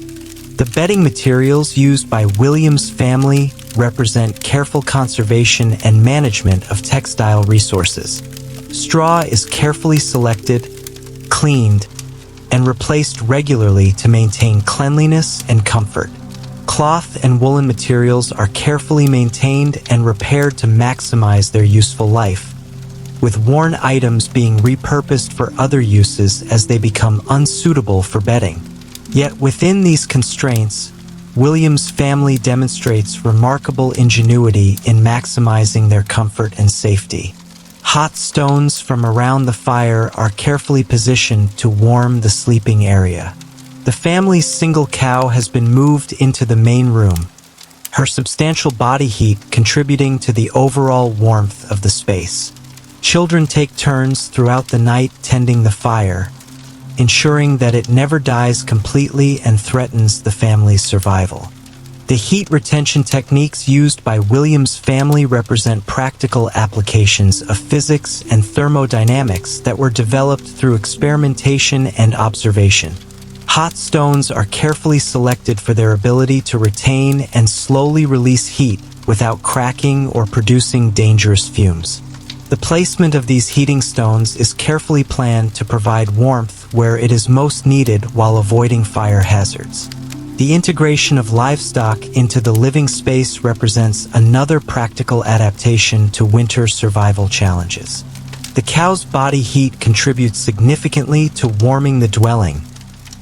The bedding materials used by William's family represent careful conservation and management of textile resources. Straw is carefully selected, cleaned, and replaced regularly to maintain cleanliness and comfort. Cloth and woolen materials are carefully maintained and repaired to maximize their useful life, with worn items being repurposed for other uses as they become unsuitable for bedding. Yet within these constraints, William's family demonstrates remarkable ingenuity in maximizing their comfort and safety. Hot stones from around the fire are carefully positioned to warm the sleeping area. The family's single cow has been moved into the main room, her substantial body heat contributing to the overall warmth of the space. Children take turns throughout the night tending the fire, ensuring that it never dies completely and threatens the family's survival. The heat retention techniques used by William's family represent practical applications of physics and thermodynamics that were developed through experimentation and observation. Hot stones are carefully selected for their ability to retain and slowly release heat without cracking or producing dangerous fumes. The placement of these heating stones is carefully planned to provide warmth where it is most needed while avoiding fire hazards. The integration of livestock into the living space represents another practical adaptation to winter survival challenges. The cow's body heat contributes significantly to warming the dwelling,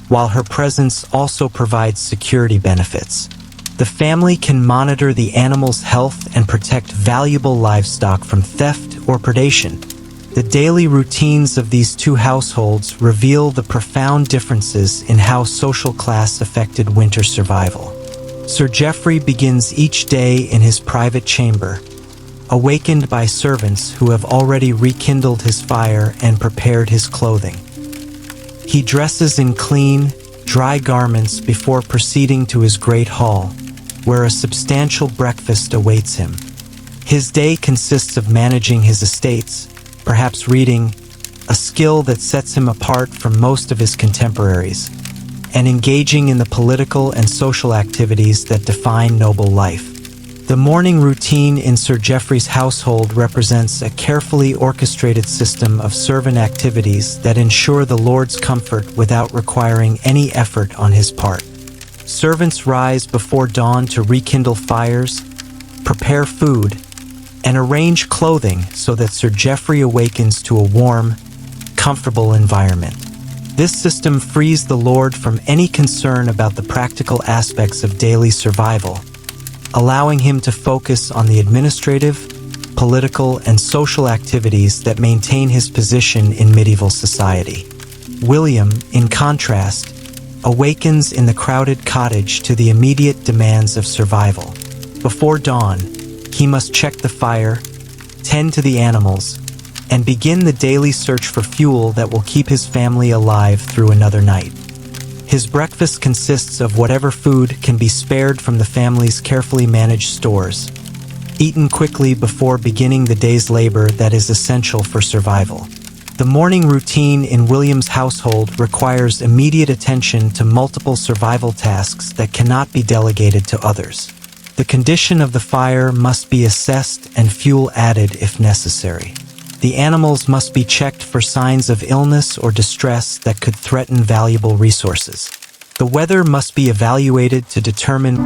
while her presence also provides security benefits. The family can monitor the animal's health and protect valuable livestock from theft or predation. The daily routines of these two households reveal the profound differences in how social class affected winter survival. Sir Geoffrey begins each day in his private chamber, awakened by servants who have already rekindled his fire and prepared his clothing. He dresses in clean, dry garments before proceeding to his great hall, where a substantial breakfast awaits him. His day consists of managing his estates, perhaps reading, a skill that sets him apart from most of his contemporaries, and engaging in the political and social activities that define noble life. The morning routine in Sir Geoffrey's household represents a carefully orchestrated system of servant activities that ensure the Lord's comfort without requiring any effort on his part. Servants rise before dawn to rekindle fires, prepare food, and arrange clothing so that Sir Geoffrey awakens to a warm, comfortable environment. This system frees the Lord from any concern about the practical aspects of daily survival, allowing him to focus on the administrative, political, and social activities that maintain his position in medieval society. William, in contrast, awakens in the crowded cottage to the immediate demands of survival. Before dawn, he must check the fire, tend to the animals, and begin the daily search for fuel that will keep his family alive through another night. His breakfast consists of whatever food can be spared from the family's carefully managed stores, eaten quickly before beginning the day's labor that is essential for survival. The morning routine in William's household requires immediate attention to multiple survival tasks that cannot be delegated to others. The condition of the fire must be assessed and fuel added if necessary. The animals must be checked for signs of illness or distress that could threaten valuable resources. The weather must be evaluated to determine